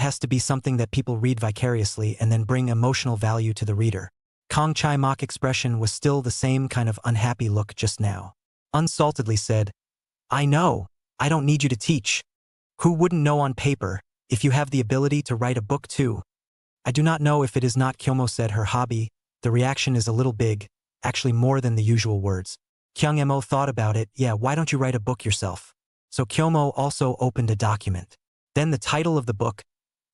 has to be something that people read vicariously and then bring emotional value to the reader. Kong Chai Mok's expression was still the same kind of unhappy look just now. Unsaltedly said, I know, I don't need you to teach. Who wouldn't know on paper, if you have the ability to write a book too? I do not know if it is not, Kyomo said, her hobby. The reaction is a little big, actually more than the usual words. Kyung-emo thought about it. Yeah, why don't you write a book yourself? So Kyomo also opened a document. Then the title of the book,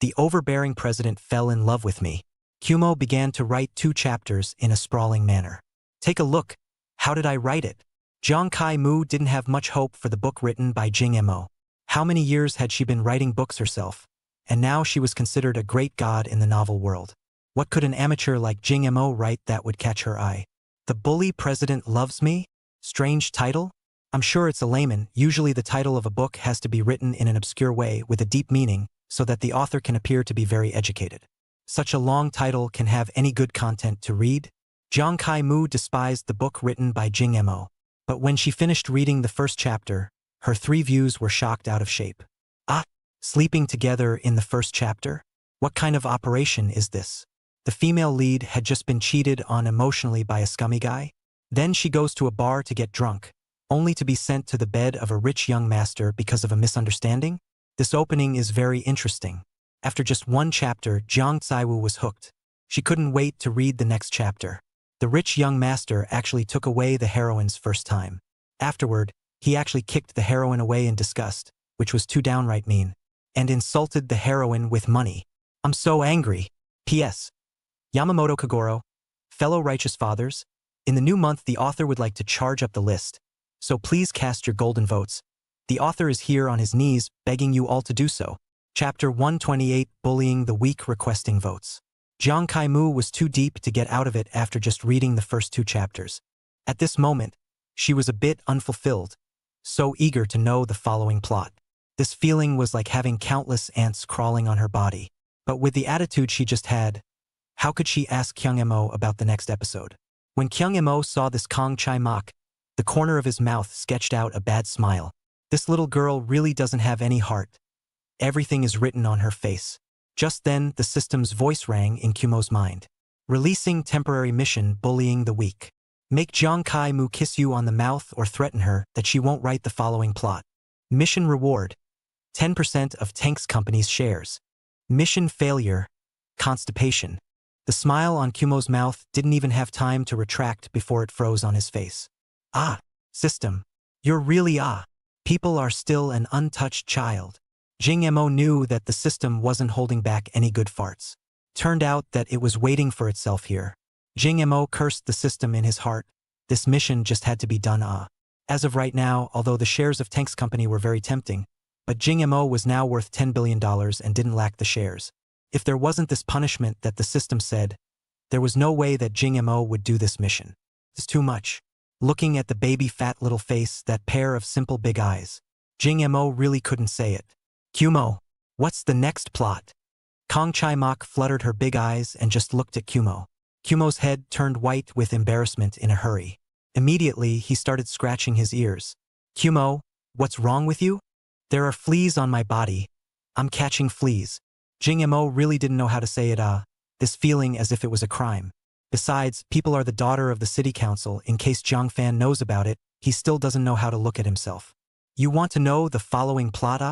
The Overbearing President Fell in Love with Me. Kyomo began to write 2 chapters in a sprawling manner. Take a look. How did I write it? Jiang Kai-mu didn't have much hope for the book written by Jing-emo. How many years had she been writing books herself? And now she was considered a great god in the novel world. What could an amateur like Jing-emo write that would catch her eye? The Bully President Loves Me? Strange title? I'm sure it's a layman. Usually the title of a book has to be written in an obscure way with a deep meaning so that the author can appear to be very educated. Such a long title can have any good content to read. Jiang Kai-mu despised the book written by Jing-emo. But when she finished reading the first chapter, her 3 views were shocked out of shape. Ah, sleeping together in the first chapter? What kind of operation is this? The female lead had just been cheated on emotionally by a scummy guy. Then she goes to a bar to get drunk, only to be sent to the bed of a rich young master because of a misunderstanding? This opening is very interesting. After just 1 chapter, Jiang Tsaiwu was hooked. She couldn't wait to read the next chapter. The rich young master actually took away the heroine's first time. Afterward, he actually kicked the heroine away in disgust, which was too downright mean, and insulted the heroine with money. I'm so angry. P.S. Yamamoto Kagoro, fellow righteous fathers, in the new month the author would like to charge up the list, so please cast your golden votes. The author is here on his knees begging you all to do so. Chapter 128, Bullying the Weak, Requesting Votes. Jiang Kai-mu was too deep to get out of it after just reading the first 2 chapters. At this moment, she was a bit unfulfilled, so eager to know the following plot. This feeling was like having countless ants crawling on her body. But with the attitude she just had, how could she ask Kyung-emo about the next episode? When Kyung-emo saw this Kong Chai Mok, the corner of his mouth sketched out a bad smile. This little girl really doesn't have any heart. Everything is written on her face. Just then, the system's voice rang in Kyomo's mind. Releasing temporary mission, bullying the weak. Make Jiang Kai-mu kiss you on the mouth or threaten her that she won't write the following plot. Mission reward: 10% of Tank's company's shares. Mission failure: constipation. The smile on Kyomo's mouth didn't even have time to retract before it froze on his face. Ah, system. You're really People are still an untouched child. Jing-emo knew that the system wasn't holding back any good farts. Turned out that it was waiting for itself here. Jing-emo cursed the system in his heart. This mission just had to be done. As of right now, although the shares of Tank's company were very tempting, but Jing-emo was now worth $10 billion and didn't lack the shares. If there wasn't this punishment that the system said, there was no way that Jing-emo would do this mission. It's too much. Looking at the baby fat little face, that pair of simple big eyes, Jing-emo really couldn't say it. Kyomo, what's the next plot? Kong Chai Mok fluttered her big eyes and just looked at Kyomo. Kyomo's head turned white with embarrassment in a hurry. Immediately, he started scratching his ears. Kyomo, what's wrong with you? There are fleas on my body. I'm catching fleas. Jing-emo really didn't know how to say it, this feeling as if it was a crime. Besides, people are the daughter of the city council. In case Jiang Fan knows about it, he still doesn't know how to look at himself. You want to know the following plot?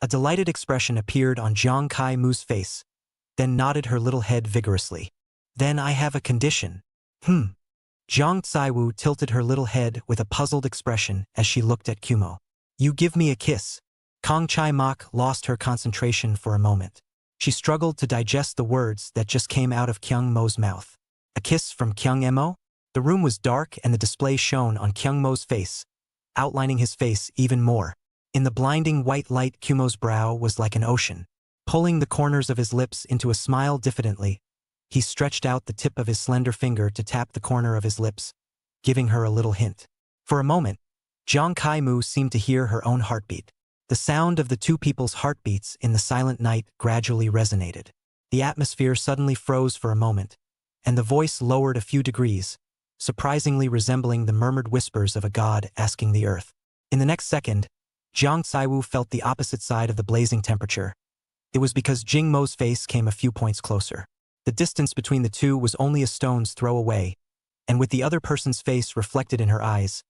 A delighted expression appeared on Jiang Kai-mu's face, then nodded her little head vigorously. Then I have a condition. Jiang Tsaiwu tilted her little head with a puzzled expression as she looked at Kyomo. You give me a kiss. Kong Chai Mok lost her concentration for a moment. She struggled to digest the words that just came out of Kyung-mo's mouth. A kiss from Kyung-emo? The room was dark and the display shone on Kyung-mo's face, outlining his face even more. In the blinding white light, Kyomo's brow was like an ocean. Pulling the corners of his lips into a smile diffidently, he stretched out the tip of his slender finger to tap the corner of his lips, giving her a little hint. For a moment, Jiang Kai-mu seemed to hear her own heartbeat. The sound of the 2 people's heartbeats in the silent night gradually resonated. The atmosphere suddenly froze for a moment, and the voice lowered a few degrees, surprisingly resembling the murmured whispers of a god asking the earth. In the next second, Jiang Tsaiwu felt the opposite side of the blazing temperature, It was because Jing Mo's face came a few points closer. The distance between the two was only a stone's throw away, and with the other person's face reflected in her eyes,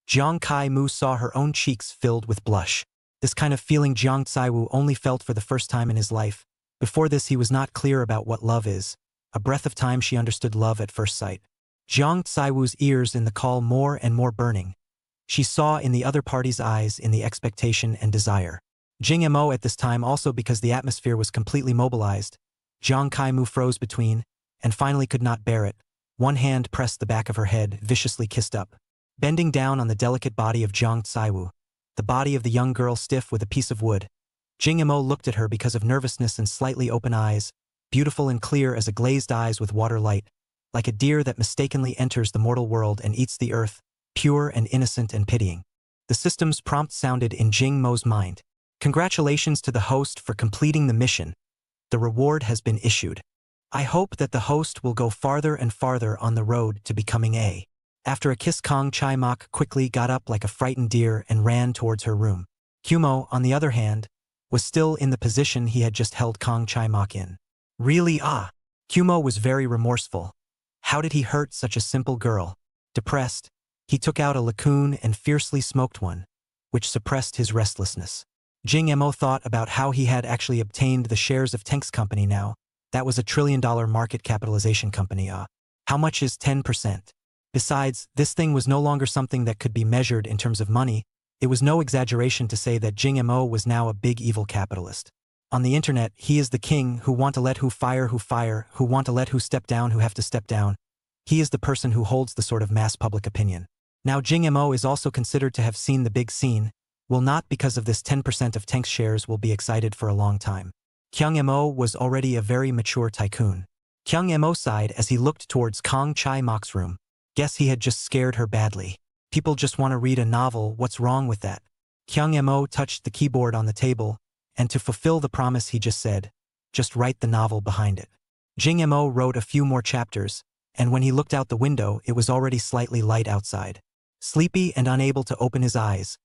Jiang Kai-mu saw her own cheeks filled with blush. This kind of feeling Jiang Tsaiwu only felt for the first time in his life. Before this he was not clear about what love is. A breath of time she understood love at first sight. Jiang Tsaiwu's ears in the call more and more burning. She saw in the other party's eyes in the expectation and desire. Jing Mo at this time also because the atmosphere was completely mobilized. Jiang Kai-mu froze between, and finally could not bear it. One hand pressed the back of her head, viciously kissed up. Bending down on the delicate body of Jiang Tsaiwu, the body of the young girl stiff with a piece of wood. Jing Mo looked at her because of nervousness and slightly open eyes, beautiful and clear as a glazed eyes with water light, like a deer that mistakenly enters the mortal world and eats the earth, pure and innocent and pitying. The system's prompt sounded in Jing Mo's mind. Congratulations to the host for completing the mission. The reward has been issued. I hope that the host will go farther and farther on the road to becoming a. After a kiss, Kong Chai Mok quickly got up like a frightened deer and ran towards her room. Kumo, on the other hand, was still in the position he had just held Kong Chai Mok in. Really? Kumo was very remorseful. How did he hurt such a simple girl? Depressed, he took out a laccoon and fiercely smoked one, which suppressed his restlessness. Jing Mo thought about how he had actually obtained the shares of Tenk's company now. That was $1 trillion market capitalization company. How much is 10%? Besides, this thing was no longer something that could be measured in terms of money. It was no exaggeration to say that Jing Mo was now a big evil capitalist. On the internet, he is the king who want to let who fire, who want to let who step down, who have to step down. He is the person who holds the sort of mass public opinion. Now Jing Mo is also considered to have seen the big scene, will not because of this 10% of Tenk's shares will be excited for a long time. Kyung Mo was already a very mature tycoon. Kyung Mo sighed as he looked towards Kong Chai Mok's room. Guess he had just scared her badly. People just want to read a novel, what's wrong with that? Kyung Mo touched the keyboard on the table, and to fulfill the promise he just said, just write the novel behind it. Jing Mo wrote a few more chapters, and when he looked out the window it was already slightly light outside. Sleepy and unable to open his eyes,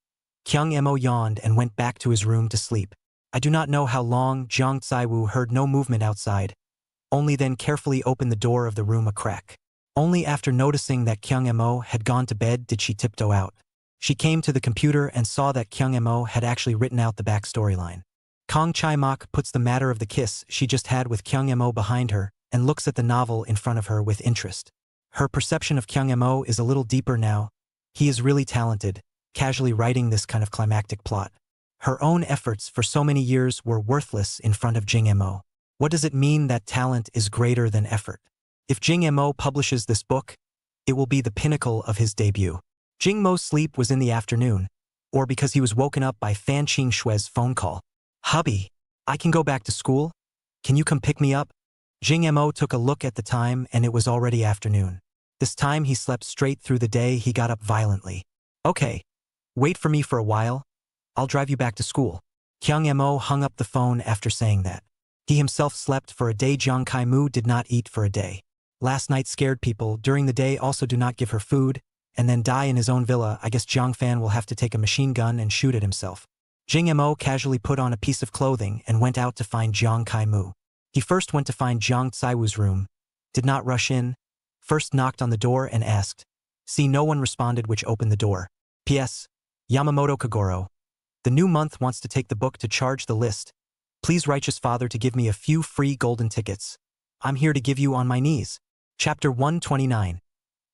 Kyung Mo yawned and went back to his room to sleep. I do not know how long Jiang Tsaiwu heard no movement outside, only then carefully opened the door of the room a crack. Only after noticing that Kyung Mo had gone to bed did she tiptoe out. She came to the computer and saw that Kyung Mo had actually written out the back storyline. Kong Chai Mok puts the matter of the kiss she just had with Kyung Mo behind her and looks at the novel in front of her with interest. Her perception of Kyung Mo is a little deeper now. He is really talented, casually writing this kind of climactic plot. Her own efforts for so many years were worthless in front of Jing Mo. What does it mean that talent is greater than effort? If Jing Mo publishes this book, it will be the pinnacle of his debut. Jing Mo's sleep was in the afternoon, or because he was woken up by Fan Qing Shue's phone call. Hubby, I can go back to school? Can you come pick me up? Jing Mo took a look at the time and it was already afternoon. This time he slept straight through the day. He got up violently. Okay, wait for me for a while. I'll drive you back to school. Kyung Mo hung up the phone after saying that. He himself slept for a day. Jiang Kai-mu did not eat for a day. Last night scared people. During the day also do not give her food, and then die in his own villa. I guess Jiang Fan will have to take a machine gun and shoot at himself. Jing Mo casually put on a piece of clothing and went out to find Jiang Kai-mu. He first went to find Jiang Tsaiwu's room, did not rush in, first knocked on the door and asked. See, no one responded, which opened the door. P.S. Yamamoto Kagoro. The new month wants to take the book to charge the list. Please, righteous father, to give me a few free golden tickets. I'm here to give you on my knees. Chapter 129.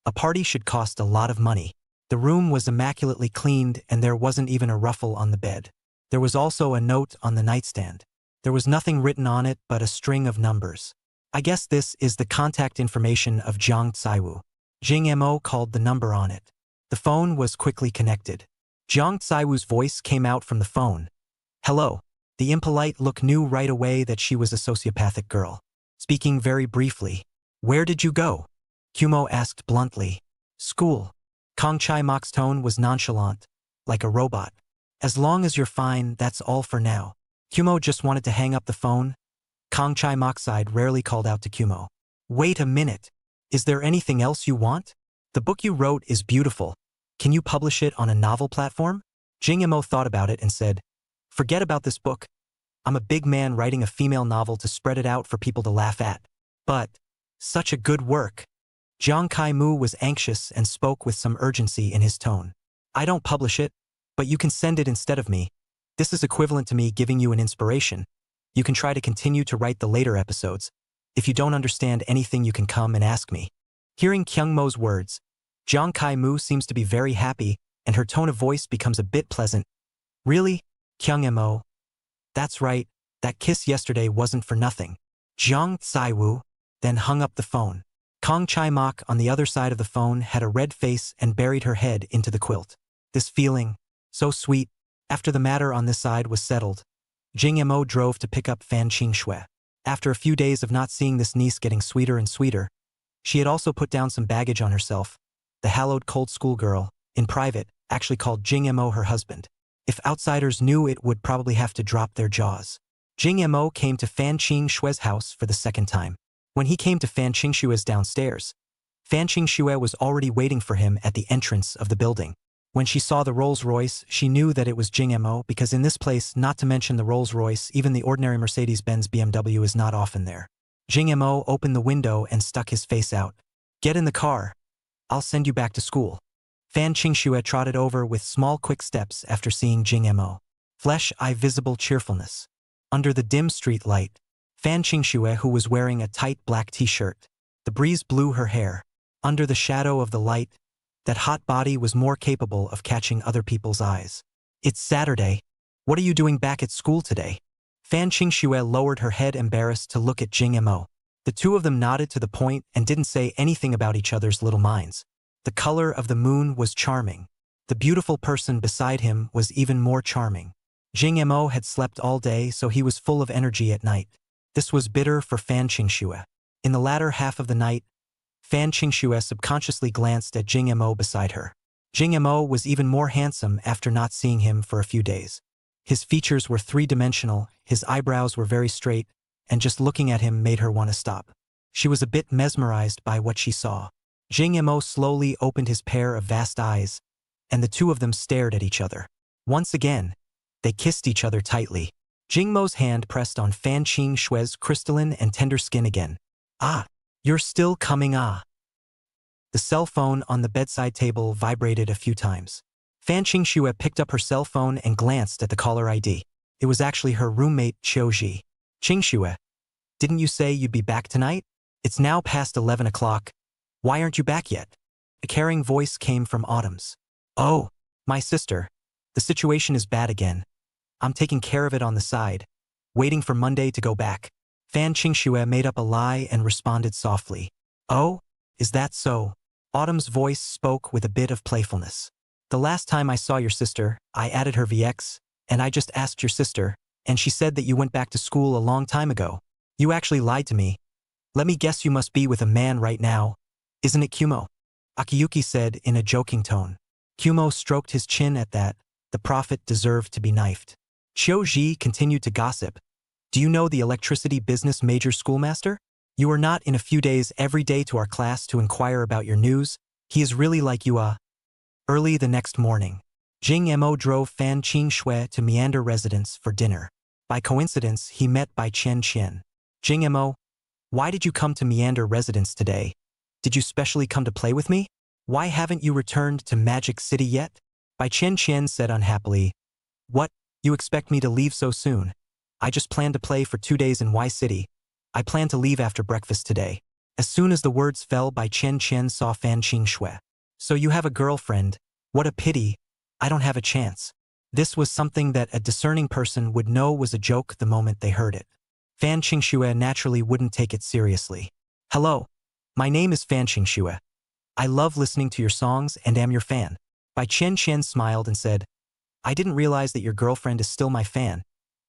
A party should cost a lot of money. The room was immaculately cleaned and there wasn't even a ruffle on the bed. There was also a note on the nightstand. There was nothing written on it but a string of numbers. I guess this is the contact information of Jiang Tsaiwu. Jing Mo called the number on it. The phone was quickly connected. Jiang Tsaiwu's voice came out from the phone. Hello. The impolite look knew right away that she was a sociopathic girl. Speaking very briefly. Where did you go? Kumo asked bluntly. School. Kong Chai Mok's tone was nonchalant, like a robot. As long as you're fine, that's all for now. Kumo just wanted to hang up the phone. Kong Chai Mok sighed, rarely called out to Kumo. Wait a minute. Is there anything else you want? The book you wrote is beautiful. Can you publish it on a novel platform? Jing Mo thought about it and said, forget about this book. I'm a big man writing a female novel to spread it out for people to laugh at. But, such a good work. Jiang Kai-mu was anxious and spoke with some urgency in his tone. I don't publish it, but you can send it instead of me. This is equivalent to me giving you an inspiration. You can try to continue to write the later episodes. If you don't understand anything, you can come and ask me. Hearing Kyung-mo's words, Jiang Kai-mu seems to be very happy, and her tone of voice becomes a bit pleasant. Really? Kyung-mo? That's right, that kiss yesterday wasn't for nothing. Jiang Tsai-woo then hung up the phone. Kong Chai-mak on the other side of the phone had a red face and buried her head into the quilt. This feeling, so sweet. After the matter on this side was settled, Jing Mo drove to pick up Fan Qingxue. After a few days of not seeing this niece getting sweeter and sweeter, she had also put down some baggage on herself. The hallowed cold schoolgirl, in private, actually called Jing Mo her husband. If outsiders knew, it would probably have to drop their jaws. Jing Mo came to Fan Qingxue's house for the second time. When he came to Fan Qingxue's downstairs, Fan Qingxue was already waiting for him at the entrance of the building. When she saw the Rolls-Royce, she knew that it was Jing Mo because in this place, not to mention the Rolls-Royce, even the ordinary Mercedes-Benz BMW is not often there. Jing Mo opened the window and stuck his face out. Get in the car. I'll send you back to school. Fan Qingxue trotted over with small quick steps after seeing Jing Mo. Flesh-eye visible cheerfulness. Under the dim street light, Fan Qingxue, who was wearing a tight black t-shirt, the breeze blew her hair. Under the shadow of the light, that hot body was more capable of catching other people's eyes. It's Saturday. What are you doing back at school today? Fan Qingxue lowered her head embarrassed to look at Jing Mo. The two of them nodded to the point and didn't say anything about each other's little minds. The color of the moon was charming. The beautiful person beside him was even more charming. Jing Mo had slept all day, so he was full of energy at night. This was bitter for Fan Qingxue. In the latter half of the night, Fan Qingxue subconsciously glanced at Jing Mo beside her. Jing Mo was even more handsome after not seeing him for a few days. His features were three-dimensional, his eyebrows were very straight, and just looking at him made her want to stop. She was a bit mesmerized by what she saw. Jing Mo slowly opened his pair of vast eyes, and the two of them stared at each other. Once again, they kissed each other tightly. Jing Mo's hand pressed on Fan Qingxue's crystalline and tender skin again. Ah, you're still coming, ah. The cell phone on the bedside table vibrated a few times. Fan Qingxue picked up her cell phone and glanced at the caller ID. It was actually her roommate, Qiuji. Qingxue, didn't you say you'd be back tonight? It's now past 11 o'clock. Why aren't you back yet? A caring voice came from Autumn's. Oh, my sister. The situation is bad again. I'm taking care of it on the side, waiting for Monday to go back. Fan Qingxue made up a lie and responded softly. Oh, is that so? Autumn's voice spoke with a bit of playfulness. The last time I saw your sister, I added her VX, and I just asked your sister, and she said that you went back to school a long time ago. You actually lied to me. Let me guess, you must be with a man right now. Isn't it, Kumo? Akiyuki said in a joking tone. Kumo stroked his chin at that. The prophet deserved to be knifed. Qiuji continued to gossip. Do you know the electricity business major schoolmaster? You are not in a few days every day to our class to inquire about your news. He is really like you, Early the next morning, Jing Mo drove Fan Qingxue to Meander residence for dinner. By coincidence, he met Bai Qian. Jing Mo, why did you come to Meander residence today? Did you specially come to play with me? Why haven't you returned to Magic City yet? Bai Qian said unhappily. What? You expect me to leave so soon? I just plan to play for 2 days in Y City. I plan to leave after breakfast today. As soon as the words fell, Bai Qian saw Fan Qingxue. So you have a girlfriend? What a pity. I don't have a chance. This was something that a discerning person would know was a joke the moment they heard it. Fan Qingxue naturally wouldn't take it seriously. Hello. My name is Fan Qingxue. I love listening to your songs and am your fan. Bai Qian smiled and said, I didn't realize that your girlfriend is still my fan.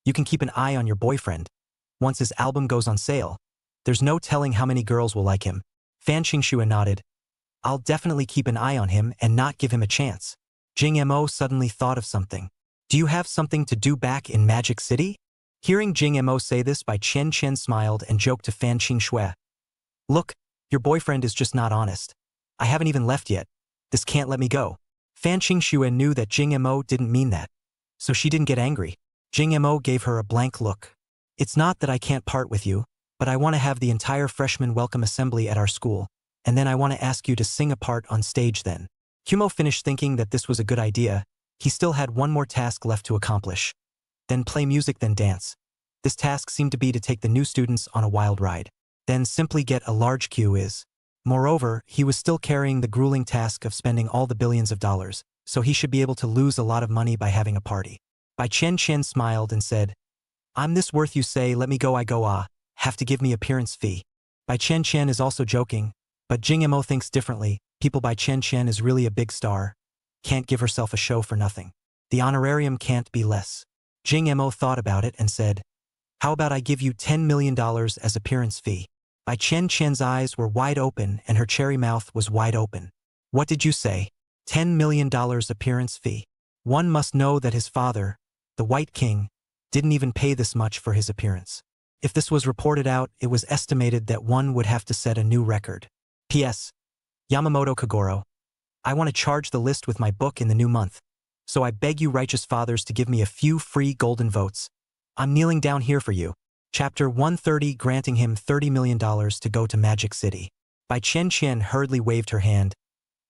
You can keep an eye on your boyfriend. Once his album goes on sale, there's no telling how many girls will like him. Fan Qingxue nodded. I'll definitely keep an eye on him and not give him a chance. Jing Mo suddenly thought of something. Do you have something to do back in Magic City? Hearing Jing Mo say this, Bai Qian smiled and joked to Fan Qingxue. Look, your boyfriend is just not honest. I haven't even left yet. This can't let me go. Fan Qingxue knew that Jing Mo didn't mean that, so she didn't get angry. Jing Mo gave her a blank look. It's not that I can't part with you, but I want to have the entire freshman welcome assembly at our school, and then I want to ask you to sing a part on stage then. Kumo finished thinking that this was a good idea. He still had one more task left to accomplish. Then play music, then dance. This task seemed to be to take the new students on a wild ride. Then simply get a large queue is. Moreover, he was still carrying the grueling task of spending all the billions of dollars, so he should be able to lose a lot of money by having a party. Bai Chen smiled and said, I'm this worth you say, let me go, I go have to give me appearance fee. Bai Chen is also joking, but Jing Mo thinks differently. People Bai Chen is really a big star. Can't give herself a show for nothing. The honorarium can't be less. Jing Mo thought about it and said, how about I give you $10 million as appearance fee? Bai Chen's eyes were wide open and her cherry mouth was wide open. What did you say? $10 million appearance fee. One must know that his father, the White King, didn't even pay this much for his appearance. If this was reported out, it was estimated that one would have to set a new record. P.S. Yamamoto Kagoro. I want to charge the list with my book in the new month. So I beg you righteous fathers to give me a few free golden votes. I'm kneeling down here for you. Chapter 130 granting him $30 million to go to Magic City. Bai Chen hurriedly waved her hand.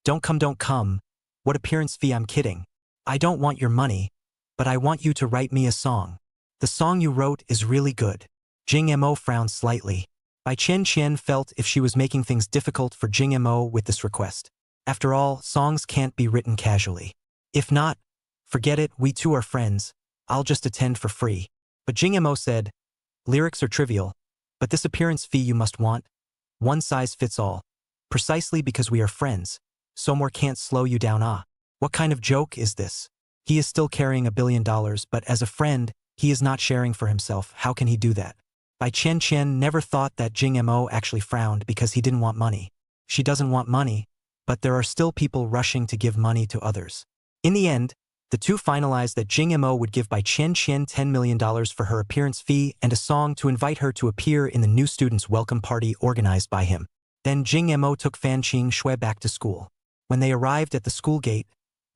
Don't come. What appearance fee? I'm kidding. I don't want your money, but I want you to write me a song. The song you wrote is really good. Jing Mo frowned slightly. Bai Chen felt if she was making things difficult for Jing Mo with this request. After all, songs can't be written casually. If not, forget it, we two are friends. I'll just attend for free. But Jing Mo said, lyrics are trivial, but this appearance fee you must want. One size fits all. Precisely because we are friends. So more can't slow you down. What kind of joke is this? He is still carrying $1 billion, but as a friend, he is not sharing for himself. How can he do that? Bai Chen never thought that Jing Mo actually frowned because he didn't want money. She doesn't want money, but there are still people rushing to give money to others. In the end, the two finalized that Jing Mo would give Bai Chen $10 million for her appearance fee and a song to invite her to appear in the new students' welcome party organized by him. Then Jing Mo took Fan Qing Shui back to school. When they arrived at the school gate,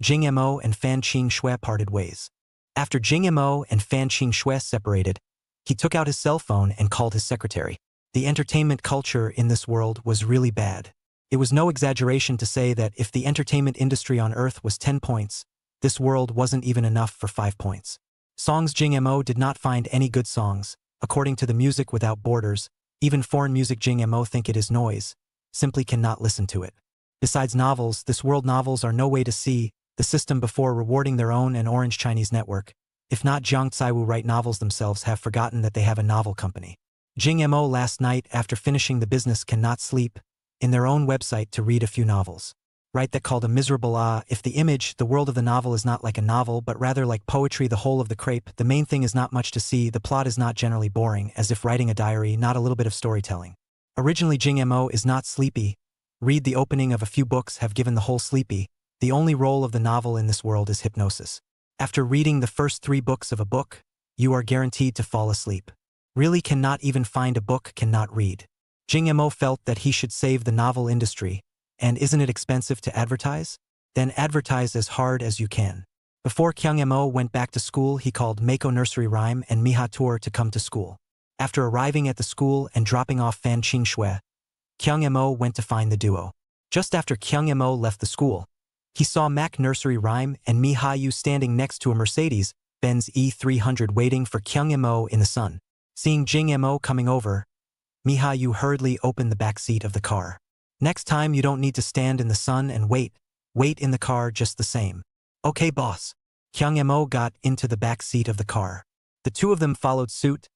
Jing Mo and Fan Qing Shui parted ways. After Jing Mo and Fan Qing Shui separated, he took out his cell phone and called his secretary. The entertainment culture in this world was really bad. It was no exaggeration to say that if the entertainment industry on Earth was 10 points, this world wasn't even enough for 5 points. Songs Jing Mo did not find any good songs. According to the Music Without Borders, even foreign music Jing Mo think it is noise, simply cannot listen to it. Besides novels, this world novels are no way to see the system before rewarding their own and Orange Chinese network. If not, Jiang Caiwu write novels themselves have forgotten that they have a novel company. Jing Mo last night after finishing the business cannot sleep, in their own website to read a few novels. Write that called a miserable if the image, the world of the novel is not like a novel but rather like poetry, the whole of the crepe, the main thing is not much to see, the plot is not generally boring, as if writing a diary, not a little bit of storytelling. Originally Jing Mo is not sleepy. Read the opening of a few books have given the whole sleepy. The only role of the novel in this world is hypnosis. After reading the first 3 books of a book, you are guaranteed to fall asleep. Really cannot even find a book, cannot read. Jing Mo felt that he should save the novel industry. And isn't it expensive to advertise? Then advertise as hard as you can. Before Kyung Mo went back to school, he called Mako Nursery Rhyme and Miha Tour to come to school. After arriving at the school and dropping off Fan Qing Shui, Kyung Mo went to find the duo. Just after Kyung Mo left the school, he saw Mac Nursery Rhyme and Miha Yu standing next to a Mercedes-Benz E300 waiting for Kyung Mo in the sun. Seeing Jing Mo coming over, Miha Yu hurriedly opened the back seat of the car. Next time you don't need to stand in the sun and wait in the car just the same. Okay boss. Kyung Mo got into the back seat of the car. The two of them followed suit.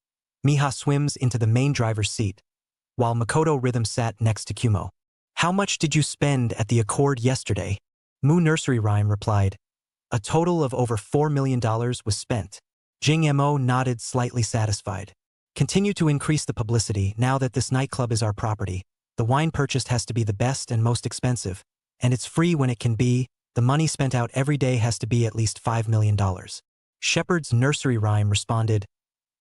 Miha swims into the main driver's seat, while Makoto Rhythm sat next to Kumo. How much did you spend at the Accord yesterday? Mu Nursery Rhyme replied. A total of over $4 million was spent. Jing Mo nodded, slightly satisfied. Continue to increase the publicity. Now that this nightclub is our property, the wine purchased has to be the best and most expensive, and it's free when it can be. The money spent out every day has to be at least $5 million. Shepherd's Nursery Rhyme responded,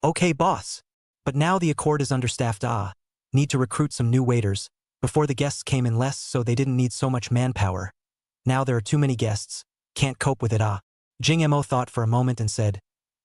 Okay boss. But now the Accord is understaffed. Need to recruit some new waiters. Before the guests came in less, so they didn't need so much manpower. Now there are too many guests. Can't cope with it. Jing Mo thought for a moment and said,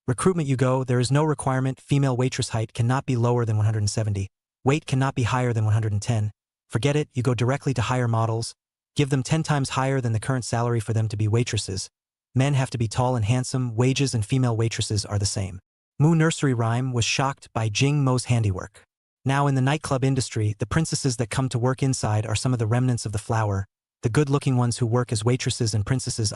Recruitment you go, there is no requirement, female waitress height cannot be lower than 170, weight cannot be higher than 110. Forget it, you go directly to hire models, give them 10 times higher than the current salary for them to be waitresses. Men have to be tall and handsome, wages and female waitresses are the same. Mu nursery rhyme was shocked by Jing Mo's handiwork. Now in the nightclub industry, the princesses that come to work inside are some of the remnants of the flower. The good-looking ones who work as waitresses and princesses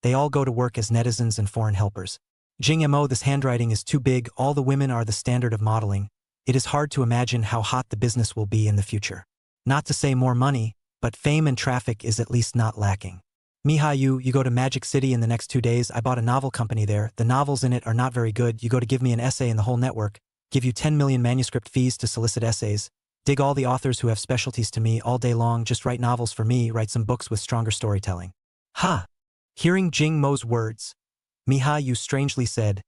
they all go to work as netizens and foreign helpers. Jing Mo, this handwriting is too big, all the women are the standard of modeling. It is hard to imagine how hot the business will be in the future. Not to say more money, but fame and traffic is at least not lacking. Miha, you go to Magic City in the next 2 days. I bought a novel company there. The novels in it are not very good. You go to give me an essay in the whole network, give you 10 million manuscript fees to solicit essays, dig all the authors who have specialties to me all day long, just write novels for me, write some books with stronger storytelling. Ha! Hearing Jing Mo's words, Miha, you strangely said,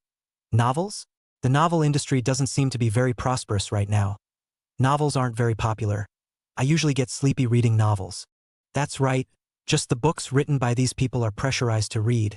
novels? The novel industry doesn't seem to be very prosperous right now. Novels aren't very popular. I usually get sleepy reading novels. That's right. Just the books written by these people are pressurized to read.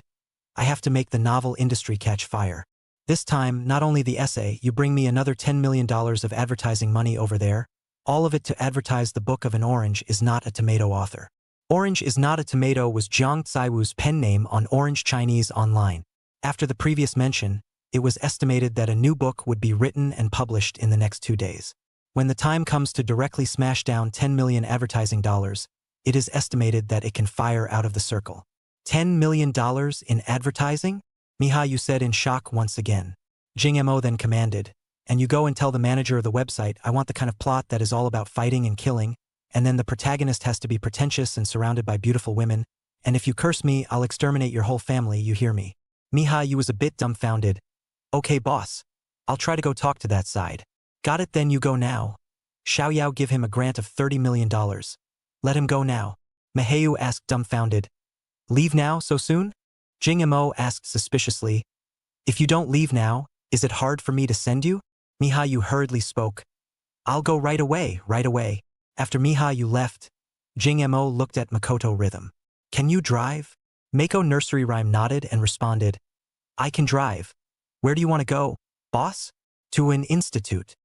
I have to make the novel industry catch fire. This time, not only the essay, you bring me another $10 million of advertising money over there. All of it to advertise the book of An Orange Is Not a Tomato author. Orange Is Not a Tomato was Zhang Caiwu's pen name on Orange Chinese Online. After the previous mention, it was estimated that a new book would be written and published in the next 2 days. When the time comes to directly smash down 10 million advertising dollars, it is estimated that it can fire out of the circle. $10 million in advertising? Miha, you said in shock once again. Jing Mo then commanded, and you go and tell the manager of the website, I want the kind of plot that is all about fighting and killing, and then the protagonist has to be pretentious and surrounded by beautiful women, and if you curse me, I'll exterminate your whole family, you hear me. Miha, you was a bit dumbfounded. Okay, boss. I'll try to go talk to that side. Got it, then you go now. Xiao Yao give him a grant of $30 million. Let him go now. Maheu asked dumbfounded. Leave now, so soon? Jing Mo asked suspiciously. If you don't leave now, is it hard for me to send you? Miha, you hurriedly spoke. I'll go right away, right away. After Miha, you left. Jing Mo looked at Makoto Rhythm. Can you drive? Mako Nursery Rhyme nodded and responded. I can drive. Where do you want to go, boss? To an institute.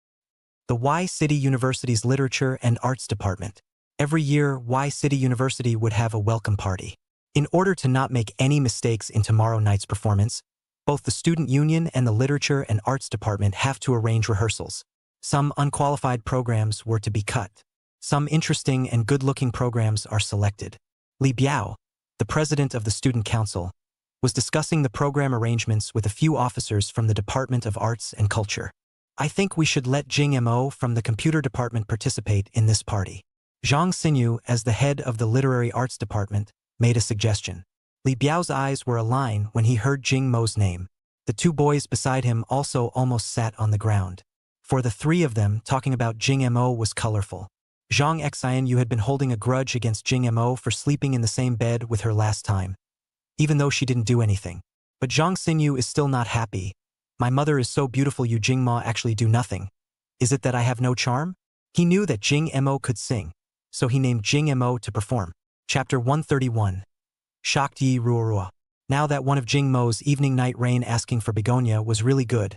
The Y City University's Literature and Arts Department. Every year, Y City University would have a welcome party. In order to not make any mistakes in tomorrow night's performance, both the Student Union and the Literature and Arts Department have to arrange rehearsals. Some unqualified programs were to be cut. Some interesting and good-looking programs are selected. Li Biao, the president of the Student Council, was discussing the program arrangements with a few officers from the Department of Arts and Culture. I think we should let Jing Mo from the computer department participate in this party. Zhang Xinyu, as the head of the Literary Arts Department, made a suggestion. Li Biao's eyes were aligned when he heard Jing Mo's name. The 2 boys beside him also almost sat on the ground. For the 3 of them, talking about Jing Mo was colorful. Zhang Xianyu had been holding a grudge against Jing Mo for sleeping in the same bed with her last time, even though she didn't do anything. But Zhang Xinyu is still not happy. My mother is so beautiful, you Jing Ma actually do nothing. Is it that I have no charm? He knew that Jing Mo could sing, so he named Jing Mo to perform. Chapter 131. Shocked Yi Ruorua. Now that one of Jing Mo's Evening Night Rain asking for Begonia was really good.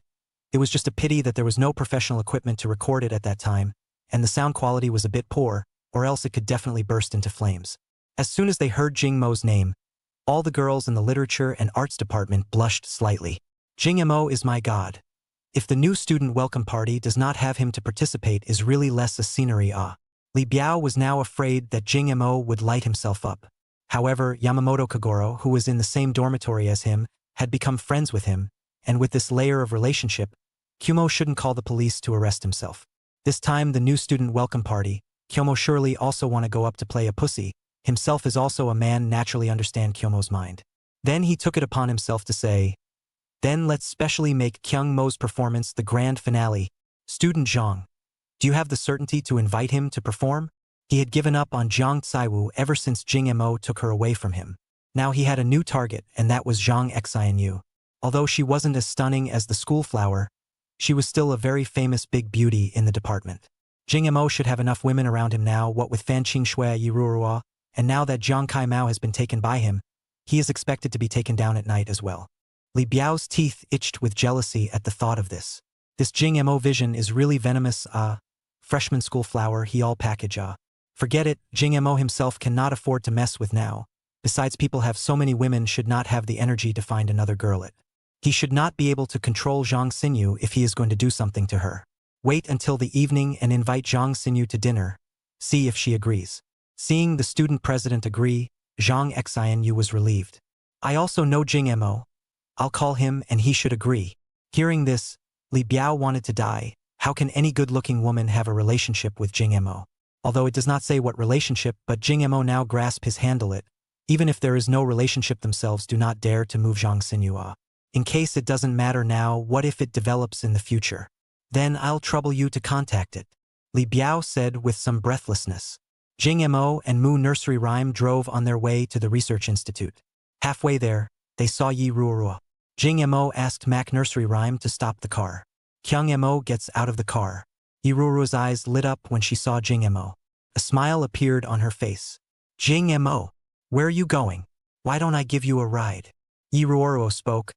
It was just a pity that there was no professional equipment to record it at that time, and the sound quality was a bit poor, or else it could definitely burst into flames. As soon as they heard Jing Mo's name, all the girls in the Literature and Arts Department blushed slightly. Jing Mo is my god. If the new student welcome party does not have him to participate is really less a scenery Li Biao was now afraid that Jing Mo would light himself up. However, Yamamoto Kagoro, who was in the same dormitory as him, had become friends with him, and with this layer of relationship, Kyomo shouldn't call the police to arrest himself. This time, the new student welcome party, Kyomo surely also want to go up to play a pussy, himself is also a man naturally understand Kyomo's mind. Then he took it upon himself to say, then let's specially make Kyung Mo's performance the grand finale. Student Zhang, do you have the certainty to invite him to perform? He had given up on Zhang Caiwu ever since Jing Mo took her away from him. Now he had a new target, and that was Zhang Xianyu. Although she wasn't as stunning as the school flower, she was still a very famous big beauty in the department. Jing Mo should have enough women around him now, what with Fan Qingxue Yirurua, and now that Jiang Kai Mao has been taken by him, he is expected to be taken down at night as well. Li Biao's teeth itched with jealousy at the thought of this. This Jing Mo vision is really venomous, freshman school flower he all package, Forget it, Jing Mo himself cannot afford to mess with now. Besides, people have so many women should not have the energy to find another girl. He should not be able to control Zhang Xinyu if he is going to do something to her. Wait until the evening and invite Zhang Xinyu to dinner. See if she agrees. Seeing the student president agree, Zhang Xinyu was relieved. I also know Jing Mo. I'll call him and he should agree. Hearing this, Li Biao wanted to die. How can any good-looking woman have a relationship with Jing Mo? Although it does not say what relationship, but Jing Mo now grasp his handle it. Even if there is no relationship themselves, do not dare to move Zhang Xinyu. In case it doesn't matter now, what if it develops in the future? Then I'll trouble you to contact it. Li Biao said with some breathlessness. Jing Mo and Mu Nursery Rhyme drove on their way to the research institute. Halfway there, they saw Yi Ruorua. Jing Mo asked Mac Nursery Rhyme to stop the car. Kyung Mo gets out of the car. Yi Ruorua's eyes lit up when she saw Jing Mo. A smile appeared on her face. Jing Mo, where are you going? Why don't I give you a ride? Yi Ruorua spoke.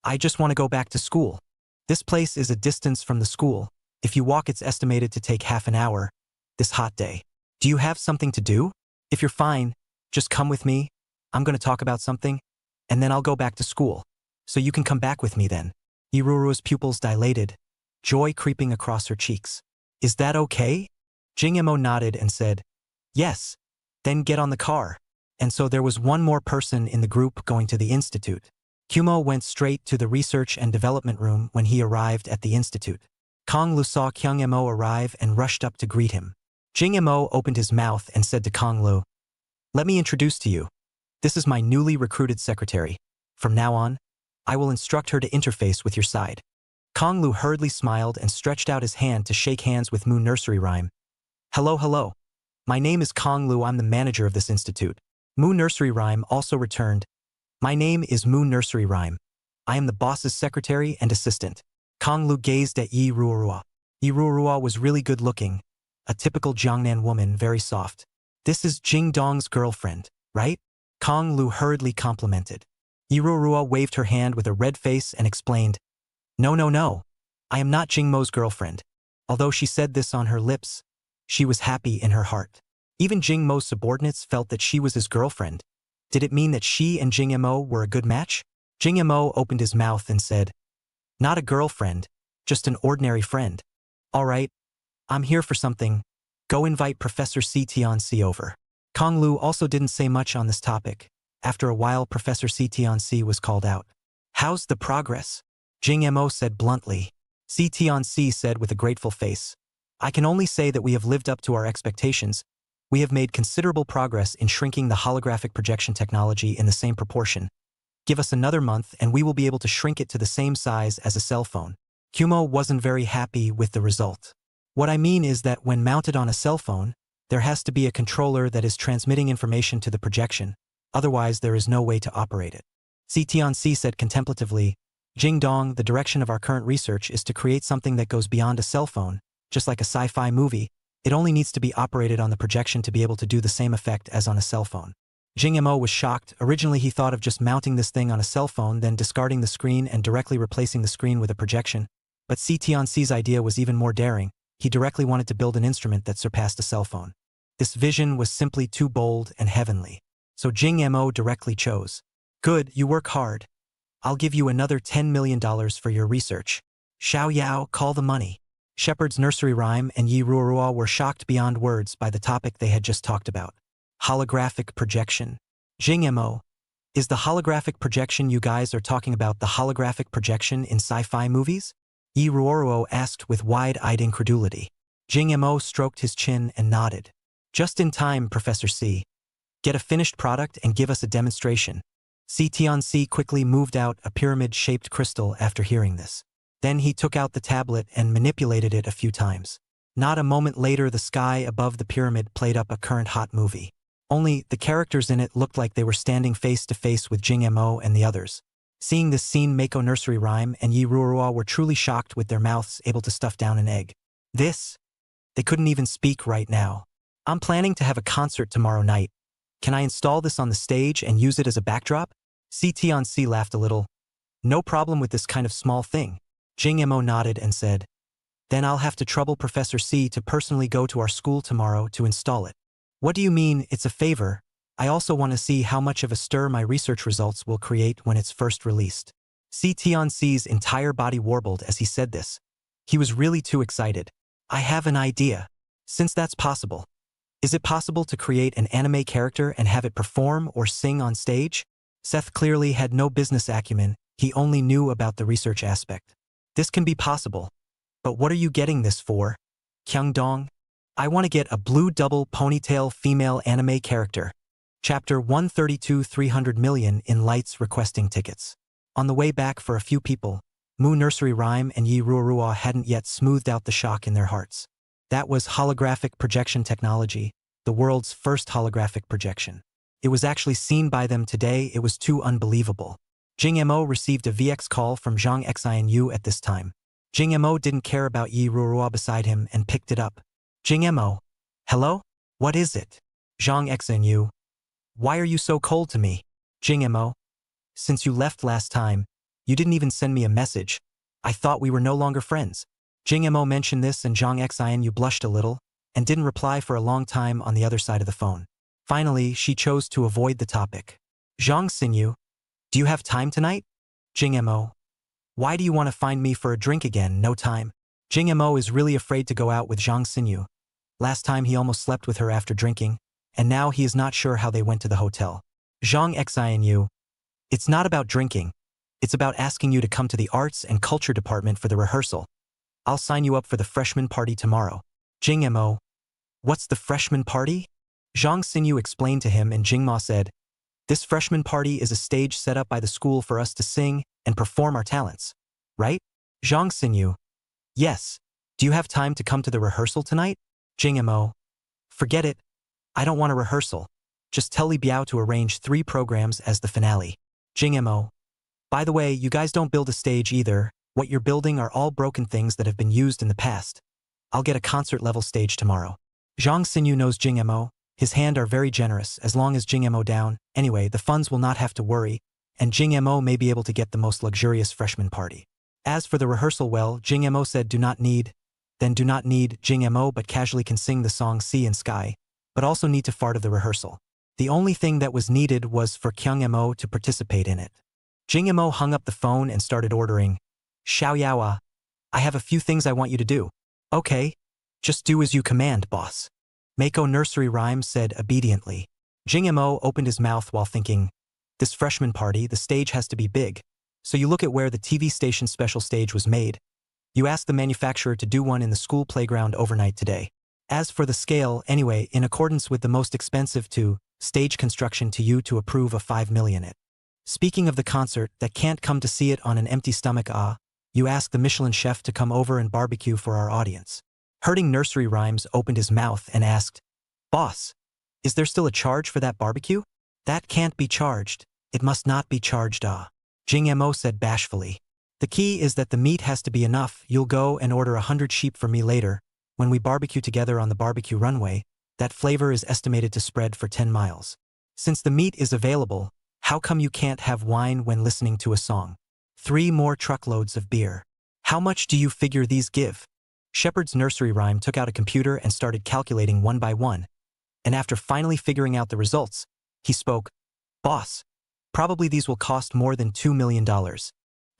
I just want to go back to school. This place is a distance from the school. If you walk, it's estimated to take half an hour. This hot day. Do you have something to do? If you're fine, just come with me. I'm going to talk about something, and then I'll go back to school. So you can come back with me then. Yi Ruorua's pupils dilated, joy creeping across her cheeks. Is that okay? Jing Mo nodded and said, yes. Then get on the car. And so there was one more person in the group going to the institute. Kumo went straight to the research and development room when he arrived at the institute. Kong Lu saw Kyung Mo arrive and rushed up to greet him. Jing Mo opened his mouth and said to Kong Lu, let me introduce to you. This is my newly recruited secretary. From now on, I will instruct her to interface with your side. Kong Lu hurriedly smiled and stretched out his hand to shake hands with Mu Nursery Rhyme. Hello, hello. My name is Kong Lu. I'm the manager of this institute. Mu Nursery Rhyme also returned. My name is Mu Nursery Rhyme. I am the boss's secretary and assistant. Kong Lu gazed at Yi Ruorua. Yi Ruorua was really good looking. A typical Jiangnan woman, very soft. This is Jing Dong's girlfriend, right? Kong Lu hurriedly complimented. Yi Ruorua waved her hand with a red face and explained, No. I am not Jing Mo's girlfriend. Although she said this on her lips, she was happy in her heart. Even Jing Mo's subordinates felt that she was his girlfriend. Did it mean that she and Jing Mo were a good match? Jing Mo opened his mouth and said, not a girlfriend, just an ordinary friend. All right, I'm here for something. Go invite Professor Tianci over. Kong Lu also didn't say much on this topic. After a while, Professor Tianci was called out. How's the progress? Jing Mo said bluntly. Tianci said with a grateful face. I can only say that we have lived up to our expectations. We have made considerable progress in shrinking the holographic projection technology in the same proportion. Give us another month and we will be able to shrink it to the same size as a cell phone. Kumo wasn't very happy with the result. What I mean is that when mounted on a cell phone, there has to be a controller that is transmitting information to the projection. Otherwise, there is no way to operate it. Tianci said contemplatively, Jing Dong, the direction of our current research is to create something that goes beyond a cell phone, just like a sci-fi movie. It only needs to be operated on the projection to be able to do the same effect as on a cell phone. Jing Mo was shocked. Originally, he thought of just mounting this thing on a cell phone, then discarding the screen and directly replacing the screen with a projection. But Tianci's idea was even more daring. He directly wanted to build an instrument that surpassed a cell phone. This vision was simply too bold and heavenly. So Jing Mo directly chose. Good, you work hard. I'll give you another $10 million for your research. Xiao Yao, call the money. Shepherd's Nursery Rhyme and Yi Ruorua were shocked beyond words by the topic they had just talked about. Holographic projection. Jing Mo, is the holographic projection you guys are talking about the holographic projection in sci-fi movies? Yi Ruorua asked with wide-eyed incredulity. Jing Mo stroked his chin and nodded. Just in time, Professor C. Get a finished product and give us a demonstration. Tianci quickly moved out a pyramid-shaped crystal after hearing this. Then he took out the tablet and manipulated it a few times. Not a moment later, the sky above the pyramid played up a current hot movie. Only, the characters in it looked like they were standing face-to-face with Jing Mo and the others. Seeing this scene, Mako Nursery Rhyme and Yi Ruorua were truly shocked, with their mouths able to stuff down an egg. They couldn't even speak right now. I'm planning to have a concert tomorrow night. Can I install this on the stage and use it as a backdrop? Tianci laughed a little. No problem with this kind of small thing. Jing Mo nodded and said, then I'll have to trouble Professor C to personally go to our school tomorrow to install it. What do you mean, it's a favor? I also want to see how much of a stir my research results will create when it's first released. Tianxi's entire body warbled as he said this. He was really too excited. I have an idea. Since that's possible, is it possible to create an anime character and have it perform or sing on stage? Seth clearly had no business acumen, he only knew about the research aspect. This can be possible. But what are you getting this for? Kyungdong? I want to get a blue double ponytail female anime character. Chapter 132 300 million in lights requesting tickets. On the way back for a few people, Mu Nursery Rhyme and Yi Ruorua hadn't yet smoothed out the shock in their hearts. That was holographic projection technology, the world's first holographic projection. It was actually seen by them today, it was too unbelievable. Jing Mo received a VX call from Zhang Xinu at this time. Jing Mo didn't care about Yi Ruorua beside him and picked it up. Jing Mo. Hello? What is it? Zhang Xinu. Why are you so cold to me? Jing Mo. Since you left last time, you didn't even send me a message. I thought we were no longer friends. Jing Mo mentioned this and Zhang Xinu blushed a little and didn't reply for a long time on the other side of the phone. Finally, she chose to avoid the topic. Zhang Xinu. Do you have time tonight? Jing Mo. Why do you want to find me for a drink again? No time. Jing Mo is really afraid to go out with Zhang Xinu. Last time he almost slept with her after drinking, and now he is not sure how they went to the hotel. Zhang Xinu. It's not about drinking. It's about asking you to come to the Arts and Culture Department for the rehearsal. I'll sign you up for the freshman party tomorrow. Jing Mo. What's the freshman party? Zhang Xinu explained to him and Jing Ma said, this freshman party is a stage set up by the school for us to sing and perform our talents. Right? Zhang Xinu. Yes. Do you have time to come to the rehearsal tonight? Jing Mo. Forget it. I don't want a rehearsal. Just tell Li Biao to arrange 3 programs as the finale. Jing Mo. By the way, you guys don't build a stage either. What you're building are all broken things that have been used in the past. I'll get a concert-level stage tomorrow. Zhang Xinu knows Jing Mo. His hand are very generous as long as Jing Mo down. Anyway, the funds will not have to worry, and Jing Mo may be able to get the most luxurious freshman party. As for the rehearsal, well, Jing Mo said do not need Jing Mo but casually can sing the song Sea and Sky, but also need to fart of the rehearsal. The only thing that was needed was for Kyung Mo to participate in it. Jing Mo hung up the phone and started ordering. Xiao Yaoa. I have a few things I want you to do. Okay. Just do as you command, boss. Mako Nursery Rhyme said obediently. Jing Mo opened his mouth while thinking, this freshman party, the stage has to be big. So you look at where the TV station special stage was made. You ask the manufacturer to do one in the school playground overnight today. As for the scale, anyway, in accordance with the most expensive stage construction to you to approve a 5 million it. Speaking of the concert, that can't come to see it on an empty stomach. You ask the Michelin chef to come over and barbecue for our audience. Herding Nursery Rhymes opened his mouth and asked, boss, is there still a charge for that barbecue? That can't be charged. It must not be charged. Jing Mo said bashfully. The key is that the meat has to be enough. You'll go and order 100 sheep for me later. When we barbecue together on the barbecue runway, that flavor is estimated to spread for 10 miles. Since the meat is available, how come you can't have wine when listening to a song? 3 more truckloads of beer. How much do you figure these give? Shepherd's Nursery Rhyme took out a computer and started calculating one by one. And after finally figuring out the results, he spoke, boss, probably these will cost more than $2 million.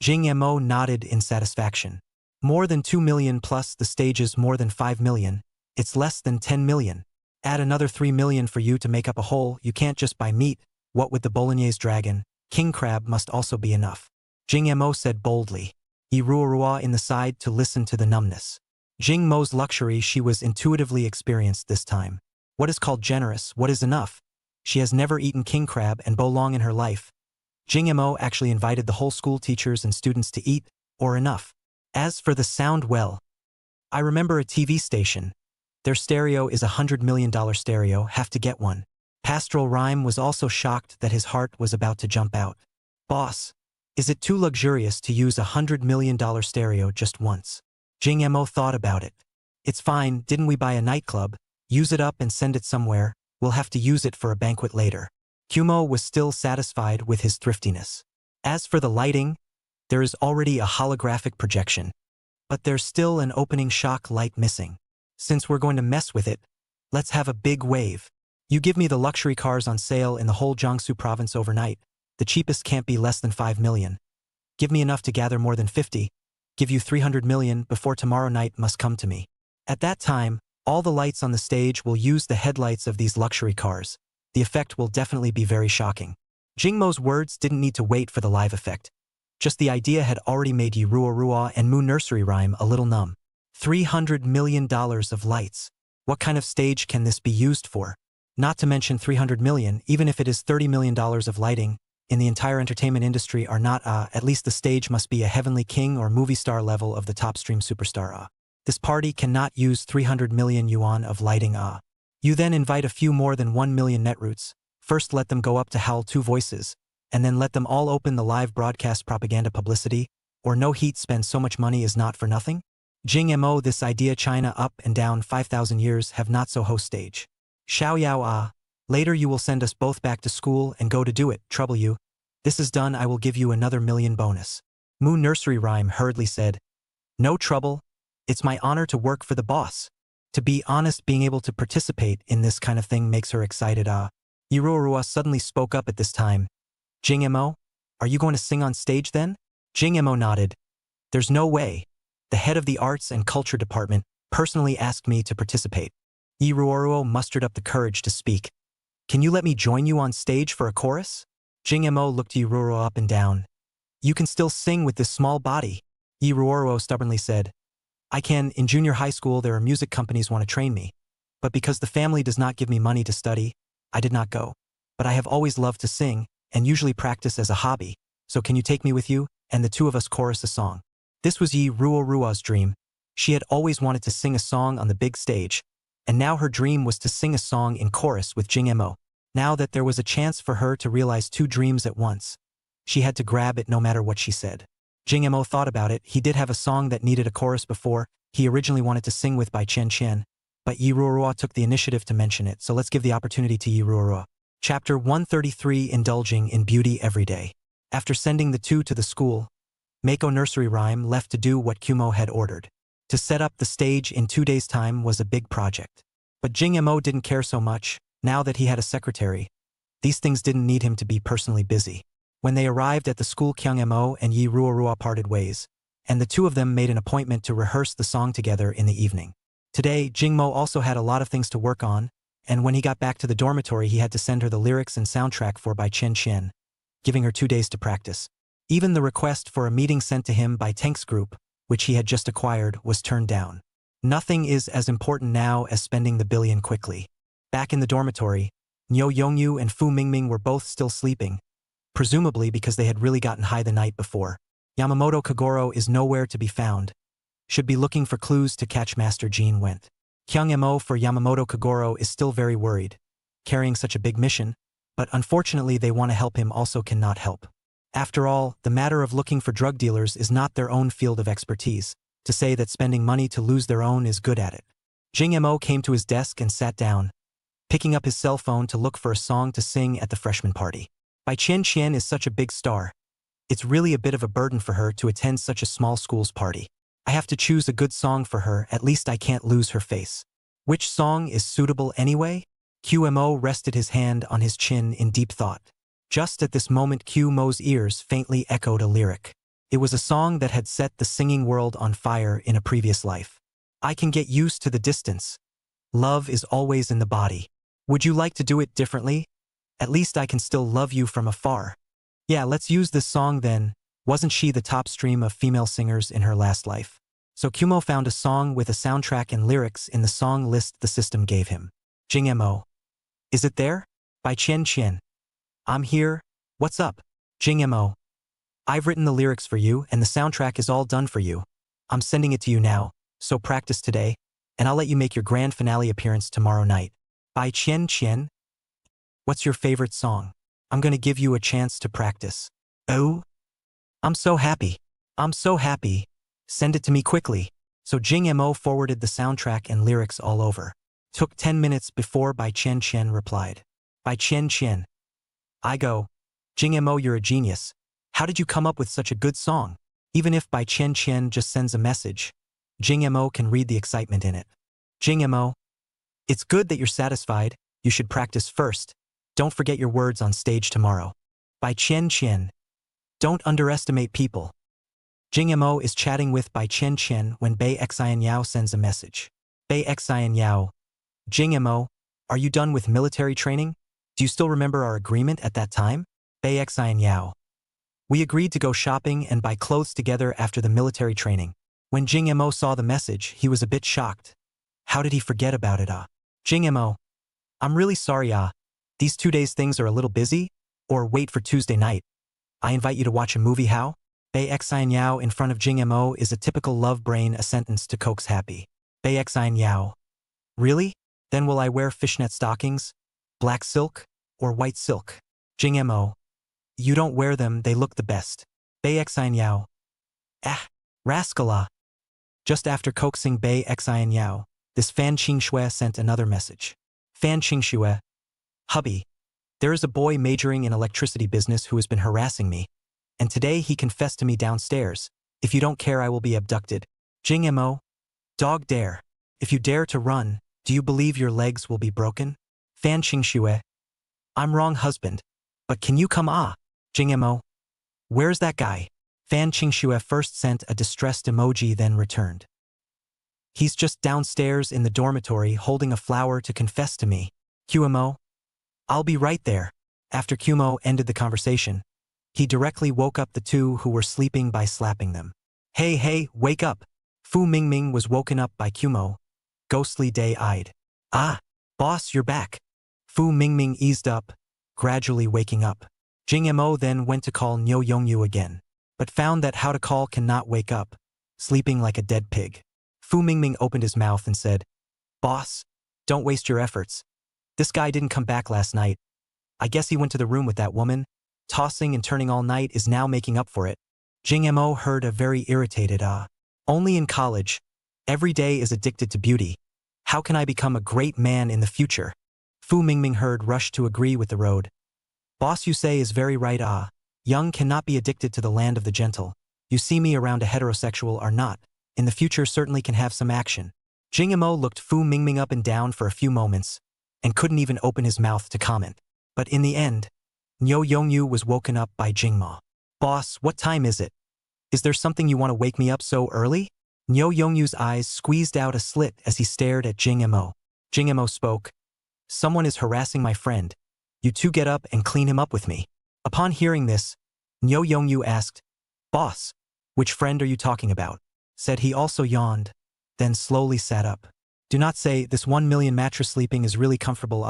Jing Mo nodded in satisfaction. More than 2 million plus the stages more than 5 million. It's less than 10 million. Add another 3 million for you to make up a whole. You can't just buy meat. What with the Bolognese dragon, king crab must also be enough. Jing Mo said boldly. Yi Ruorua in the side to listen to the numbness. Jing Mo's luxury she was intuitively experienced this time. What is called generous? What is enough? She has never eaten king crab and bolong in her life. Jing Mo actually invited the whole school teachers and students to eat, or enough. As for the sound, well, I remember a TV station. Their stereo is $100 million stereo, have to get one. Pastoral Rhyme was also shocked that his heart was about to jump out. Boss, is it too luxurious to use $100 million stereo just once? Jing Mo thought about it. It's fine, didn't we buy a nightclub? Use it up and send it somewhere. We'll have to use it for a banquet later. Kumo was still satisfied with his thriftiness. As for the lighting, There is already a holographic projection. But there's still an opening shock light missing. Since we're going to mess with it, let's have a big wave. You give me the luxury cars on sale in the whole Jiangsu province overnight. The cheapest can't be less than 5 million. Give me enough to gather more than 50. Give you 300 million before tomorrow night must come to me. At that time, all the lights on the stage will use the headlights of these luxury cars. The effect will definitely be very shocking. Jingmo's words didn't need to wait for the live effect. Just the idea had already made Yi Ruo and Mu Nursery Rhyme a little numb. $300 million of lights. What kind of stage can this be used for? Not to mention 300 million, even if it is $30 million of lighting, in the entire entertainment industry are not at least the stage must be a heavenly king or movie star level of the top stream superstar This party cannot use 300 million yuan of lighting You then invite a few more than 1 million netroots. First let them go up to howl 2 voices, and then let them all open the live broadcast propaganda publicity, or no heat spend so much money is not for nothing? Jing Mo this idea China up and down 5,000 years have not so host stage. Xiao Yao later you will send us both back to school and go to do it, trouble you. This is done I will give you another million bonus. Mu Nursery Rhyme hurriedly said, no trouble, it's my honor to work for the boss. To be honest, being able to participate in this kind of thing makes her excited. Yi Ruo suddenly spoke up at this time. Jing Mo, are you going to sing on stage then? Jing Mo nodded. There's no way. The head of the Arts and Culture Department personally asked me to participate. Yi Ruo mustered up the courage to speak. Can you let me join you on stage for a chorus? Jing Mo looked Yi Ruo up and down. You can still sing with this small body. Yi Ruo stubbornly said. I can. In junior high school there are music companies want to train me. But because the family does not give me money to study, I did not go. But I have always loved to sing, and usually practice as a hobby. So can you take me with you, and the two of us chorus a song? This was Yi Ruo's dream. She had always wanted to sing a song on the big stage, and now her dream was to sing a song in chorus with Jing Mo. Now that there was a chance for her to realize 2 dreams at once, she had to grab it no matter what she said. Jing Mo thought about it. He did have a song that needed a chorus before. He originally wanted to sing with Bai Qian, but Yi Ruo took the initiative to mention it, so let's give the opportunity to Yi Ruo. Chapter 133 Indulging in Beauty Every Day. After sending the 2 to the school, Mako Nursery Rhyme left to do what Kumo had ordered. To set up the stage in 2 days' time was a big project. But Jing Mo didn't care so much, now that he had a secretary. These things didn't need him to be personally busy. When they arrived at the school, Kyung Mo and Yi Ruo parted ways, and the 2 of them made an appointment to rehearse the song together in the evening. Today, Jing Mo also had a lot of things to work on, and when he got back to the dormitory he had to send her the lyrics and soundtrack for Bai Qian, giving her 2 days to practice. Even the request for a meeting sent to him by Tank's group, which he had just acquired, was turned down. Nothing is as important now as spending the billion quickly. Back in the dormitory, Niu Yongyu and Fu Mingming were both still sleeping, presumably because they had really gotten high the night before. Yamamoto Kagoro is nowhere to be found. Should be looking for clues to catch Master Jean went. Kyung Mo for Yamamoto Kagoro is still very worried, carrying such a big mission, but unfortunately they want to help him also cannot help. After all, the matter of looking for drug dealers is not their own field of expertise. To say that spending money to lose their own is good at it. Jing Mo came to his desk and sat down, picking up his cell phone to look for a song to sing at the freshman party. Bai Qian is such a big star. It's really a bit of a burden for her to attend such a small school's party. I have to choose a good song for her, at least I can't lose her face. Which song is suitable anyway? QMO rested his hand on his chin in deep thought. Just at this moment QMO's ears faintly echoed a lyric. It was a song that had set the singing world on fire in a previous life. I can get used to the distance. Love is always in the body. Would you like to do it differently? At least I can still love you from afar. Yeah, let's use this song then. Wasn't she the top stream of female singers in her last life? So Kumo found a song with a soundtrack and lyrics in the song list the system gave him. Jing Mo. Is it there? Bai Qian. I'm here. What's up? Jing Mo. I've written the lyrics for you and the soundtrack is all done for you. I'm sending it to you now, so practice today, and I'll let you make your grand finale appearance tomorrow night. Bai Qian. What's your favorite song? I'm gonna give you a chance to practice. Oh? I'm so happy. I'm so happy. Send it to me quickly. So Jing Mo forwarded the soundtrack and lyrics all over. Took 10 minutes before Bai Qian replied. Bai Qian. I go. Jing Mo, you're a genius. How did you come up with such a good song? Even if Bai Qian Qian just sends a message, Jing Mo can read the excitement in it. Jing Mo, it's good that you're satisfied. You should practice first. Don't forget your words on stage tomorrow. Bai Qian Qian, don't underestimate people. Jing Mo is chatting with Bai Qian Qian when Bai Xian Yao sends a message. Bai Xian Yao, Jing Mo, are you done with military training? Do you still remember our agreement at that time? Bai Xian Yao, we agreed to go shopping and buy clothes together after the military training. When Jing Mo saw the message, he was a bit shocked. How did he forget about it? Jing Mo, I'm really sorry. These 2 days things are a little busy. Or wait for Tuesday night. I invite you to watch a movie. How? Bai Xian Yao in front of Jing Mo is a typical love brain, a sentence to coax happy. Bai Xian Yao, really? Then will I wear fishnet stockings? Black silk? Or white silk? Jing Mo, you don't wear them, they look the best. Bai Xian Yao, rascal. Just after coaxing Bai Xian Yao, this Fan Qingxue sent another message. Fan Qingxue, hubby, there is a boy majoring in electricity business who has been harassing me. And today he confessed to me downstairs. If you don't care, I will be abducted. Jing Mo, dog dare. If you dare to run, do you believe your legs will be broken? Fan Qingxue, I'm wrong, husband. But can you come? Jing Mo, where's that guy? Fan Qingxue first sent a distressed emoji, then returned. He's just downstairs in the dormitory holding a flower to confess to me. QMO, I'll be right there. After QMO ended the conversation, he directly woke up the two who were sleeping by slapping them. Hey, wake up. Fu Mingming was woken up by QMO, ghostly day-eyed. Boss, you're back. Fu Mingming eased up, gradually waking up. Jing Mo then went to call Niu Yongyu again, but found that how to call cannot wake up, sleeping like a dead pig. Fu Mingming opened his mouth and said, Boss, don't waste your efforts. This guy didn't come back last night. I guess he went to the room with that woman. Tossing and turning all night is now making up for it. Jing Mo heard a very irritated Only in college. Every day is addicted to beauty. How can I become a great man in the future? Fu Mingming heard rushed to agree with the road. Boss, you say is very right. Young cannot be addicted to the land of the gentle. You see me around a heterosexual or not. In the future certainly can have some action. Jing Mo looked Fu Mingming up and down for a few moments, and couldn't even open his mouth to comment. But in the end, Niu Yongyu was woken up by Jing Mo. Boss, what time is it? Is there something you want to wake me up so early? Niu Yongyu's eyes squeezed out a slit as he stared at Jing Mo. Jing Mo spoke. Someone is harassing my friend. You two get up and clean him up with me. Upon hearing this, Niu Yongyu asked, Boss, which friend are you talking about? Said he also yawned, then slowly sat up. Do not say this 1 million mattress sleeping is really comfortable.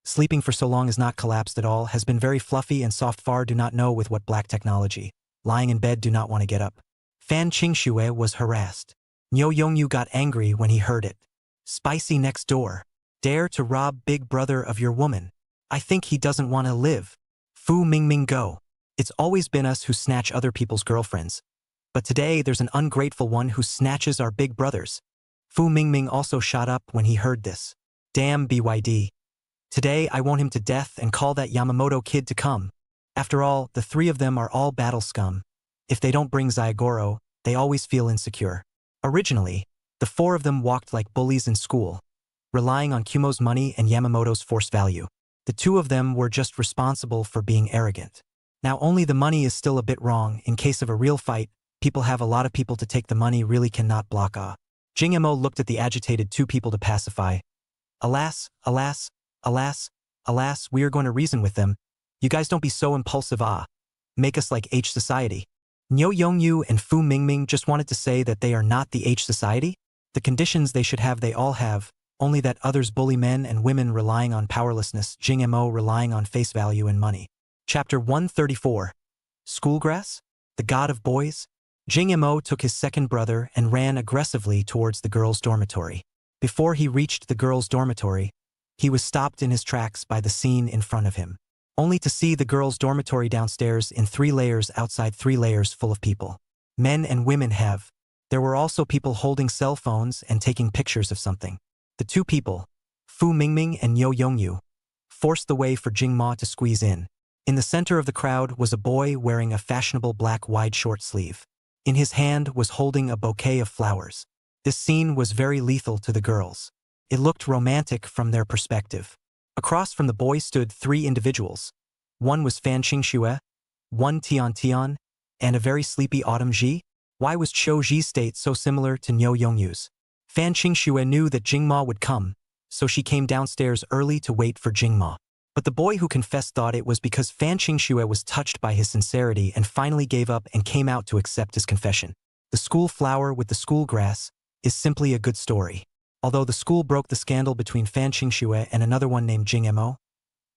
Sleeping for so long is not collapsed at all, has been very fluffy and soft. Far do not know with what black technology. Lying in bed do not want to get up. Fan Qingxue was harassed. Niu Yongyu got angry when he heard it. Spicy next door. Dare to rob big brother of your woman. I think he doesn't want to live. Fu Mingming go. It's always been us who snatch other people's girlfriends. But today there's an ungrateful one who snatches our big brothers. Fu Mingming also shot up when he heard this. Damn BYD. Today I want him to death and call that Yamamoto kid to come. After all, the three of them are all battle scum. If they don't bring Zyagoro, they always feel insecure. Originally, the four of them walked like bullies in school, relying on Kumo's money and Yamamoto's force value. The two of them were just responsible for being arrogant. Now only the money is still a bit wrong. In case of a real fight, people have a lot of people to take the money really cannot block. Jing Mo looked at the agitated two people to pacify. Alas, alas, alas, alas, we are going to reason with them. You guys don't be so impulsive. Make us like H Society. Niu Yongyu and Fu Mingming just wanted to say that they are not the H Society. The conditions they should have they all have, only that others bully men and women relying on powerlessness, Jing Mo relying on face value and money. Chapter 134. Schoolgrass? The God of Boys? Jing Mo took his second brother and ran aggressively towards the girls' dormitory. Before he reached the girls' dormitory, he was stopped in his tracks by the scene in front of him, only to see the girls' dormitory downstairs in 3 layers outside 3 layers full of people. Men and women have. There were also people holding cell phones and taking pictures of something. The two people, Fu Mingming and Niu Yongyu, forced the way for Jing Ma to squeeze in. In the center of the crowd was a boy wearing a fashionable black wide short sleeve. In his hand was holding a bouquet of flowers. This scene was very lethal to the girls. It looked romantic from their perspective. Across from the boy stood 3 individuals. One was Fan Qingxue, one Tian Tian, and a very sleepy Autumn Ji. Why was Qiu Ji's state so similar to Niu Yongyu's? Fan Qingxue knew that Jingma would come, so she came downstairs early to wait for Jingma. But the boy who confessed thought it was because Fan Qingxue was touched by his sincerity and finally gave up and came out to accept his confession. The school flower with the school grass is simply a good story. Although the school broke the scandal between Fan Qingxue and another one named Jing Mo,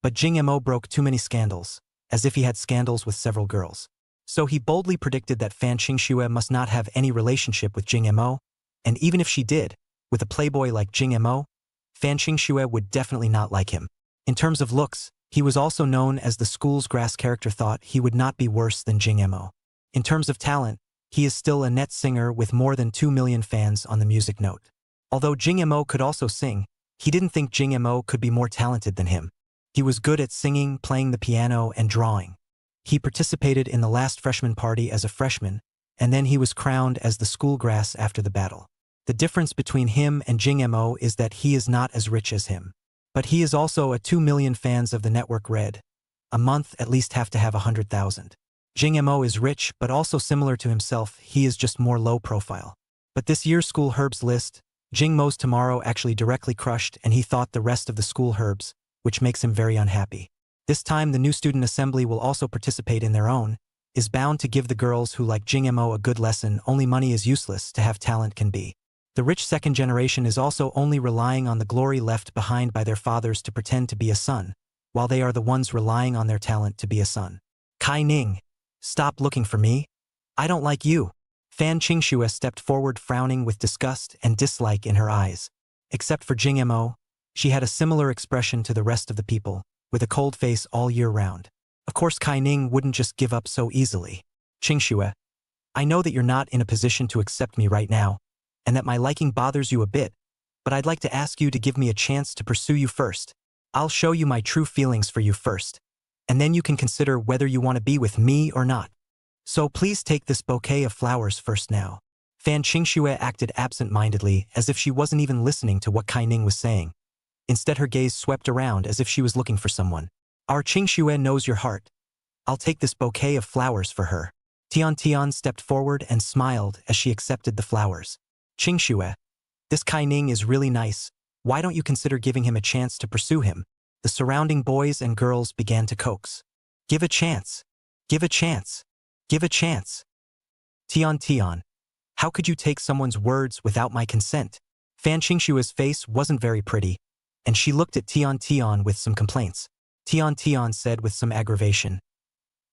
but Jing Mo broke too many scandals, as if he had scandals with several girls. So he boldly predicted that Fan Qingxue must not have any relationship with Jing Mo, and even if she did, with a playboy like Jing Mo, Fan Qingxue would definitely not like him. In terms of looks, he was also known as the school's grass character thought he would not be worse than Jing Mo. In terms of talent, he is still a net singer with more than 2 million fans on the music note. Although Jing Mo could also sing, he didn't think Jing Mo could be more talented than him. He was good at singing, playing the piano, and drawing. He participated in the last freshman party as a freshman, and then he was crowned as the school grass after the battle. The difference between him and Jing Mo is that he is not as rich as him. But he is also a 2 million fans of the network Red. A month at least have to have 100,000. Jing Mo is rich but also similar to himself, he is just more low profile. But this year's school herbs list, Jing Mo's tomorrow actually directly crushed and he thought the rest of the school herbs, which makes him very unhappy. This time the new student assembly will also participate in their own, is bound to give the girls who like Jing Mo a good lesson only money is useless to have talent can be. The rich second generation is also only relying on the glory left behind by their fathers to pretend to be a son, while they are the ones relying on their talent to be a son. Kai Ning, stop looking for me. I don't like you. Fan Qingxue stepped forward frowning with disgust and dislike in her eyes. Except for Jing Mo, she had a similar expression to the rest of the people, with a cold face all year round. Of course Kai Ning wouldn't just give up so easily. Qingxue, I know that you're not in a position to accept me right now, and that my liking bothers you a bit, but I'd like to ask you to give me a chance to pursue you first. I'll show you my true feelings for you first, and then you can consider whether you want to be with me or not. So please take this bouquet of flowers first now. Fan Qingxue acted absent-mindedly as if she wasn't even listening to what Kai Ning was saying. Instead her gaze swept around as if she was looking for someone. Our Qingxue knows your heart. I'll take this bouquet of flowers for her. Tian Tian stepped forward and smiled as she accepted the flowers. Qingxue, this Kai Ning is really nice. Why don't you consider giving him a chance to pursue him? The surrounding boys and girls began to coax. Give a chance. Give a chance. Give a chance. Tian Tian, how could you take someone's words without my consent? Fan Qingxue's face wasn't very pretty, and she looked at Tian Tian with some complaints. Tian Tian said with some aggravation,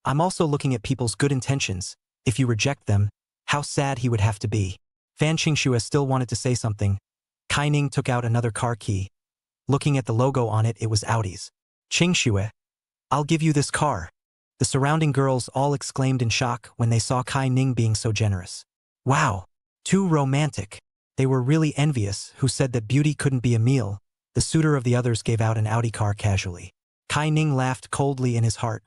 I'm also looking at people's good intentions. If you reject them, how sad he would have to be. Fan Qingxue still wanted to say something. Kai Ning took out another car key. Looking at the logo on it, it was Audi's. Qingxue, I'll give you this car. The surrounding girls all exclaimed in shock when they saw Kai Ning being so generous. Wow, too romantic. They were really envious, who said that beauty couldn't be a meal. The suitor of the others gave out an Audi car casually. Kai Ning laughed coldly in his heart.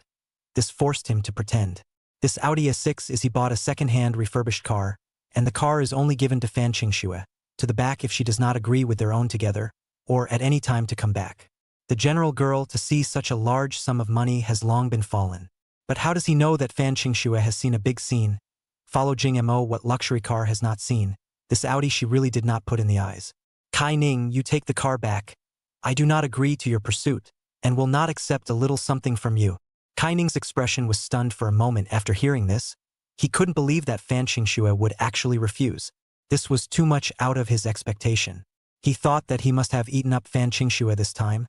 This forced him to pretend. This Audi A6 is he bought a second-hand refurbished car, and the car is only given to Fan Qingxue, to the back if she does not agree with their own together, or at any time to come back. The general girl to see such a large sum of money has long been fallen. But how does he know that Fan Qingxue has seen a big scene? Follow Jing Mo what luxury car has not seen. This Audi she really did not put in the eyes. Kai Ning, you take the car back. I do not agree to your pursuit, and will not accept a little something from you. Kai Ning's expression was stunned for a moment after hearing this. He couldn't believe that Fan Qingxue would actually refuse. This was too much out of his expectation. He thought that he must have eaten up Fan Qingxue this time,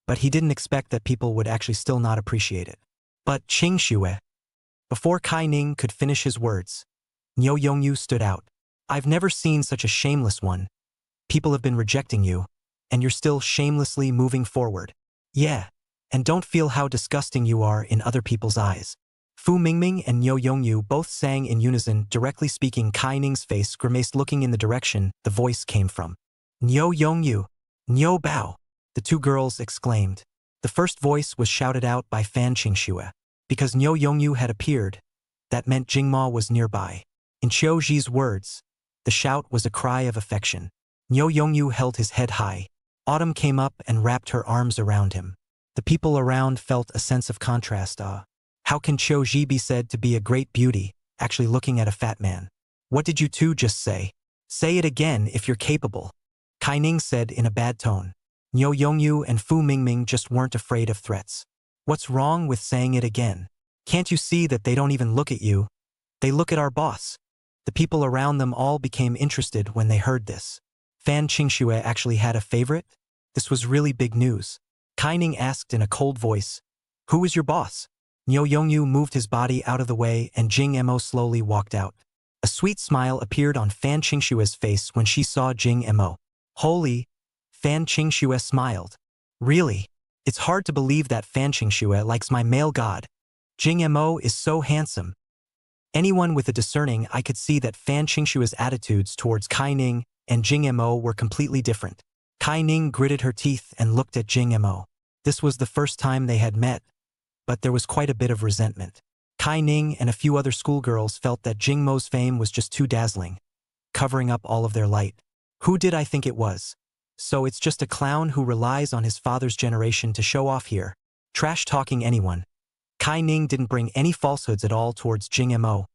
but he didn't expect that people would actually still not appreciate it. But Qingxue. Before Kai Ning could finish his words, Niu Yongyu stood out. I've never seen such a shameless one. People have been rejecting you, and you're still shamelessly moving forward. Yeah, and don't feel how disgusting you are in other people's eyes. Fu Mingming and Niu Yongyu both sang in unison, directly speaking. Kai Ning's face grimaced, looking in the direction the voice came from. Niu Yongyu, Niu Bao, the two girls exclaimed. The first voice was shouted out by Fan Qingxue. Because Niu Yongyu had appeared, that meant Jingma was nearby. In Qiu Zhi's words, the shout was a cry of affection. Niu Yongyu held his head high. Autumn came up and wrapped her arms around him. The people around felt a sense of contrast. How can Qiu Zhi be said to be a great beauty, actually looking at a fat man? What did you two just say? Say it again if you're capable. Kai Ning said in a bad tone. Niu Yongyu and Fu Mingming just weren't afraid of threats. What's wrong with saying it again? Can't you see that they don't even look at you? They look at our boss. The people around them all became interested when they heard this. Fan Qingxue actually had a favorite? This was really big news. Kai Ning asked in a cold voice, "Who is your boss?" Niu Yongyu moved his body out of the way and Jing Mo slowly walked out. A sweet smile appeared on Fan Qingxue's face when she saw Jing Mo. Holy! Fan Qingxue smiled. Really? It's hard to believe that Fan Qingxue likes my male god. Jing Mo is so handsome. Anyone with a discerning eye could see that Fan Qingxue's attitudes towards Kai Ning and Jing Mo were completely different. Kai Ning gritted her teeth and looked at Jing Mo. This was the first time they had met, but there was quite a bit of resentment. Kai Ning and a few other schoolgirls felt that Jing Mo's fame was just too dazzling, covering up all of their light. Who did I think it was? So it's just a clown who relies on his father's generation to show off here. Trash-talking anyone. Kai Ning didn't bring any falsehoods at all towards Jing Mo,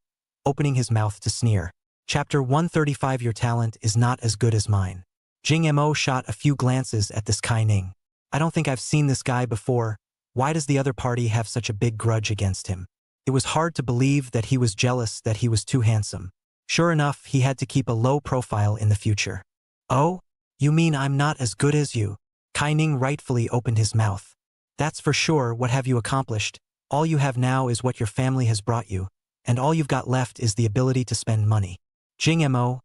opening his mouth to sneer. Chapter 135. Your talent is not as good as mine. Jing Mo shot a few glances at this Kai Ning. I don't think I've seen this guy before. Why does the other party have such a big grudge against him? It was hard to believe that he was jealous that he was too handsome. Sure enough, he had to keep a low profile in the future. Oh? You mean I'm not as good as you? Kai Ning rightfully opened his mouth. That's for sure. What have you accomplished? All you have now is what your family has brought you, and all you've got left is the ability to spend money. Jing Mo,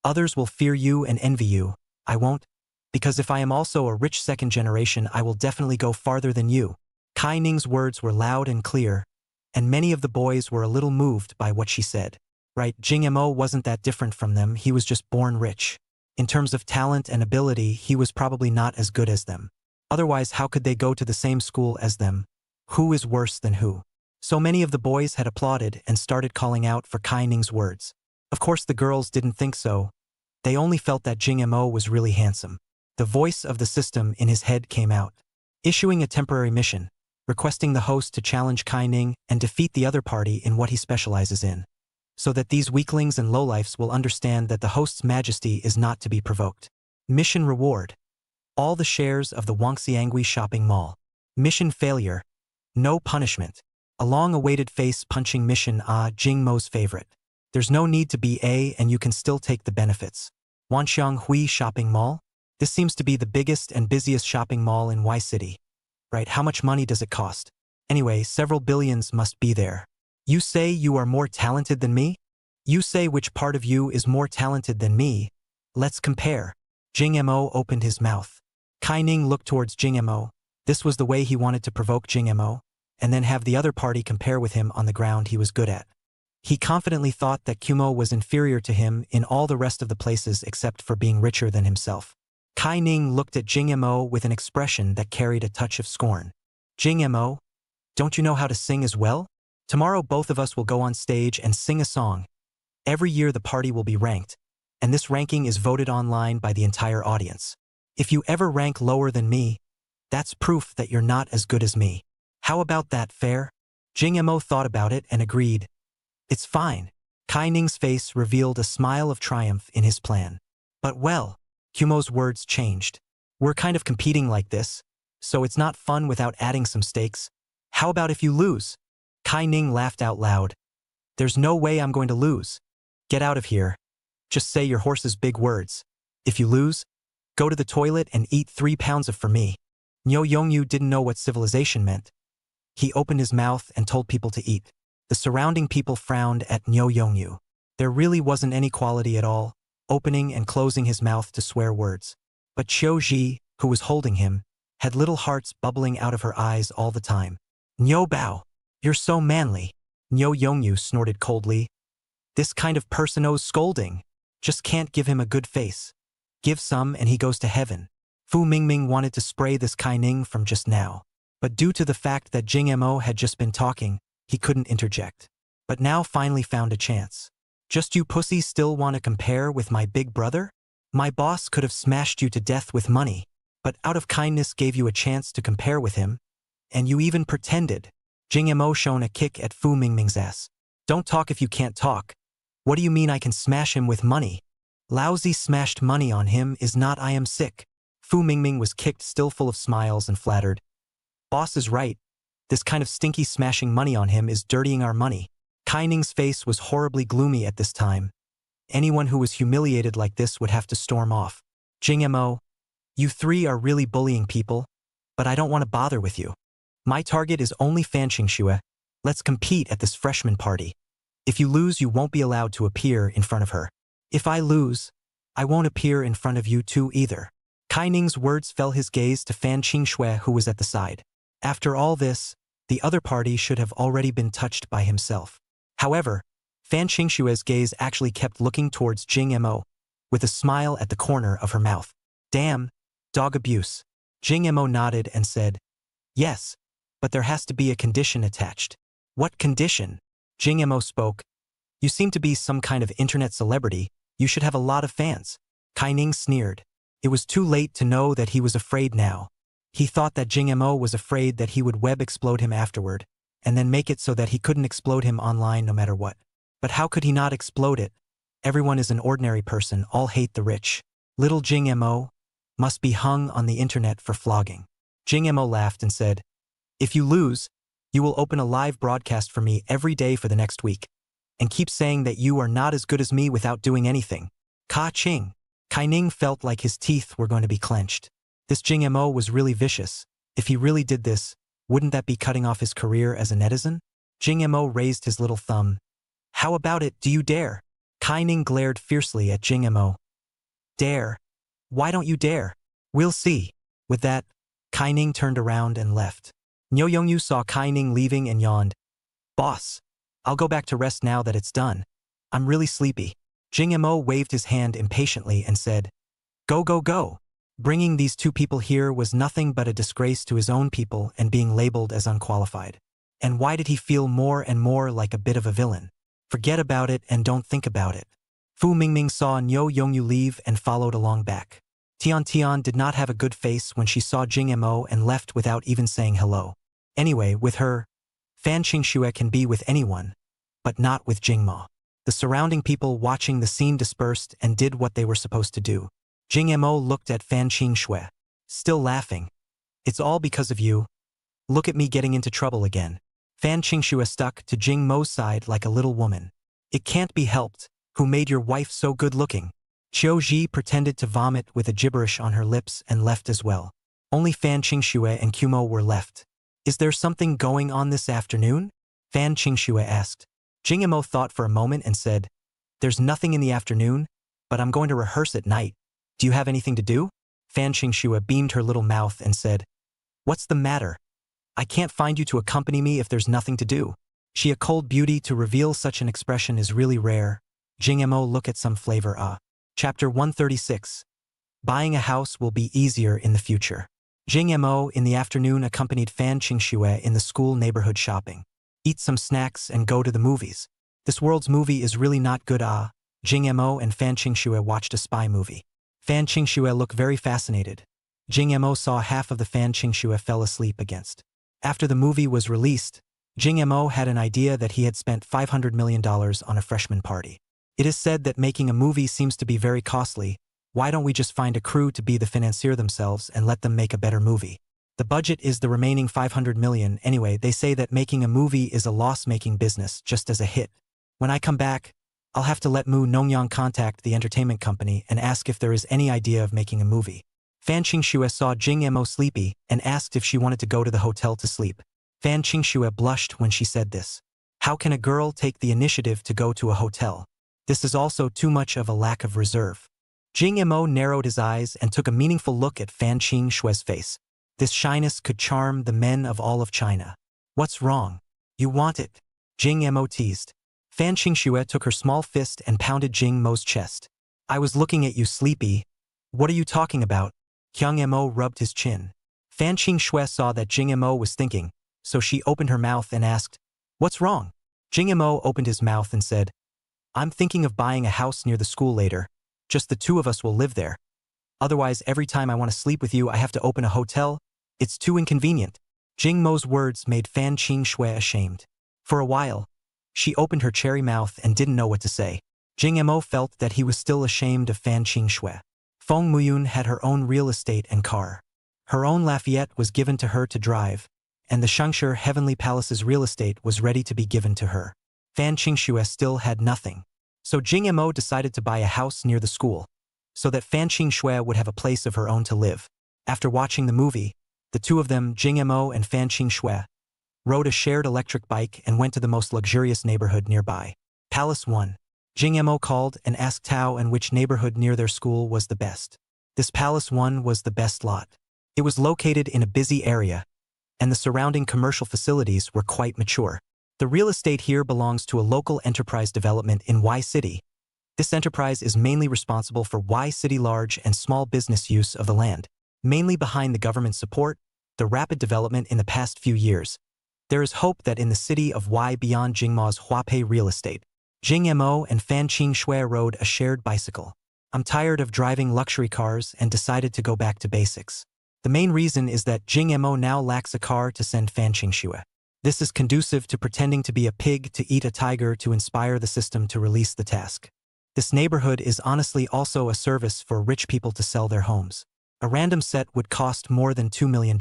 others will fear you and envy you. I won't, because if I am also a rich second generation, I will definitely go farther than you. Kai Ning's words were loud and clear, and many of the boys were a little moved by what she said. Right, Jing Mo wasn't that different from them, he was just born rich. In terms of talent and ability, he was probably not as good as them. Otherwise, how could they go to the same school as them? Who is worse than who? So many of the boys had applauded and started calling out for Kai Ning's words. Of course, the girls didn't think so. They only felt that Jing Mo was really handsome. The voice of the system in his head came out, issuing a temporary mission, requesting the host to challenge Kai Ning and defeat the other party in what he specializes in, so that these weaklings and lowlifes will understand that the host's majesty is not to be provoked. Mission reward: all the shares of the Wangxiangui shopping mall. Mission failure: no punishment. A long-awaited face-punching mission. Jing Mo's favorite. There's no need to be A and you can still take the benefits. Wanxianghui shopping mall? This seems to be the biggest and busiest shopping mall in Y City. Right, how much money does it cost? Anyway, several billions must be there. You say you are more talented than me? You say which part of you is more talented than me? Let's compare. Jing Mo opened his mouth. Kai Ning looked towards Jing Mo. This was the way he wanted to provoke Jing Mo, and then have the other party compare with him on the ground he was good at. He confidently thought that Kumo was inferior to him in all the rest of the places except for being richer than himself. Kai Ning looked at Jing Mo with an expression that carried a touch of scorn. Jing Mo, don't you know how to sing as well? Tomorrow both of us will go on stage and sing a song. Every year the party will be ranked, and this ranking is voted online by the entire audience. If you ever rank lower than me, that's proof that you're not as good as me. How about that, fair? Jing Mo thought about it and agreed. It's fine. Kai Ning's face revealed a smile of triumph in his plan. But well, Kumo's words changed. We're kind of competing like this, so it's not fun without adding some stakes. How about if you lose? Kai Ning laughed out loud. There's no way I'm going to lose. Get out of here. Just say your horse's big words. If you lose, go to the toilet and eat 3 pounds of for me. Niu Yongyu didn't know what civilization meant. He opened his mouth and told people to eat. The surrounding people frowned at Niu Yongyu. There really wasn't any quality at all, opening and closing his mouth to swear words. But Qiu Zhi, who was holding him, had little hearts bubbling out of her eyes all the time. Niu Bao, you're so manly. Niu Yongyu snorted coldly. This kind of person knows scolding. Just can't give him a good face. Give some and he goes to heaven. Fu Mingming wanted to spray this Kai Ning from just now. But due to the fact that Jing Mo had just been talking, he couldn't interject. But now finally found a chance. Just you pussies still want to compare with my big brother? My boss could have smashed you to death with money, but out of kindness gave you a chance to compare with him, and you even pretended. Jing Mo shone a kick at Fu Mingming's ass. Don't talk if you can't talk. What do you mean I can smash him with money? Lousy smashed money on him is not I am sick. Fu Mingming was kicked, still full of smiles, and flattered. Boss is right. This kind of stinky smashing money on him is dirtying our money. Kai Ning's face was horribly gloomy at this time. Anyone who was humiliated like this would have to storm off. Jing Mo, you three are really bullying people, but I don't want to bother with you. My target is only Fan Qingxue. Let's compete at this freshman party. If you lose, you won't be allowed to appear in front of her. If I lose, I won't appear in front of you two either. Kai Ning's words fell his gaze to Fan Qingxue, who was at the side. After all this, the other party should have already been touched by himself. However, Fan Qingxue's gaze actually kept looking towards Jing Mo, with a smile at the corner of her mouth. Damn, dog abuse. Jing Mo nodded and said, yes, but there has to be a condition attached. What condition? Jing Mo spoke. You seem to be some kind of internet celebrity. You should have a lot of fans. Kai Ning sneered. It was too late to know that he was afraid now. He thought that Jing Mo was afraid that he would web explode him afterward, and then make it so that he couldn't explode him online no matter what. But how could he not explode it? Everyone is an ordinary person, all hate the rich. Little Jing Mo must be hung on the internet for flogging. Jing Mo laughed and said, if you lose, you will open a live broadcast for me every day for the next week, and keep saying that you are not as good as me without doing anything. Ka Ching. Kai Ning felt like his teeth were going to be clenched. This Jing Mo was really vicious. If he really did this, wouldn't that be cutting off his career as a netizen? Jing Mo raised his little thumb. How about it, do you dare? Kai Ning glared fiercely at Jing Mo. Dare? Why don't you dare? We'll see. With that, Kai Ning turned around and left. Niu Yongyu saw Kai Ning leaving and yawned. Boss, I'll go back to rest now that it's done. I'm really sleepy. Jing Mo waved his hand impatiently and said, go, go, go. Bringing these two people here was nothing but a disgrace to his own people and being labeled as unqualified. And why did he feel more and more like a bit of a villain? Forget about it and don't think about it. Fu Mingming saw Niu Yongyu leave and followed along back. Tian Tian did not have a good face when she saw Jing Mo and left without even saying hello. Anyway, with her, Fan Qingxue can be with anyone, but not with Jing Mo. The surrounding people watching the scene dispersed and did what they were supposed to do. Jing Mo looked at Fan Qingxue, still laughing. It's all because of you. Look at me getting into trouble again. Fan Qingxue stuck to Jing Mo's side like a little woman. It can't be helped. Who made your wife so good-looking? Qiu Ji pretended to vomit with a gibberish on her lips and left as well. Only Fan Qingxue and Qmo were left. Is there something going on this afternoon? Fan Qingxue asked. Jing Mo thought for a moment and said, there's nothing in the afternoon, but I'm going to rehearse at night. Do you have anything to do? Fan Qingxue beamed her little mouth and said, what's the matter? I can't find you to accompany me if there's nothing to do. She a cold beauty to reveal such an expression is really rare. Jing Mo look at some flavor. Chapter 136. Buying a house will be easier in the future. Jing Mo in the afternoon accompanied Fan Qingxue in the school neighborhood shopping. Eat some snacks and go to the movies. This world's movie is really not good. Jing Mo and Fan Qingxue watched a spy movie. Fan Qingxue looked very fascinated. Jing Mo saw half of the Fan Qingxue fell asleep against. After the movie was released, Jing Mo had an idea that he had spent $500 million on a freshman party. It is said that making a movie seems to be very costly. Why don't we just find a crew to be the financier themselves and let them make a better movie? The budget is the remaining $500 million. Anyway, they say that making a movie is a loss-making business just as a hit. When I come back, I'll have to let Mu Nongyang contact the entertainment company and ask if there is any idea of making a movie. Fan Qingxue saw Jing Mo sleepy and asked if she wanted to go to the hotel to sleep. Fan Qingxue blushed when she said this. How can a girl take the initiative to go to a hotel? This is also too much of a lack of reserve. Jing Mo narrowed his eyes and took a meaningful look at Fan Qingxue's face. This shyness could charm the men of all of China. What's wrong? You want it? Jing Mo teased. Fan Qingxue took her small fist and pounded Jing Mo's chest. I was looking at you sleepy. What are you talking about? Kyung Mo rubbed his chin. Fan Qingxue saw that Jing Mo was thinking, so she opened her mouth and asked, "What's wrong?" Jing Mo opened his mouth and said, "I'm thinking of buying a house near the school later. Just the two of us will live there. Otherwise, every time I want to sleep with you, I have to open a hotel. It's too inconvenient." Jing Mo's words made Fan Qingxue ashamed. For a while, she opened her cherry mouth and didn't know what to say. Jing Mo felt that he was still ashamed of Fan Qingxue. Feng Muyun had her own real estate and car. Her own Lafayette was given to her to drive, and the Shangshi Heavenly Palace's real estate was ready to be given to her. Fan Qingxue still had nothing. So Jing Mo decided to buy a house near the school, so that Fan Qingxue would have a place of her own to live. After watching the movie, the two of them, Jing Mo and Fan Qingxue, rode a shared electric bike and went to the most luxurious neighborhood nearby. Palace 1. Jing Mo called and asked Tao and which neighborhood near their school was the best. This Palace 1 was the best lot. It was located in a busy area, and the surrounding commercial facilities were quite mature. The real estate here belongs to a local enterprise development in Y City. This enterprise is mainly responsible for Y City large and small business use of the land. Mainly behind the government support, the rapid development in the past few years, there is hope that in the city of Y beyond Jingma's Huapei real estate, Jing Mo and Fan Qingxue rode a shared bicycle. "I'm tired of driving luxury cars and decided to go back to basics. The main reason is that Jing Mo now lacks a car to send Fan Qingxue. This is conducive to pretending to be a pig to eat a tiger to inspire the system to release the task. This neighborhood is honestly also a service for rich people to sell their homes. A random set would cost more than $2 million.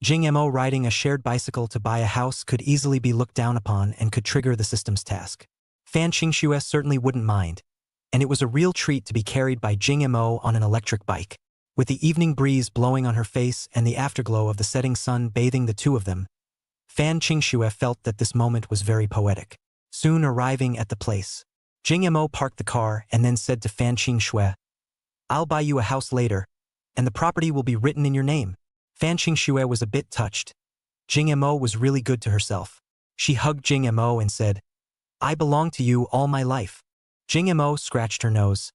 Jing Mo riding a shared bicycle to buy a house could easily be looked down upon and could trigger the system's task. Fan Qingxue certainly wouldn't mind, and it was a real treat to be carried by Jing Mo on an electric bike. With the evening breeze blowing on her face and the afterglow of the setting sun bathing the two of them, Fan Qingxue felt that this moment was very poetic. Soon arriving at the place, Jing Mo parked the car and then said to Fan Qingxue, "I'll buy you a house later, and the property will be written in your name." Fan Qingxue was a bit touched. Jing Mo was really good to herself. She hugged Jing Mo and said, "I belong to you all my life." Jing Mo scratched her nose.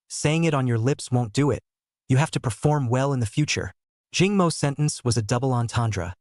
"Saying it on your lips won't do it. You have to perform well in the future." Jing Mo's sentence was a double entendre.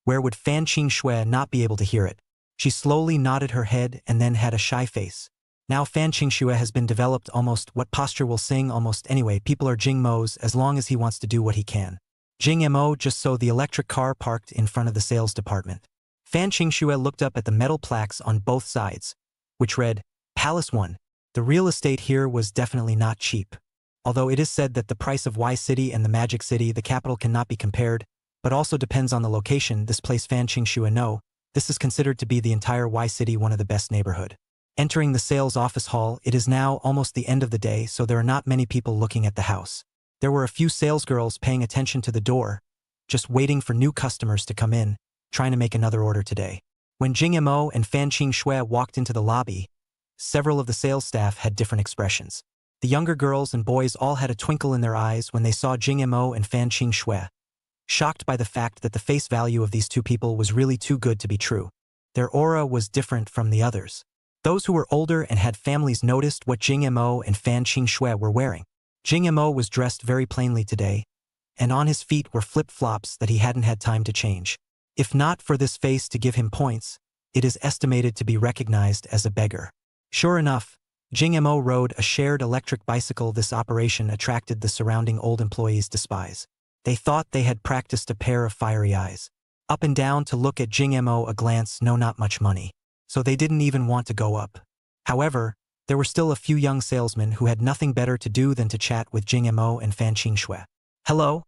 Where would Fan Qingxue not be able to hear it? She slowly nodded her head and then had a shy face. Now Fan Qingxue has been developed almost what posture will sing almost anyway. People are Jing Mo's as long as he wants to do what he can. Jing Mo just saw the electric car parked in front of the sales department. Fan Qingxue looked up at the metal plaques on both sides, which read, Palace 1. The real estate here was definitely not cheap. Although it is said that the price of Y City and the Magic City, the capital, cannot be compared, but also depends on the location. This place Fan Qingxue know, this is considered to be the entire Y City one of the best neighborhood. Entering the sales office hall, it is now almost the end of the day, so there are not many people looking at the house. There were a few salesgirls paying attention to the door, just waiting for new customers to come in, trying to make another order today. When Jing Mo and Fan Qingxue walked into the lobby, several of the sales staff had different expressions. The younger girls and boys all had a twinkle in their eyes when they saw Jing Mo and Fan Qingxue, shocked by the fact that the face value of these two people was really too good to be true. Their aura was different from the others. Those who were older and had families noticed what Jing Mo and Fan Qingxue were wearing. Jing Mo was dressed very plainly today, and on his feet were flip-flops that he hadn't had time to change. If not for this face to give him points, it is estimated to be recognized as a beggar. Sure enough, Jing Mo rode a shared electric bicycle. This operation attracted the surrounding old employees' despise. They thought they had practiced a pair of fiery eyes. Up and down to look at Jing Mo a glance, no, not much money. So they didn't even want to go up. However, there were still a few young salesmen who had nothing better to do than to chat with Jing Mo and Fan Qingxue. Hello?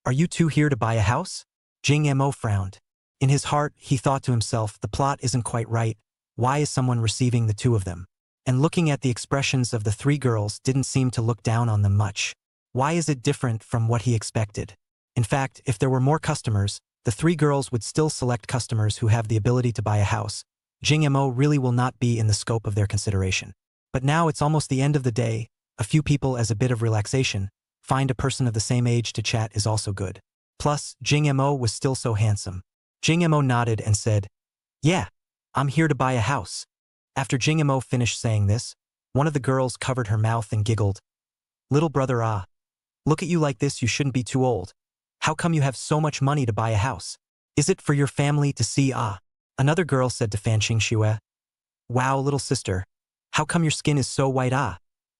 Are you two here to buy a house? Jing Mo frowned. In his heart, he thought to himself, the plot isn't quite right. Why is someone receiving the two of them? And looking at the expressions of the three girls didn't seem to look down on them much. Why is it different from what he expected? In fact, if there were more customers, the three girls would still select customers who have the ability to buy a house. Jing Mo really will not be in the scope of their consideration. But now it's almost the end of the day. A few people, as a bit of relaxation, find a person of the same age to chat is also good. Plus, Jing Mo was still so handsome. Jing Mo nodded and said, Yeah, I'm here to buy a house. After Jing Mo finished saying this, one of the girls covered her mouth and giggled. Little brother, look at you like this, you shouldn't be too old. How come you have so much money to buy a house? Is it for your family to see? Ah. Another girl said to Fan Qingxue. Wow, little sister. How come your skin is so white? Ah.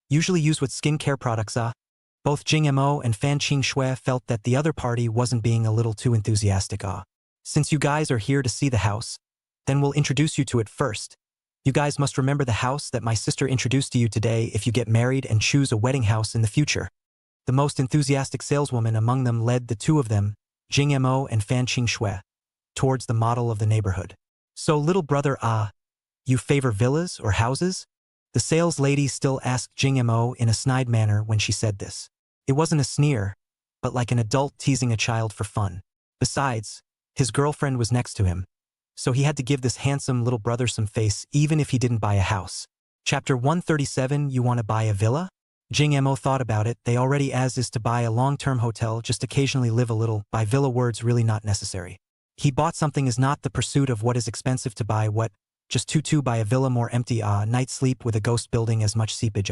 Usually used with skincare products. Ah. Both Jing Mo and Fan Qingxue felt that the other party wasn't being a little too enthusiastic. Ah. Since you guys are here to see the house, then we'll introduce you to it first. You guys must remember the house that my sister introduced to you today if you get married and choose a wedding house in the future. The most enthusiastic saleswoman among them led the two of them, Jing Mo and Fan Qingxue, towards the model of the neighborhood. So little brother, you favor villas or houses? The sales lady still asked Jing Mo in a snide manner when she said this. It wasn't a sneer, but like an adult teasing a child for fun. Besides, his girlfriend was next to him, so he had to give this handsome little brother some face even if he didn't buy a house. Chapter 137. You want to buy a villa? Jing Mo thought about it. They already as is to buy a long-term hotel, just occasionally live a little. Buy villa words really not necessary. He bought something is not the pursuit of what is expensive to buy what, just to buy a villa more empty night sleep with a ghost building as much seepage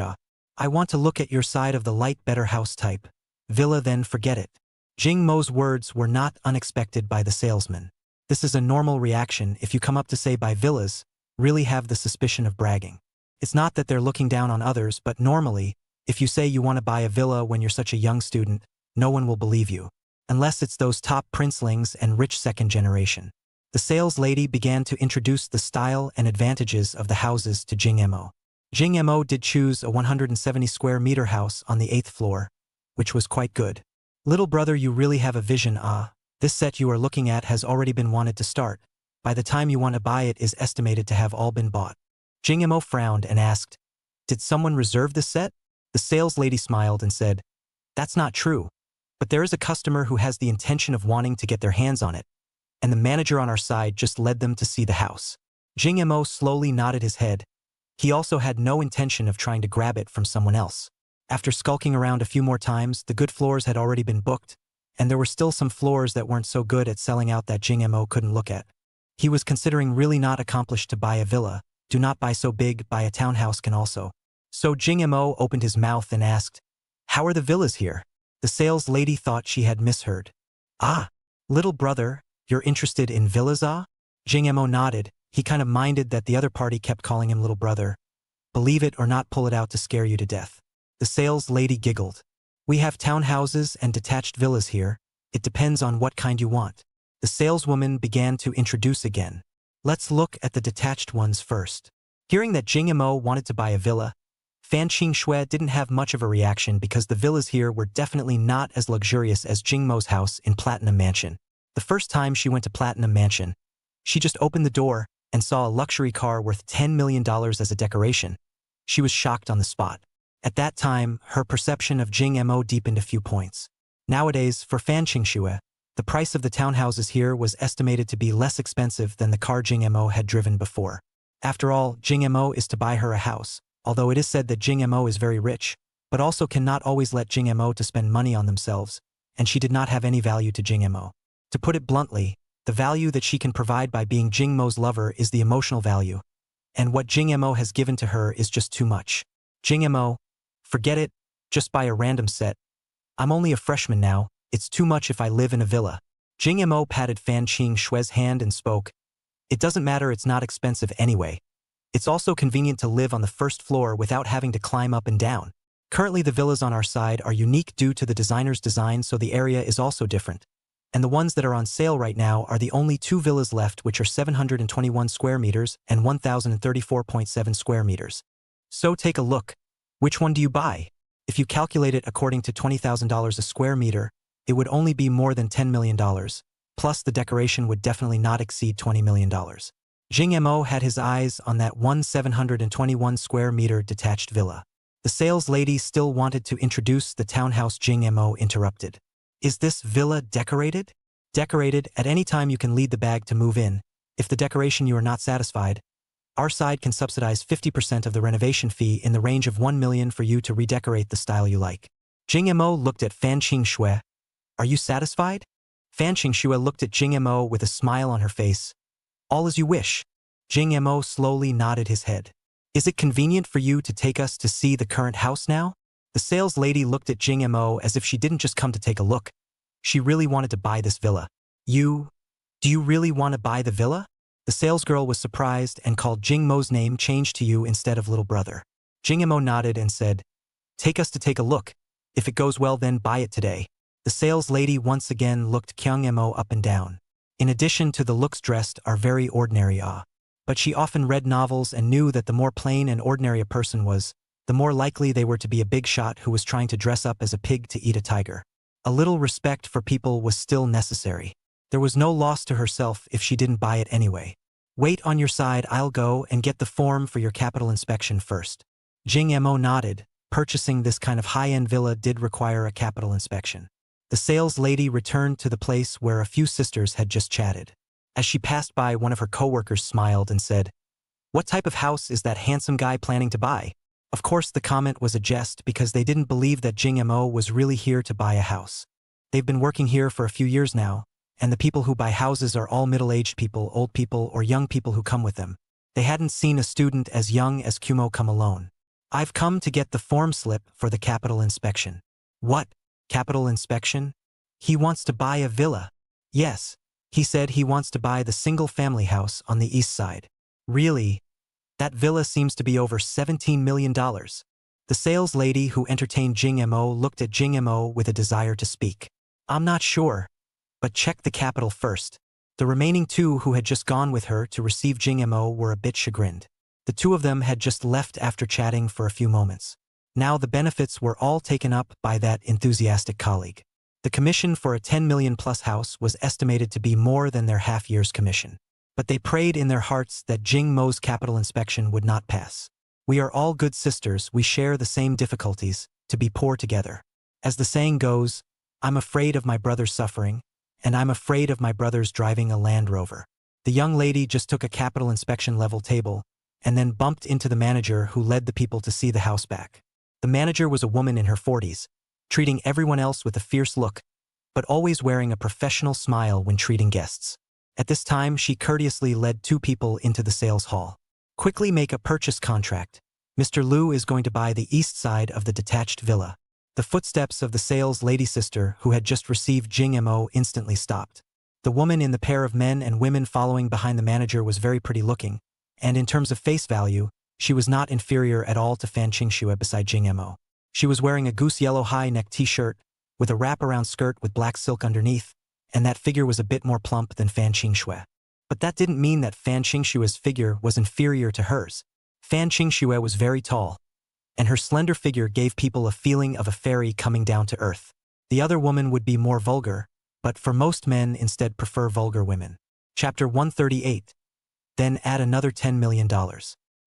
I want to look at your side of the light better house type. Villa then forget it. Jing Mo's words were not unexpected by the salesman. This is a normal reaction if you come up to say buy villas, really have the suspicion of bragging. It's not that they're looking down on others, but normally, if you say you want to buy a villa when you're such a young student, no one will believe you. Unless it's those top princelings and rich second generation. The sales lady began to introduce the style and advantages of the houses to Jing Mo. Jing Mo did choose a 170 square meter house on the 8th floor, which was quite good. Little brother, you really have a vision. This set you are looking at has already been wanted to start. By the time you want to buy it is estimated to have all been bought. Jing Mo frowned and asked, did someone reserve this set? The sales lady smiled and said, that's not true. But there is a customer who has the intention of wanting to get their hands on it, and the manager on our side just led them to see the house. Jing Mo slowly nodded his head. He also had no intention of trying to grab it from someone else. After skulking around a few more times, the good floors had already been booked, and there were still some floors that weren't so good at selling out that Jing Mo couldn't look at. He was considering really not accomplished to buy a villa. Do not buy so big, buy a townhouse can also. So Jing Mo opened his mouth and asked, how are the villas here? The sales lady thought she had misheard. Little brother, you're interested in villas? Jing Mo nodded. He kind of minded that the other party kept calling him little brother. Believe it or not, pull it out to scare you to death. The sales lady giggled. We have townhouses and detached villas here. It depends on what kind you want. The saleswoman began to introduce again. Let's look at the detached ones first. Hearing that Jing Mo wanted to buy a villa, Fan Qingxue didn't have much of a reaction because the villas here were definitely not as luxurious as Jing Mo's house in Platinum Mansion. The first time she went to Platinum Mansion, she just opened the door and saw a luxury car worth $10 million as a decoration. She was shocked on the spot. At that time, her perception of Jing Mo deepened a few points. Nowadays, for Fan Qingxue, the price of the townhouses here was estimated to be less expensive than the car Jing Mo had driven before. After all, Jing Mo is to buy her a house, although it is said that Jing Mo is very rich, but also cannot always let Jing Mo to spend money on themselves, and she did not have any value to Jing Mo. To put it bluntly, the value that she can provide by being Jing Mo's lover is the emotional value, and what Jing Mo has given to her is just too much. Jing Mo, forget it, just buy a random set. I'm only a freshman now, it's too much if I live in a villa. Jing Mo patted Fan Qingxue's hand and spoke. It doesn't matter, it's not expensive anyway. It's also convenient to live on the first floor without having to climb up and down. Currently the villas on our side are unique due to the designer's design, so the area is also different. And the ones that are on sale right now are the only two villas left, which are 721 square meters and 1,034.7 square meters. So take a look. Which one do you buy? If you calculate it according to $20,000 a square meter, it would only be more than $10 million. Plus the decoration would definitely not exceed $20 million. Jing Mo had his eyes on that 721 square meter detached villa. The sales lady still wanted to introduce the townhouse. Jing Mo interrupted. Is this villa decorated? Decorated, at any time you can lead the bag to move in. If the decoration you are not satisfied, our side can subsidize 50% of the renovation fee in the range of $1 million for you to redecorate the style you like. Jing Mo looked at Fan Qingxue. Are you satisfied? Fan Qingxue looked at Jing Mo with a smile on her face. All as you wish. Jing Mo slowly nodded his head. Is it convenient for you to take us to see the current house now? The sales lady looked at Jing Mo as if she didn't just come to take a look. She really wanted to buy this villa. Do you really want to buy the villa? The salesgirl was surprised and called Jing Mo's name changed to you instead of little brother. Jing Mo nodded and said, take us to take a look. If it goes well, then buy it today. The sales lady once again looked Kyung Mo up and down. In addition to the looks, dressed are very ordinary. But she often read novels and knew that the more plain and ordinary a person was, the more likely they were to be a big shot who was trying to dress up as a pig to eat a tiger. A little respect for people was still necessary. There was no loss to herself if she didn't buy it anyway. Wait on your side, I'll go and get the form for your capital inspection first. Jing Mo nodded. Purchasing this kind of high-end villa did require a capital inspection. The sales lady returned to the place where a few sisters had just chatted. As she passed by, one of her co-workers smiled and said, what type of house is that handsome guy planning to buy? Of course, the comment was a jest because they didn't believe that Jing Mo was really here to buy a house. They've been working here for a few years now, and the people who buy houses are all middle-aged people, old people, or young people who come with them. They hadn't seen a student as young as Kumo come alone. I've come to get the form slip for the capital inspection. What? Capital inspection? He wants to buy a villa. Yes, he said he wants to buy the single-family house on the east side. Really? That villa seems to be over $17 million. The sales lady who entertained Jing Mo looked at Jing Mo with a desire to speak. I'm not sure, but check the capital first. The remaining two who had just gone with her to receive Jing Mo were a bit chagrined. The two of them had just left after chatting for a few moments. Now the benefits were all taken up by that enthusiastic colleague. The commission for a 10 million plus house was estimated to be more than their half-year's commission. But they prayed in their hearts that Jing Mo's capital inspection would not pass. We are all good sisters, we share the same difficulties, to be poor together. As the saying goes, I'm afraid of my brother's suffering, and I'm afraid of my brother's driving a Land Rover. The young lady just took a capital inspection level table, and then bumped into the manager who led the people to see the house back. The manager was a woman in her 40s, treating everyone else with a fierce look, but always wearing a professional smile when treating guests. At this time, she courteously led two people into the sales hall. Quickly make a purchase contract. Mr. Liu is going to buy the east side of the detached villa. The footsteps of the sales lady sister who had just received Jing Mo instantly stopped. The woman in the pair of men and women following behind the manager was very pretty looking, and in terms of face value, she was not inferior at all to Fan Qingxue beside Jing Mo. She was wearing a goose yellow high-neck t-shirt with a wraparound skirt with black silk underneath, and that figure was a bit more plump than Fan Qingxue. But that didn't mean that Fan Qingxue's figure was inferior to hers. Fan Qingxue was very tall, and her slender figure gave people a feeling of a fairy coming down to earth. The other woman would be more vulgar, but for most men instead prefer vulgar women. Chapter 138. Then add another $10 million.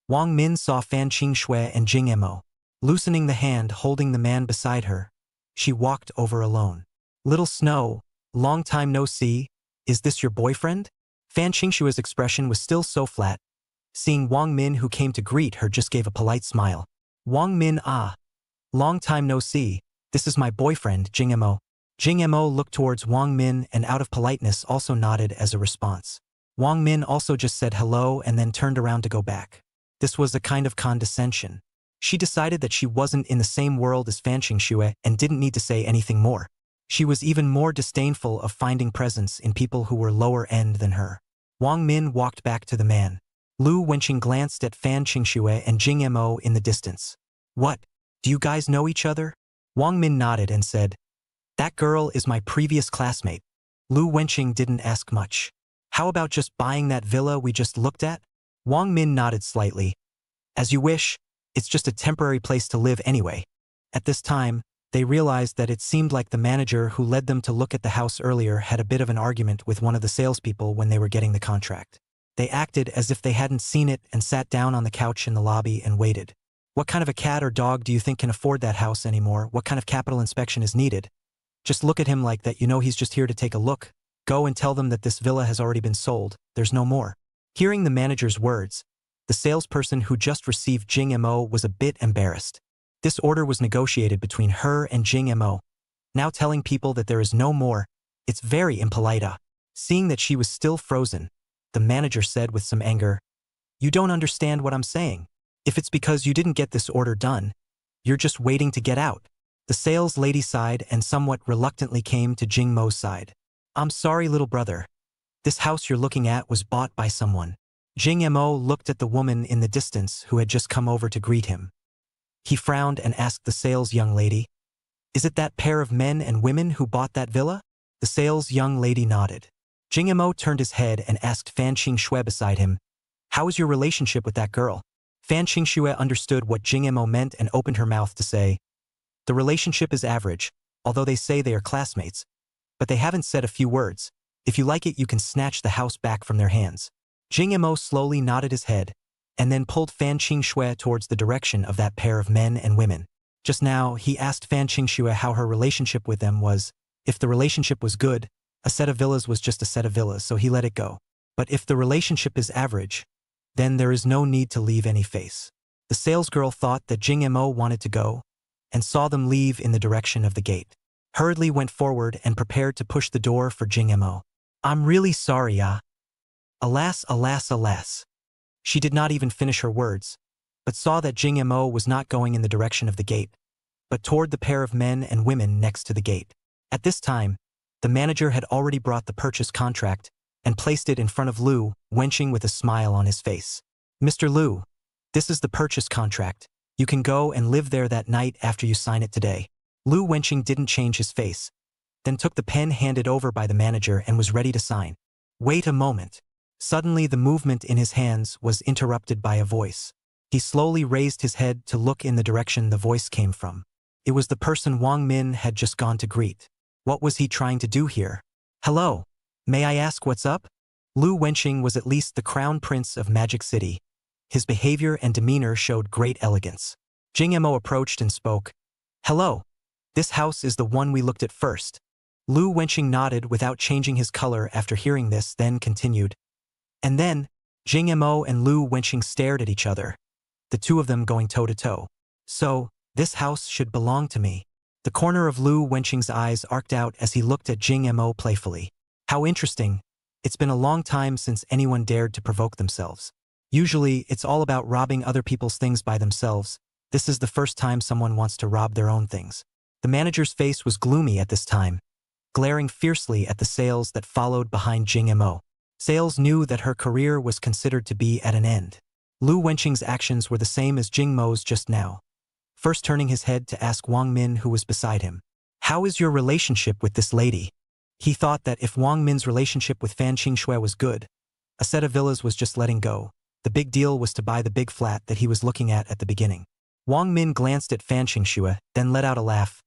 Wang Min saw Fan Qingxue and Jing Mo. Loosening the hand holding the man beside her, she walked over alone. Little Snow, long time no see, is this your boyfriend? Fan Qingxue's expression was still so flat. Seeing Wang Min who came to greet her just gave a polite smile. Wang Min, long time no see, this is my boyfriend, Jing Mo. Jing Mo looked towards Wang Min and out of politeness also nodded as a response. Wang Min also just said hello and then turned around to go back. This was a kind of condescension. She decided that she wasn't in the same world as Fan Qingxue and didn't need to say anything more. She was even more disdainful of finding presents in people who were lower end than her. Wang Min walked back to the man. Lu Wenqing glanced at Fan Qingxue and Jing Mo in the distance. What? Do you guys know each other? Wang Min nodded and said, that girl is my previous classmate. Lu Wenqing didn't ask much. How about just buying that villa we just looked at? Wang Min nodded slightly. As you wish, it's just a temporary place to live anyway. At this time, they realized that it seemed like the manager who led them to look at the house earlier had a bit of an argument with one of the salespeople when they were getting the contract. They acted as if they hadn't seen it and sat down on the couch in the lobby and waited. What kind of a cat or dog do you think can afford that house anymore? What kind of capital inspection is needed? Just look at him like that, you know he's just here to take a look. Go and tell them that this villa has already been sold, there's no more. Hearing the manager's words, the salesperson who just received Jing Mo was a bit embarrassed. This order was negotiated between her and Jing Mo. Now telling people that there is no more, it's very impolite. Seeing that she was still frozen, the manager said with some anger, you don't understand what I'm saying. If it's because you didn't get this order done, you're just waiting to get out. The sales lady sighed and somewhat reluctantly came to Jing Mo's side. I'm sorry, little brother. This house you're looking at was bought by someone. Jing Mo looked at the woman in the distance who had just come over to greet him. He frowned and asked the sales young lady, "Is it that pair of men and women who bought that villa?" The sales young lady nodded. Jing Mo turned his head and asked Fan Qingxue beside him, "How is your relationship with that girl?" Fan Qingxue understood what Jing Mo meant and opened her mouth to say, "The relationship is average, although they say they are classmates. But they haven't said a few words. If you like it, you can snatch the house back from their hands." Jing Mo slowly nodded his head, and then pulled Fan Qingxue towards the direction of that pair of men and women. Just now, he asked Fan Qingxue how her relationship with them was. If the relationship was good, a set of villas was just a set of villas, so he let it go. But if the relationship is average, then there is no need to leave any face. The salesgirl thought that Jing Mo wanted to go, and saw them leave in the direction of the gate. Hurriedly went forward and prepared to push the door for Jing Mo. "I'm really sorry, Alas, alas, alas." She did not even finish her words, but saw that Jing Mo was not going in the direction of the gate, but toward the pair of men and women next to the gate. At this time, the manager had already brought the purchase contract and placed it in front of Lu Wenqing with a smile on his face. "Mr. Lu, this is the purchase contract. You can go and live there that night after you sign it today." Lu Wenqing didn't change his face, then took the pen handed over by the manager and was ready to sign. Wait a moment. Suddenly the movement in his hands was interrupted by a voice. He slowly raised his head to look in the direction the voice came from. It was the person Wang Min had just gone to greet. What was he trying to do here? "Hello. May I ask what's up?" Lu Wenqing was at least the crown prince of Magic City. His behavior and demeanor showed great elegance. Jing Mo approached and spoke. "Hello. This house is the one we looked at first." Lu Wenqing nodded without changing his color after hearing this, then continued. And then, Jing Mo and Lu Wenqing stared at each other, the two of them going toe-to-toe. "So, this house should belong to me." The corner of Lu Wenqing's eyes arced out as he looked at Jing Mo playfully. "How interesting. It's been a long time since anyone dared to provoke themselves. Usually, it's all about robbing other people's things by themselves. This is the first time someone wants to rob their own things." The manager's face was gloomy at this time, glaring fiercely at the sales that followed behind Jing Mo. Sales knew that her career was considered to be at an end. Lu Wenqing's actions were the same as Jing Mo's just now, first turning his head to ask Wang Min who was beside him. "How is your relationship with this lady?" He thought that if Wang Min's relationship with Fan Qingxue was good, a set of villas was just letting go. The big deal was to buy the big flat that he was looking at the beginning. Wang Min glanced at Fan Qingxue, then let out a laugh.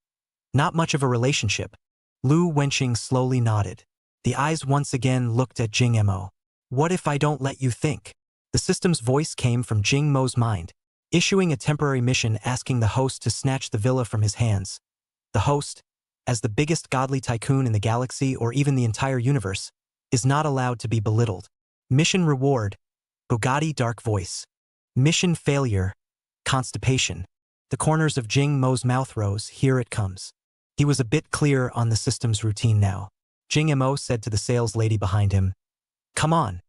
"Not much of a relationship." Lu Wenqing slowly nodded. The eyes once again looked at Jing Mo. "What if I don't let you think?" The system's voice came from Jing Mo's mind, issuing a temporary mission asking the host to snatch the villa from his hands. The host, as the biggest godly tycoon in the galaxy or even the entire universe, is not allowed to be belittled. Mission reward, Bugatti dark voice. Mission failure, constipation. The corners of Jing Mo's mouth rose. Here it comes. He was a bit clear on the system's routine now. Jing Mo said to the sales lady behind him, "Come on,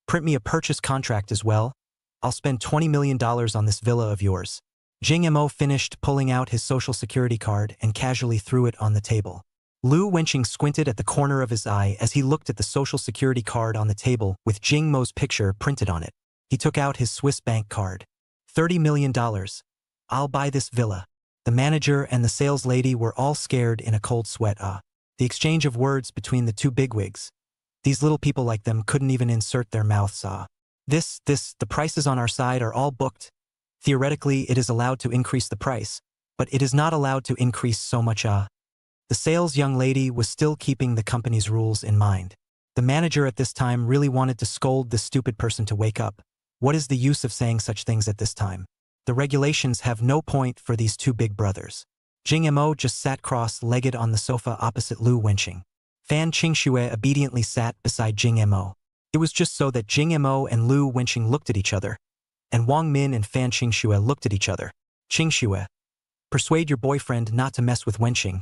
print me a purchase contract as well. I'll spend $20 million on this villa of yours." Jing Mo finished pulling out his social security card and casually threw it on the table. Lu Wenqing squinted at the corner of his eye as he looked at the social security card on the table with Jing Mo's picture printed on it. He took out his Swiss bank card. $30 million. I'll buy this villa. The manager and the sales lady were all scared in a cold sweat. The exchange of words between the two bigwigs. These little people like them couldn't even insert their mouths. The prices on our side are all booked. Theoretically, it is allowed to increase the price, but it is not allowed to increase so much. The sales young lady was still keeping the company's rules in mind. The manager at this time really wanted to scold this stupid person to wake up. What is the use of saying such things at this time? The regulations have no point for these two big brothers. Jing Mo just sat cross-legged on the sofa opposite Lu Wenqing. Fan Qingxue obediently sat beside Jing Mo. It was just so that Jing Mo and Lu Wenqing looked at each other, and Wang Min and Fan Qingxue looked at each other. "Qingxue, persuade your boyfriend not to mess with Wenqing,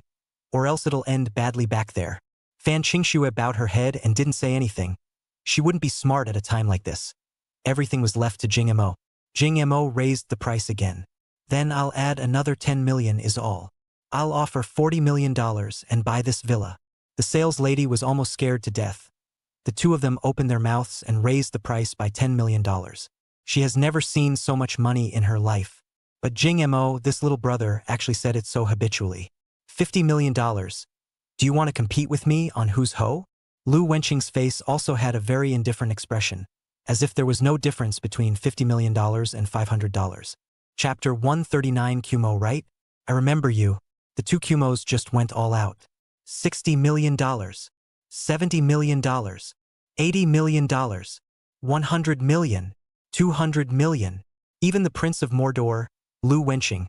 or else it'll end badly back there." Fan Qingxue bowed her head and didn't say anything. She wouldn't be smart at a time like this. Everything was left to Jing Mo. Jing Mo raised the price again. "Then I'll add another 10 million is all." I'll offer $40 million and buy this villa. The sales lady was almost scared to death. The two of them opened their mouths and raised the price by $10 million. She has never seen so much money in her life. But Jing Mo, this little brother, actually said it so habitually. $50 million. Do you want to compete with me on who's ho? Lu Wenqing's face also had a very indifferent expression, as if there was no difference between $50 million and $500. Chapter 139. Kumo, right? I remember you. The two Kumos just went all out. $60 million. $70 million. $80 million. $100 million. $200 million. Even the Prince of Mordor, Lu Wenqing,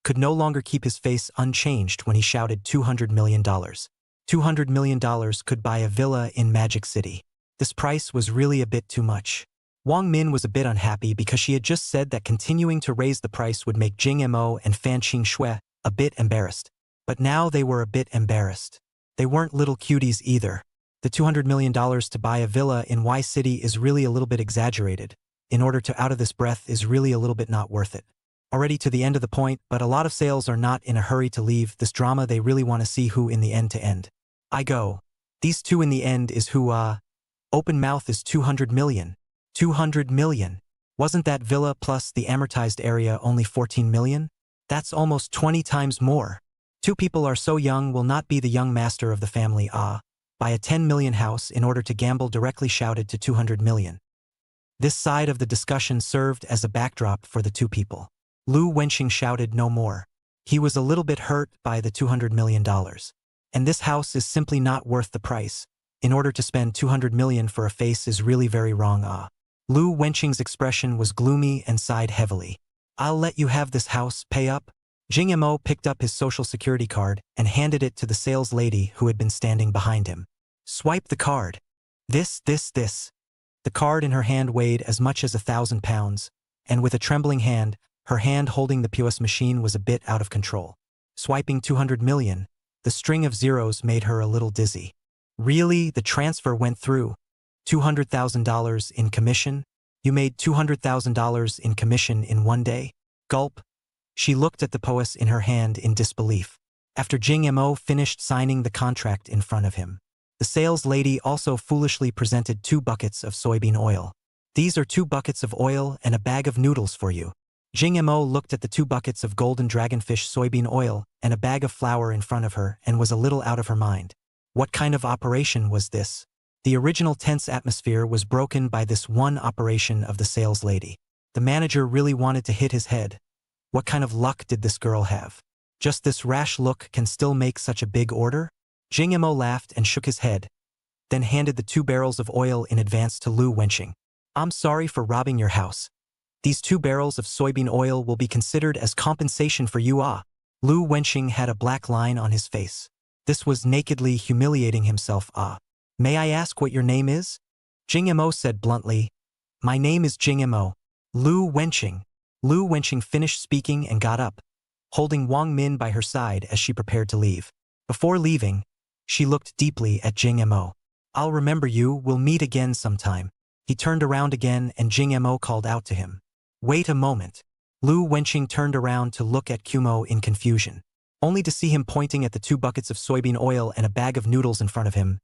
could no longer keep his face unchanged when he shouted $200 million. $200 million could buy a villa in Magic City. This price was really a bit too much. Wang Min was a bit unhappy because she had just said that continuing to raise the price would make Jing Mo and Fan Qingxue a bit embarrassed. But now they were a bit embarrassed. They weren't little cuties either. The $200 million to buy a villa in Y City is really a little bit exaggerated. In order to out of this breath is really a little bit not worth it. Already to the end of the point, but a lot of sales are not in a hurry to leave this drama. They really want to see who in the end to end. I go. These two in the end is who open mouth is 200 million. 200 million. Wasn't that villa plus the amortized area only 14 million? That's almost 20 times more. Two people are so young will not be the young master of the family buy a 10 million house in order to gamble directly shouted to 200 million. This side of the discussion served as a backdrop for the two people. Lu Wenqing shouted no more. He was a little bit hurt by the $200 million. And this house is simply not worth the price. In order to spend 200 million for a face is really very wrong. Lu Wenqing's expression was gloomy and sighed heavily. I'll let you have this house, pay up. Jing Mo picked up his social security card and handed it to the sales lady who had been standing behind him. Swipe the card. This. The card in her hand weighed as much as 1,000 pounds, and with a trembling hand, her hand holding the POS machine was a bit out of control. Swiping 200 million, the string of zeros made her a little dizzy. Really, the transfer went through. $200,000 in commission? You made $200,000 in commission in one day? Gulp. She looked at the POS in her hand in disbelief. After Jing Mo finished signing the contract in front of him, the sales lady also foolishly presented 2 buckets of soybean oil. These are 2 buckets of oil and a bag of noodles for you. Jing Mo looked at the 2 buckets of golden dragonfish soybean oil and a bag of flour in front of her and was a little out of her mind. What kind of operation was this? The original tense atmosphere was broken by this one operation of the sales lady. The manager really wanted to hit his head. What kind of luck did this girl have? Just this rash look can still make such a big order? Jing Mo laughed and shook his head, then handed the 2 barrels of oil in advance to Lu Wenqing. I'm sorry for robbing your house. These 2 barrels of soybean oil will be considered as compensation for you. Lu Wenqing had a black line on his face. This was nakedly humiliating himself. May I ask what your name is? Jing Mo said bluntly. My name is Jing Mo. Lu Wenqing. Lu Wenqing finished speaking and got up, holding Wang Min by her side as she prepared to leave. Before leaving, she looked deeply at Jing Mo. I'll remember you, we'll meet again sometime. He turned around again and Jing Mo called out to him. Wait a moment. Lu Wenqing turned around to look at Kumo in confusion, only to see him pointing at the 2 buckets of soybean oil and a bag of noodles in front of him.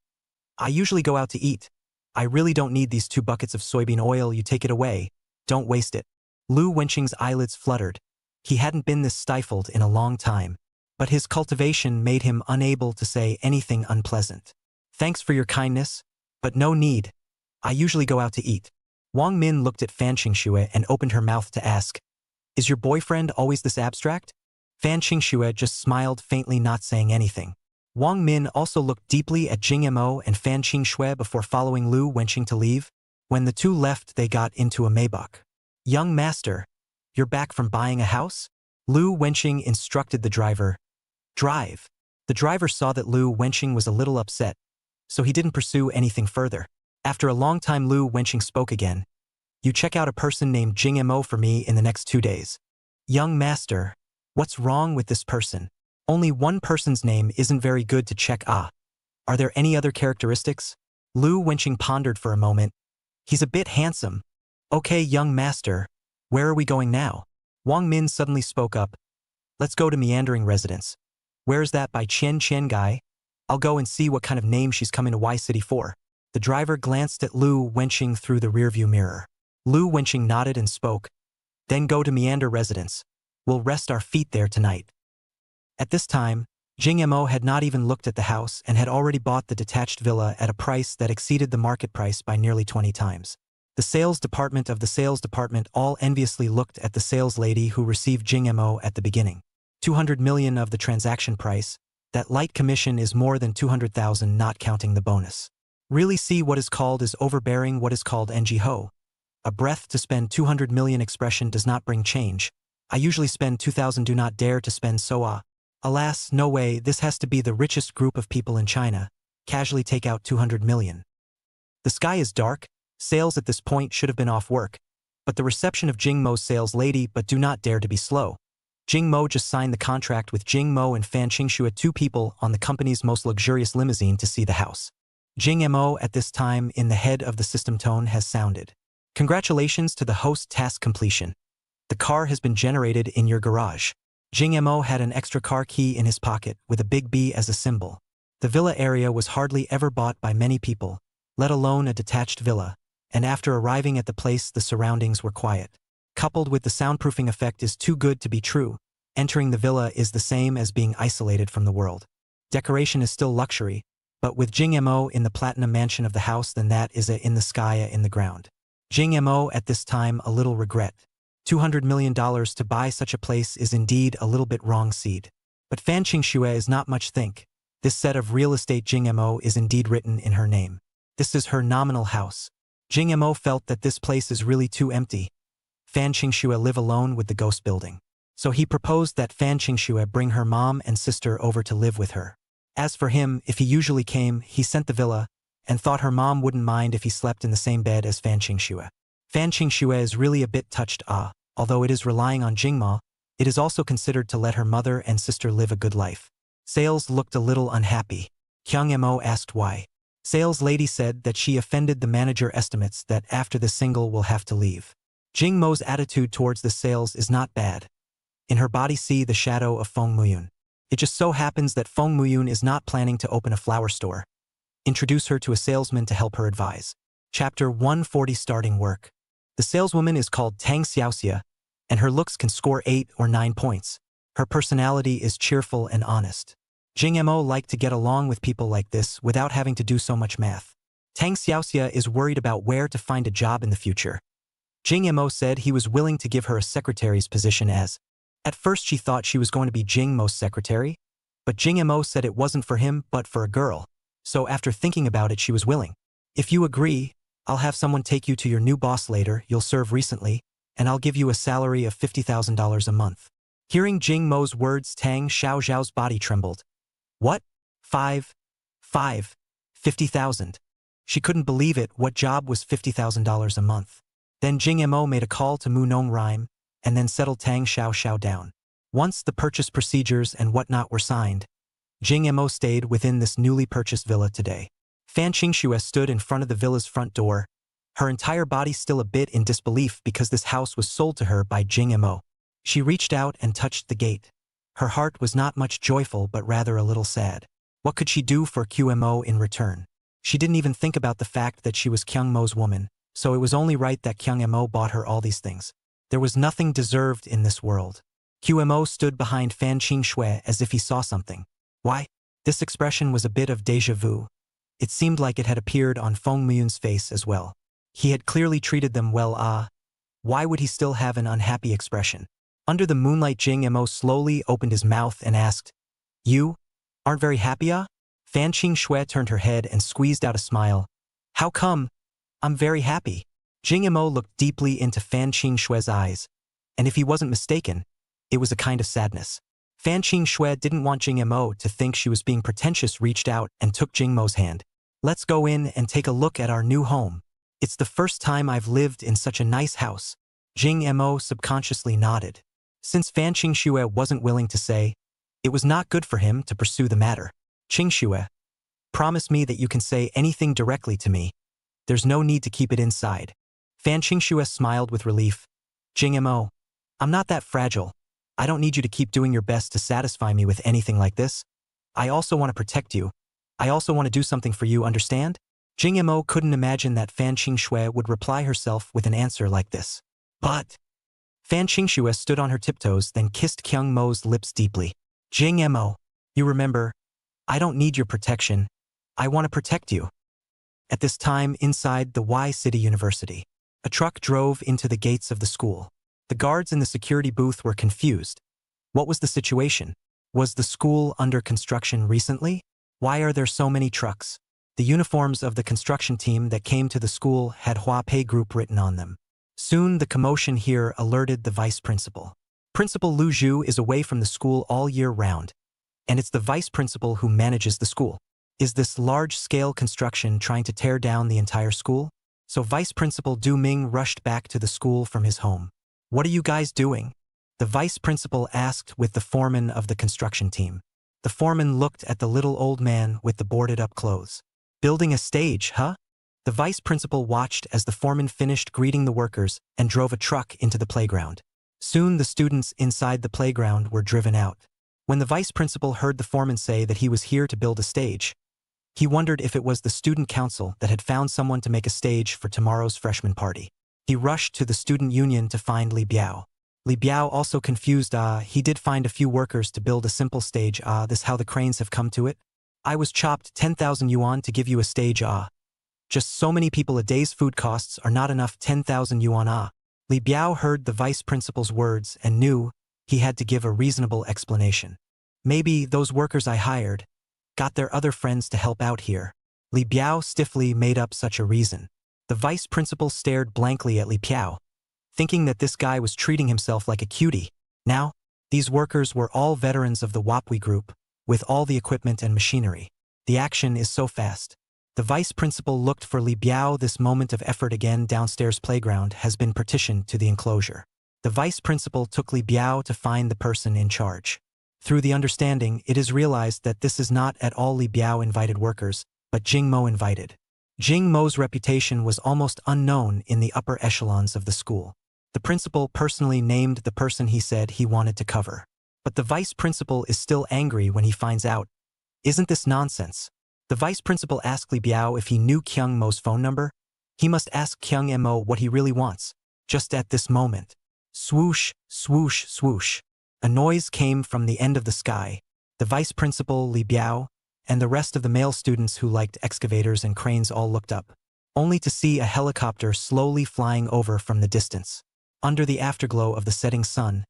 I usually go out to eat. I really don't need these 2 buckets of soybean oil, you take it away. Don't waste it. Lu Wenqing's eyelids fluttered. He hadn't been this stifled in a long time, but his cultivation made him unable to say anything unpleasant. Thanks for your kindness, but no need. I usually go out to eat. Wang Min looked at Fan Qingxue and opened her mouth to ask, is your boyfriend always this abstract? Fan Qingxue just smiled faintly, not saying anything. Wang Min also looked deeply at Jing Mo and Fan Qingxue before following Lu Wenqing to leave. When the two left, they got into a Maybach. Young master, you're back from buying a house? Lu Wenqing instructed the driver. Drive. The driver saw that Lu Wenqing was a little upset, so he didn't pursue anything further. After a long time, Lu Wenqing spoke again. You check out a person named Jing Mo for me in the next 2 days. Young master, what's wrong with this person? Only one person's name isn't very good to check. Are there any other characteristics? Lu Wenqing pondered for a moment. He's a bit handsome. Okay, young master, where are we going now? Wang Min suddenly spoke up. Let's go to Meandering Residence. Where's that by Qian Qian guy? I'll go and see what kind of name she's coming to Y City for. The driver glanced at Lu Wenqing through the rearview mirror. Lu Wenqing nodded and spoke. Then go to Meander Residence. We'll rest our feet there tonight. At this time, Jing Mo had not even looked at the house and had already bought the detached villa at a price that exceeded the market price by nearly 20 times. The sales department of the sales department all enviously looked at the sales lady who received Jing Mo at the beginning. 200 million of the transaction price, that light commission is more than 200,000 not counting the bonus. Really see what is called as overbearing, what is called ng ho. A breath to spend 200 million expression does not bring change. I usually spend 2,000, do not dare to spend so. Alas, no way, this has to be the richest group of people in China. Casually take out 200 million. The sky is dark. Sales at this point should have been off work. But the reception of Jing Mo's sales lady, but do not dare to be slow. Jing Mo just signed the contract with Jing Mo and Fan Qingxue, 2 people on the company's most luxurious limousine to see the house. Jing Mo at this time in the head of the system tone has sounded. Congratulations to the host, task completion. The car has been generated in your garage. Jing Mo had an extra car key in his pocket with a big B as a symbol. The villa area was hardly ever bought by many people, let alone a detached villa, and after arriving at the place the surroundings were quiet. Coupled with the soundproofing effect is too good to be true. Entering the villa is the same as being isolated from the world. Decoration is still luxury, but with Jing Mo in the platinum mansion of the house, then that is a in the sky, a in the ground. Jing Mo at this time a little regret. $200 million to buy such a place is indeed a little bit wrong seed. But Fan Qingxue is not much think. This set of real estate Jing Mo is indeed written in her name. This is her nominal house. Jing Mo felt that this place is really too empty. Fan Qingxue live alone with the ghost building. So he proposed that Fan Qingxue bring her mom and sister over to live with her. As for him, if he usually came, he sent the villa, and thought her mom wouldn't mind if he slept in the same bed as Fan Qingxue. Fan Qingxue is really a bit touched, although it is relying on Jingma, it is also considered to let her mother and sister live a good life. Sales looked a little unhappy. Kyung Mo asked why. Sales lady said that she offended the manager, estimates that after the single will have to leave. Jing Mo's attitude towards the sales is not bad. In her body see the shadow of Feng Muyun. It just so happens that Feng Muyun is not planning to open a flower store. Introduce her to a salesman to help her advise. Chapter 140 Starting Work. The saleswoman is called Tang Xiaoxia, and her looks can score 8 or 9 points. Her personality is cheerful and honest. Jing Mo liked to get along with people like this without having to do so much math. Tang Xiaoxia is worried about where to find a job in the future. Jing Mo said he was willing to give her a secretary's position as. At first she thought she was going to be Jing Mo's secretary, but Jing Mo said it wasn't for him but for a girl, so after thinking about it she was willing. If you agree, I'll have someone take you to your new boss later, you'll serve recently, and I'll give you a salary of $50,000 a month. Hearing Jing Mo's words, Tang Xiaoxiao's body trembled. What? 50,000. She couldn't believe it. What job was $50,000 a month? Then Jing Mo made a call to Mu Nong Rhyme, and then settled Tang Xiaoxiao down. Once the purchase procedures and whatnot were signed, Jing Mo stayed within this newly purchased villa today. Fan Qingxue stood in front of the villa's front door, her entire body still a bit in disbelief because this house was sold to her by Jing Mo. She reached out and touched the gate. Her heart was not much joyful but rather a little sad. What could she do for QMO in return? She didn't even think about the fact that she was Kyung Mo's woman, so it was only right that Kyung Mo bought her all these things. There was nothing deserved in this world. QMO stood behind Fan Qingxue as if he saw something. Why? This expression was a bit of déjà vu. It seemed like it had appeared on Feng Muyun's face as well. He had clearly treated them well. Why would he still have an unhappy expression? Under the moonlight, Jing Mo slowly opened his mouth and asked, "You aren't very happy, Fan Qingxue turned her head and squeezed out a smile. "How come? I'm very happy." Jing Mo looked deeply into Fan Qingxue's eyes, and if he wasn't mistaken, it was a kind of sadness. Fan Qingxue didn't want Jing Mo to think she was being pretentious, reached out and took Jing Mo's hand. "Let's go in and take a look at our new home. It's the first time I've lived in such a nice house." Jing Mo subconsciously nodded. Since Fan Qingxue wasn't willing to say, it was not good for him to pursue the matter. "Qingxue, promise me that you can say anything directly to me. There's no need to keep it inside." Fan Qingxue smiled with relief. "Jing Mo, I'm not that fragile. I don't need you to keep doing your best to satisfy me with anything like this. I also want to protect you. I also want to do something for you, understand? Jing Mo couldn't imagine that Fan Qingxue would reply herself with an answer like this. But Fan Qingxue stood on her tiptoes, then kissed Kyung Mo's lips deeply. Jing Mo, you remember, I don't need your protection. I want to protect you. At this time, inside the Y City University, a truck drove into the gates of the school. The guards in the security booth were confused. What was the situation? Was the school under construction recently? Why are there so many trucks? The uniforms of the construction team that came to the school had Hua Pei Group written on them. Soon the commotion here alerted the vice principal. Principal Lu Zhu is away from the school all year round, and it's the vice principal who manages the school. Is this large-scale construction trying to tear down the entire school? So Vice Principal Du Ming rushed back to the school from his home. What are you guys doing? The vice principal asked with the foreman of the construction team. The foreman looked at the little old man with the boarded-up clothes. Building a stage, huh? The vice principal watched as the foreman finished greeting the workers and drove a truck into the playground. Soon the students inside the playground were driven out. When the vice principal heard the foreman say that he was here to build a stage, he wondered if it was the student council that had found someone to make a stage for tomorrow's freshman party. He rushed to the student union to find Li Biao. Li Biao, also confused, he did find a few workers to build a simple stage. This how the cranes have come to it? I was chopped 10,000 yuan to give you a stage. Just so many people, a day's food costs are not enough. 10,000 yuan. Li Biao heard the vice principal's words and knew he had to give a reasonable explanation. Maybe those workers I hired got their other friends to help out here. Li Biao stiffly made up such a reason. The vice principal stared blankly at Li Biao, thinking that this guy was treating himself like a cutie. Now, these workers were all veterans of the Wapui group, with all the equipment and machinery. The action is so fast. The vice principal looked for Li Biao. This moment of effort again. Downstairs playground has been partitioned to the enclosure. The vice principal took Li Biao to find the person in charge. Through the understanding, it is realized that this is not at all Li Biao invited workers, but Jing Mo invited. Jing Mo's reputation was almost unknown in the upper echelons of the school. The principal personally named the person he said he wanted to cover. But the vice principal is still angry when he finds out. Isn't this nonsense? The vice principal asked Li Biao if he knew Kyung Mo's phone number. He must ask Kyung Mo what he really wants. Just at this moment. Swoosh, swoosh, swoosh. A noise came from the end of the sky. The vice principal, Li Biao, and the rest of the male students who liked excavators and cranes all looked up, only to see a helicopter slowly flying over from the distance. Under the afterglow of the setting sun,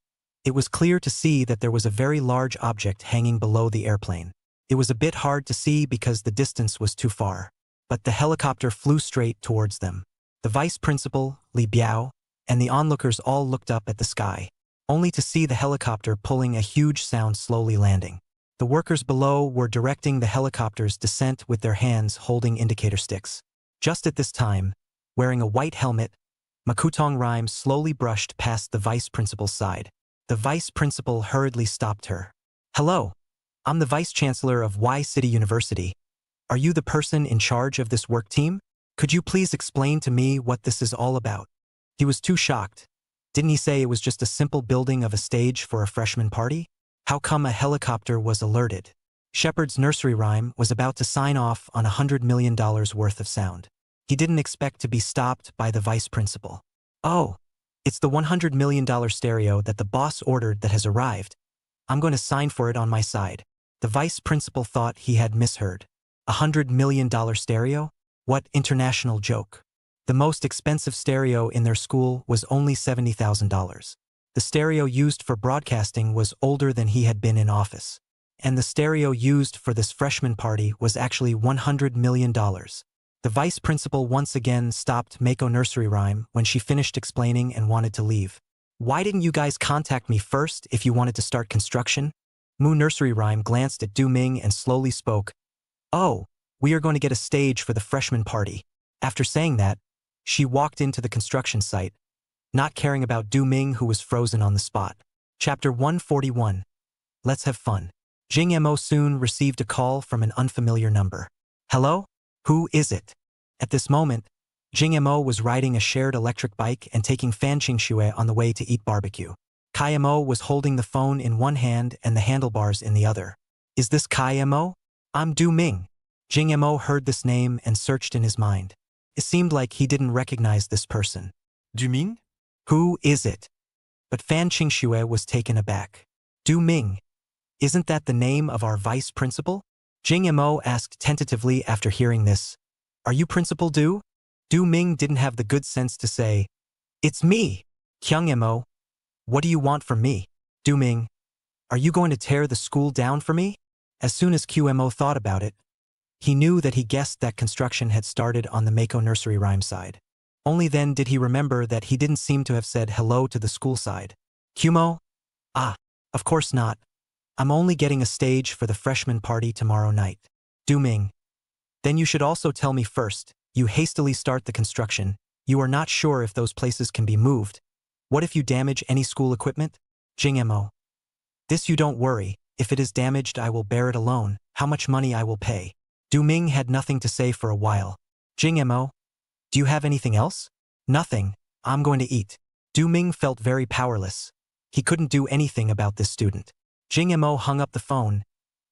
it was clear to see that there was a very large object hanging below the airplane. It was a bit hard to see because the distance was too far, but the helicopter flew straight towards them. The vice principal, Li Biao, and the onlookers all looked up at the sky, only to see the helicopter pulling a huge sound slowly landing. The workers below were directing the helicopter's descent with their hands holding indicator sticks. Just at this time, wearing a white helmet, Makutong Rhyme slowly brushed past the vice principal's side. The vice principal hurriedly stopped her. Hello, I'm the vice chancellor of Y City University. Are you the person in charge of this work team? Could you please explain to me what this is all about? He was too shocked. Didn't he say it was just a simple building of a stage for a freshman party? How come a helicopter was alerted? Shepard's nursery rhyme was about to sign off on $100 million worth of sound. He didn't expect to be stopped by the vice principal. Oh, it's the $100 million stereo that the boss ordered that has arrived. I'm going to sign for it on my side. The vice principal thought he had misheard. $100 million stereo? What international joke? The most expensive stereo in their school was only $70,000. The stereo used for broadcasting was older than he had been in office. And the stereo used for this freshman party was actually $100 million. The vice principal once again stopped Mako nursery rhyme when she finished explaining and wanted to leave. Why didn't you guys contact me first if you wanted to start construction? Mu nursery rhyme glanced at Du Ming and slowly spoke. Oh, we are going to get a stage for the freshman party. After saying that, she walked into the construction site, not caring about Du Ming who was frozen on the spot. Chapter 141. Let's have fun. Jing Mo soon received a call from an unfamiliar number. Hello? Who is it? At this moment, Jing Mo was riding a shared electric bike and taking Fan Qingxue on the way to eat barbecue. Kai Mo was holding the phone in one hand and the handlebars in the other. Is this Kai Mo? I'm Du Ming. Jing Mo heard this name and searched in his mind. It seemed like he didn't recognize this person. Du Ming? Who is it? But Fan Qingxue was taken aback. Du Ming. Isn't that the name of our vice principal? Jing Mo asked tentatively after hearing this. Are you Principal Du? Du Ming didn't have the good sense to say, It's me, Kyung Mo. What do you want from me? Du Ming, are you going to tear the school down for me? As soon as QMO thought about it, he knew that he guessed that construction had started on the Mako nursery rhyme side. Only then did he remember that he didn't seem to have said hello to the school side. QMO? Ah, of course not. I'm only getting a stage for the freshman party tomorrow night. Du Ming. Then you should also tell me first. You hastily start the construction. You are not sure if those places can be moved. What if you damage any school equipment? Jing Mo. This you don't worry. If it is damaged, I will bear it alone. How much money I will pay? Du Ming had nothing to say for a while. Jing Mo. Do you have anything else? Nothing. I'm going to eat. Du Ming felt very powerless. He couldn't do anything about this student. Jing Mo hung up the phone.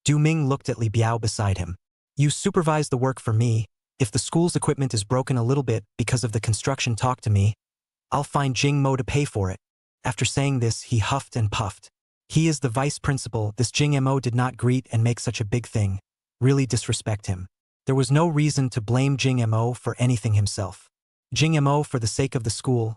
Du Ming looked at Li Biao beside him. You supervise the work for me. If the school's equipment is broken a little bit because of the construction, talk to me. I'll find Jing Mo to pay for it. After saying this, he huffed and puffed. He is the vice principal. This Jing Mo did not greet and make such a big thing. Really disrespect him. There was no reason to blame Jing Mo for anything himself. Jing Mo, for the sake of the school,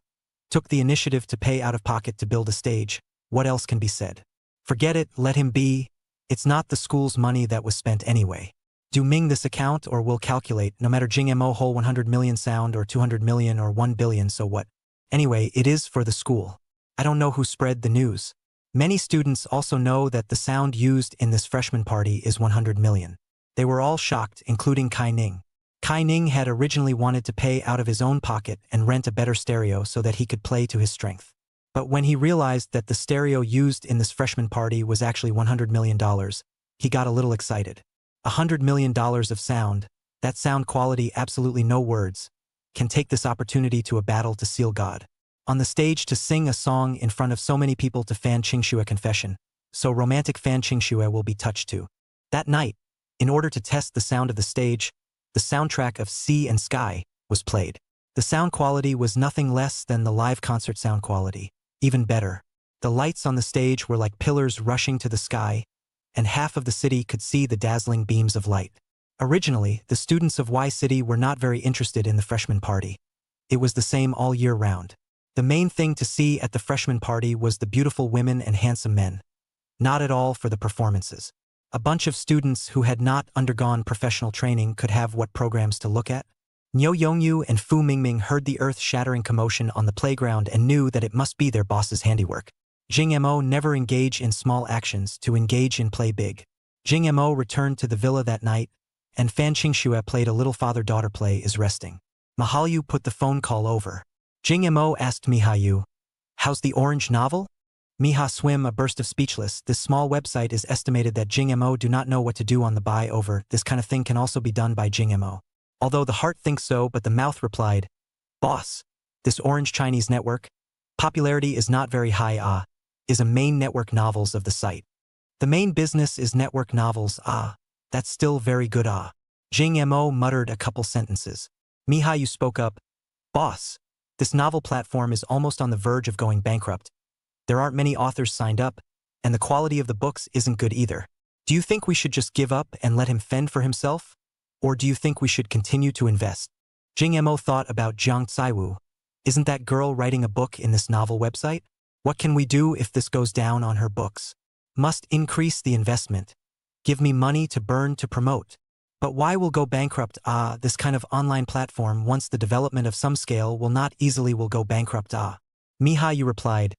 took the initiative to pay out of pocket to build a stage. What else can be said? Forget it, let him be. It's not the school's money that was spent anyway. Du Ming this account or we'll calculate, no matter Jing Mo whole 100 million sound or 200 million or 1 billion, so what? Anyway, it is for the school. I don't know who spread the news. Many students also know that the sound used in this freshman party is 100 million. They were all shocked, including Kai Ning. Kai Ning had originally wanted to pay out of his own pocket and rent a better stereo so that he could play to his strength. But when he realized that the stereo used in this freshman party was actually $100 million, he got a little excited. $100 million of sound, that sound quality, absolutely no words, can take this opportunity to a battle to seal God. On the stage to sing a song in front of so many people to Fan Qingxue confession, so romantic Fan Qingxue will be touched too. That night, in order to test the sound of the stage, the soundtrack of Sea and Sky was played. The sound quality was nothing less than the live concert sound quality, even better. The lights on the stage were like pillars rushing to the sky, and half of the city could see the dazzling beams of light. Originally, the students of Y City were not very interested in the freshman party. It was the same all year round. The main thing to see at the freshman party was the beautiful women and handsome men. Not at all for the performances. A bunch of students who had not undergone professional training could have what programs to look at. Niu Yongyu and Fu Mingming heard the earth-shattering commotion on the playground and knew that it must be their boss's handiwork. Jing Mo never engage in small actions to engage in play big. Jing Mo returned to the villa that night, and Fan Qingxue played a little father-daughter play is resting. Mihayu put the phone call over. Jing Mo asked Mihayu, "How's the orange novel?" Miha swim a burst of speechless. This small website is estimated that Jing Mo do not know what to do on the buy over. This kind of thing can also be done by Jing Mo. Although the heart thinks so, but the mouth replied, "Boss, this orange Chinese network, popularity is not very high, is a main network novels of the site. The main business is network novels, that's still very good, Jing Mo muttered a couple sentences. Mihayu spoke up, "Boss, this novel platform is almost on the verge of going bankrupt. There aren't many authors signed up, and the quality of the books isn't good either. Do you think we should just give up and let him fend for himself? Or do you think we should continue to invest?" Jing Mo thought about Jiang Caiwu. Isn't that girl writing a book in this novel website? What can we do if this goes down on her books? Must increase the investment. Give me money to burn to promote. But why will go bankrupt? This kind of online platform, once the development of some scale, will not easily will go bankrupt. Mihayu replied,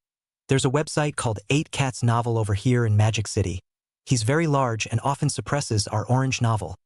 "There's a website called 8 Cats Novel over here in Magic City. He's very large and often suppresses our orange novel.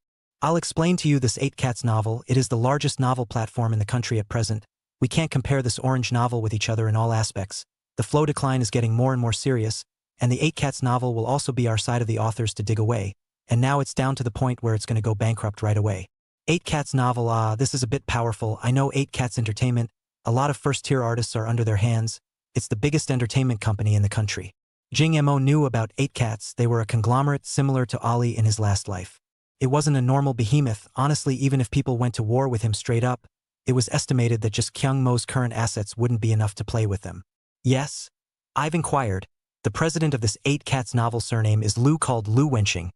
I'll explain to you this 8 Cats novel. It is the largest novel platform in the country at present. We can't compare this orange novel with each other in all aspects. The flow decline is getting more and more serious, and the 8 Cats novel will also be our side of the authors to dig away, and now it's down to the point where it's going to go bankrupt right away. 8 Cats novel, this is a bit powerful. I know 8 Cats Entertainment, a lot of first-tier artists are under their hands. It's the biggest entertainment company in the country. Jing Mo knew about 8 Cats. They were a conglomerate similar to Ali in his last life. It wasn't a normal behemoth. Honestly, even if people went to war with him straight up, it was estimated that just Kyung Mo's current assets wouldn't be enough to play with them. Yes? I've inquired. The president of this 8 Cats novel surname is Lu, called Lu Wenqing.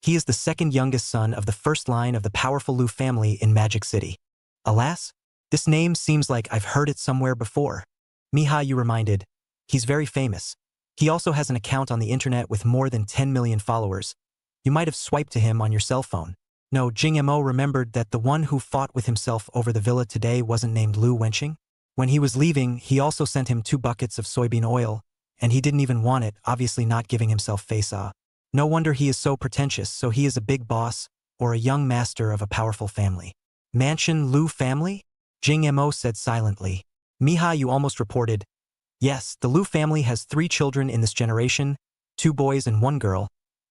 He is the second youngest son of the first line of the powerful Lu family in Magic City. Alas, this name seems like I've heard it somewhere before. Miha, you reminded. He's very famous. He also has an account on the internet with more than 10 million followers. You might have swiped to him on your cell phone. No, Jing Mo remembered that the one who fought with himself over the villa today wasn't named Lu Wenqing. When he was leaving, he also sent him 2 buckets of soybean oil, and he didn't even want it, obviously not giving himself face-off. No wonder he is so pretentious. So he is a big boss, or a young master of a powerful family. Mansion Lu family? Jing Mo said silently. Miha, you almost reported. Yes, the Lu family has 3 children in this generation, 2 boys and 1 girl.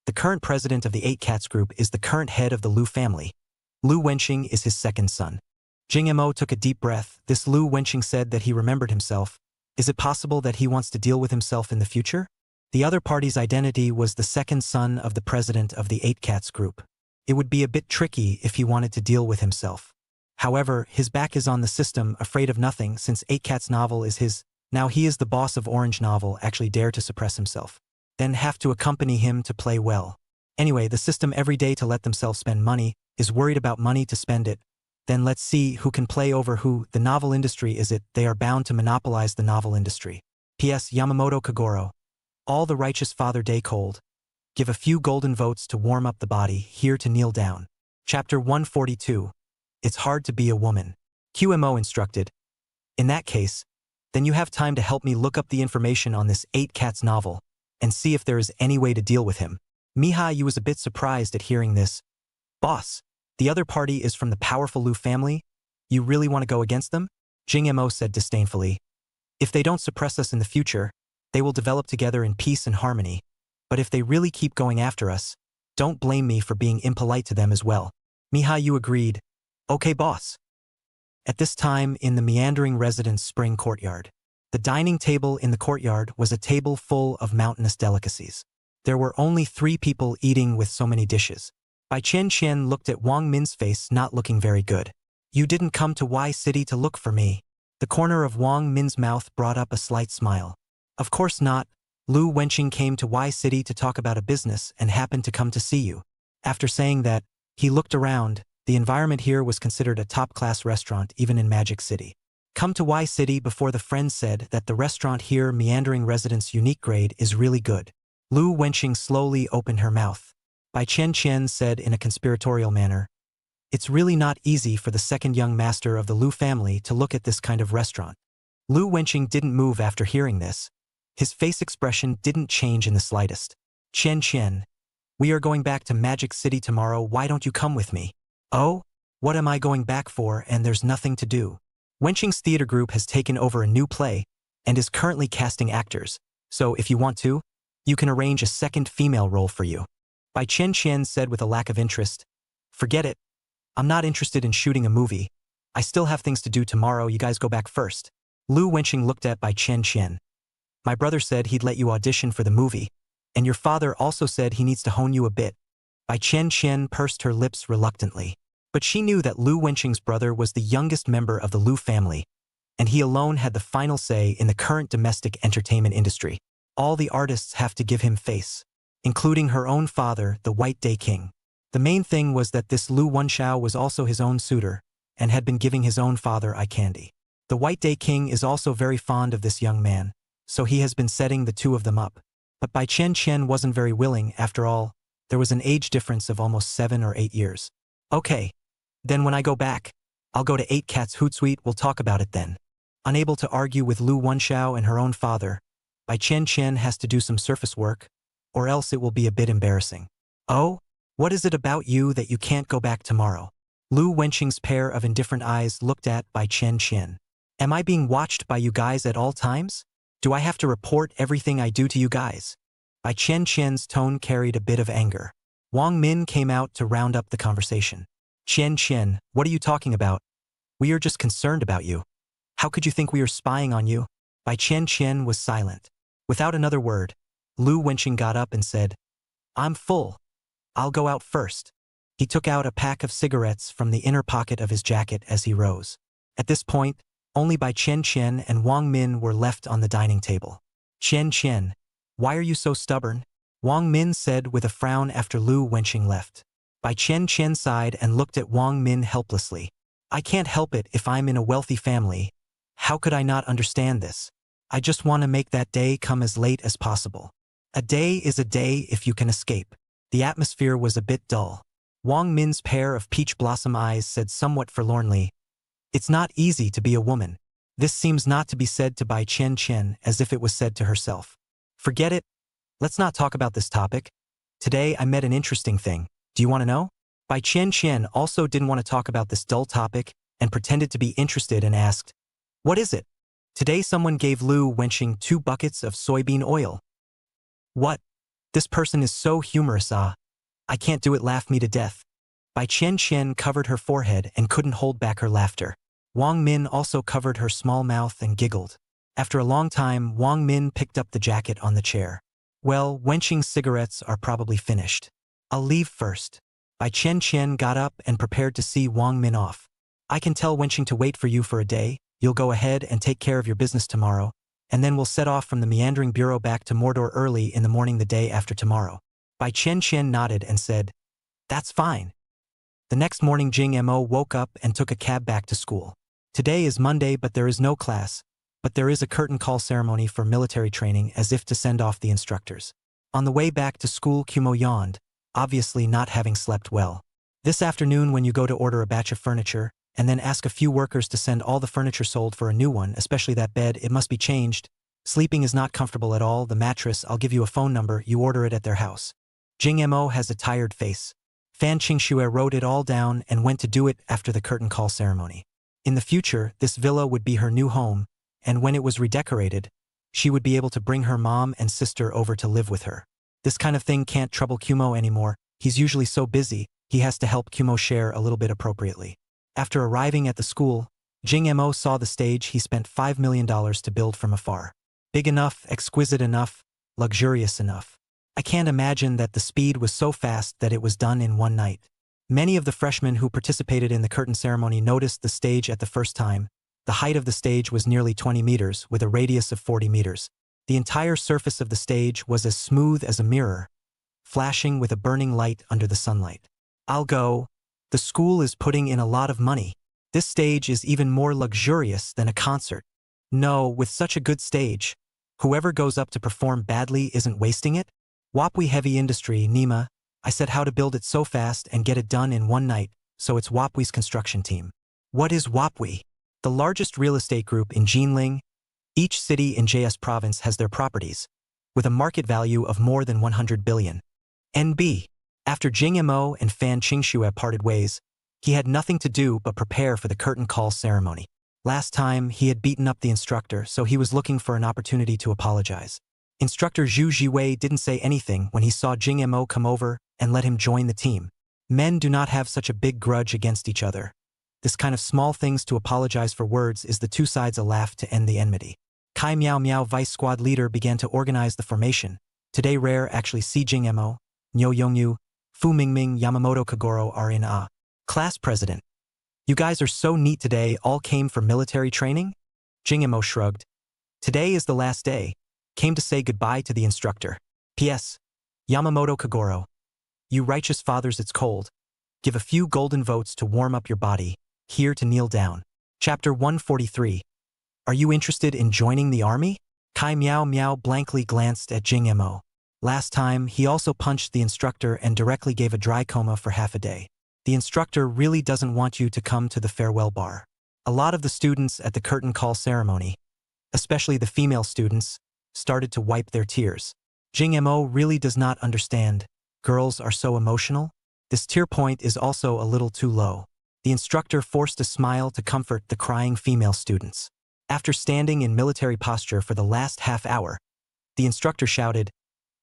The current president of the 8 Cats group is the current head of the Lu family. Lu Wenqing is his second son. Jing Mo took a deep breath. This Lu Wenqing said that he remembered himself. Is it possible that he wants to deal with himself in the future? The other party's identity was the second son of the president of the 8 Cats group. It would be a bit tricky if he wanted to deal with himself. However, his back is on the system, afraid of nothing, since 8 Cats novel is his. Now he is the boss of Orange novel, actually dare to suppress himself. Then have to accompany him to play well. Anyway, the system every day to let themselves spend money, is worried about money to spend it. Then let's see who can play over who. The novel industry is it. They are bound to monopolize the novel industry. P.S. Yamamoto Kagoro. All the righteous Father Day cold. Give a few golden votes to warm up the body, here to kneel down. Chapter 142. It's hard to be a woman. QMO instructed. In that case, then you have time to help me look up the information on this 8 Cats novel, and see if there is any way to deal with him. Miha, you was a bit surprised at hearing this. Boss, the other party is from the powerful Lu family? You really want to go against them? Jing Mo said disdainfully. If they don't suppress us in the future, they will develop together in peace and harmony. But if they really keep going after us, don't blame me for being impolite to them as well. Miha, you agreed. Okay, boss. At this time, in the meandering residence spring courtyard, the dining table in the courtyard was a table full of mountainous delicacies. There were only 3 people eating with so many dishes. Bai Chen looked at Wang Min's face, not looking very good. You didn't come to Y City to look for me. The corner of Wang Min's mouth brought up a slight smile. Of course not. Lu Wenqing came to Y City to talk about a business and happened to come to see you. After saying that, he looked around. The environment here was considered a top-class restaurant even in Magic City. Come to Y City before the friend said that the restaurant here, Meandering Residence Unique Grade, is really good. Lu Wenqing slowly opened her mouth. Bai Chen said in a conspiratorial manner. It's really not easy for the second young master of the Lu family to look at this kind of restaurant. Lu Wenqing didn't move after hearing this. His face expression didn't change in the slightest. Chen, we are going back to Magic City tomorrow. Why don't you come with me? Oh? What am I going back for, and there's nothing to do? Wenqing's theater group has taken over a new play and is currently casting actors, so if you want to, you can arrange a second female role for you. Bai Chen said with a lack of interest. Forget it. I'm not interested in shooting a movie. I still have things to do tomorrow. You guys go back first. Lu Wenqing looked at Bai Chen. My brother said he'd let you audition for the movie, and your father also said he needs to hone you a bit. Bai Chen pursed her lips reluctantly. But she knew that Lu Wenqing's brother was the youngest member of the Lu family, and he alone had the final say in the current domestic entertainment industry. All the artists have to give him face, including her own father, the White Day King. The main thing was that this Lu Wenxiao was also his own suitor, and had been giving his own father eye candy. The White Day King is also very fond of this young man, so he has been setting the 2 of them up. But Bai Chen wasn't very willing. After all, there was an age difference of almost 7 or 8 years. Okay. Then when I go back, I'll go to 8 Cats Hootsuite. We'll talk about it then. Unable to argue with Lu Wenxiao and her own father, Bai Chen has to do some surface work, or else it will be a bit embarrassing. Oh? What is it about you that you can't go back tomorrow? Lu Wenqing's pair of indifferent eyes looked at Bai Chen. Am I being watched by you guys at all times? Do I have to report everything I do to you guys? Bai Chen's tone carried a bit of anger. Wang Min came out to round up the conversation. Chen, what are you talking about? We are just concerned about you. How could you think we are spying on you? Bai Qian was silent. Without another word, Lu Wenqing got up and said, "I'm full. I'll go out first." He took out a pack of cigarettes from the inner pocket of his jacket as he rose. At this point, only Bai Qian and Wang Min were left on the dining table. "Qian, why are you so stubborn?" Wang Min said with a frown after Lu Wenqing left. Bai Qian sighed and looked at Wang Min helplessly. "I can't help it if I'm in a wealthy family. How could I not understand this? I just want to make that day come as late as possible. A day is a day if you can escape." The atmosphere was a bit dull. Wang Min's pair of peach blossom eyes said somewhat forlornly, "It's not easy to be a woman." This seems not to be said to Bai Qian as if it was said to herself. "Forget it. Let's not talk about this topic. Today I met an interesting thing. Do you want to know?" Bai Qian also didn't want to talk about this dull topic and pretended to be interested and asked, "What is it?" "Today someone gave Lu Wenqing 2 buckets of soybean oil." "What? This person is so humorous, ah. I can't do it, laugh me to death." Bai Qian covered her forehead and couldn't hold back her laughter. Wang Min also covered her small mouth and giggled. After a long time, Wang Min picked up the jacket on the chair. "Well, Wenqing's cigarettes are probably finished. I'll leave first." Bai Qian got up and prepared to see Wang Min off. "I can tell Wenqing to wait for you for a day. You'll go ahead and take care of your business tomorrow, and then we'll set off from the meandering bureau back to Mordor early in the morning the day after tomorrow." Bai Qian nodded and said, "That's fine." The next morning Jing Mo woke up and took a cab back to school. Today is Monday, but there is no class, but there is a curtain call ceremony for military training as if to send off the instructors. On the way back to school, Kumo yawned, obviously not having slept well. This afternoon when you go to order a batch of furniture, and then ask a few workers to send all the furniture sold for a new one, especially that bed, it must be changed. Sleeping is not comfortable at all. The mattress, I'll give you a phone number, you order it at their house. Jing Mo has a tired face. Fan Qingxue wrote it all down and went to do it after the curtain call ceremony. In the future, this villa would be her new home, and when it was redecorated, she would be able to bring her mom and sister over to live with her. This kind of thing can't trouble Kumo anymore. He's usually so busy, he has to help Kumo share a little bit appropriately. After arriving at the school, Jing Mo saw the stage he spent $5 million to build from afar. Big enough, exquisite enough, luxurious enough. I can't imagine that the speed was so fast that it was done in one night. Many of the freshmen who participated in the curtain ceremony noticed the stage at the first time. The height of the stage was nearly 20 meters, with a radius of 40 meters. The entire surface of the stage was as smooth as a mirror, flashing with a burning light under the sunlight. "I'll go. The school is putting in a lot of money. This stage is even more luxurious than a concert. No, with such a good stage, whoever goes up to perform badly isn't wasting it? Wapwe Heavy Industry, Nima. I said how to build it so fast and get it done in one night, so it's Wapwe's construction team." What is Wapwe? The largest real estate group in Jinling. Each city in JS province has their properties, with a market value of more than 100 billion NB. After Jing Mo and Fan Qingxue parted ways, he had nothing to do but prepare for the curtain call ceremony. Last time, he had beaten up the instructor, so he was looking for an opportunity to apologize. Instructor Zhu Jiwei didn't say anything when he saw Jing Mo come over and let him join the team. Men do not have such a big grudge against each other. This kind of small things to apologize for words is the two sides a laugh to end the enmity. Kai Miao Miao, vice squad leader, began to organize the formation. Today Rare actually see Jing Mo, Nyo Yongyu, Fu Mingming, Yamamoto Kagoro are in a. Class president. "You guys are so neat today, all came for military training?" Jing Mo shrugged. "Today is the last day. Came to say goodbye to the instructor. P.S. Yamamoto Kagoro. You righteous fathers, it's cold. Give a few golden votes to warm up your body. Here to kneel down." Chapter 143. Are you interested in joining the army? Kai Miao Miao blankly glanced at Jing Mo. Last time, he also punched the instructor and directly gave a dry coma for half a day. The instructor really doesn't want you to come to the farewell bar. A lot of the students at the curtain call ceremony, especially the female students, started to wipe their tears. Jing Mo really does not understand. Girls are so emotional? This tear point is also a little too low. The instructor forced a smile to comfort the crying female students. After standing in military posture for the last half hour, the instructor shouted,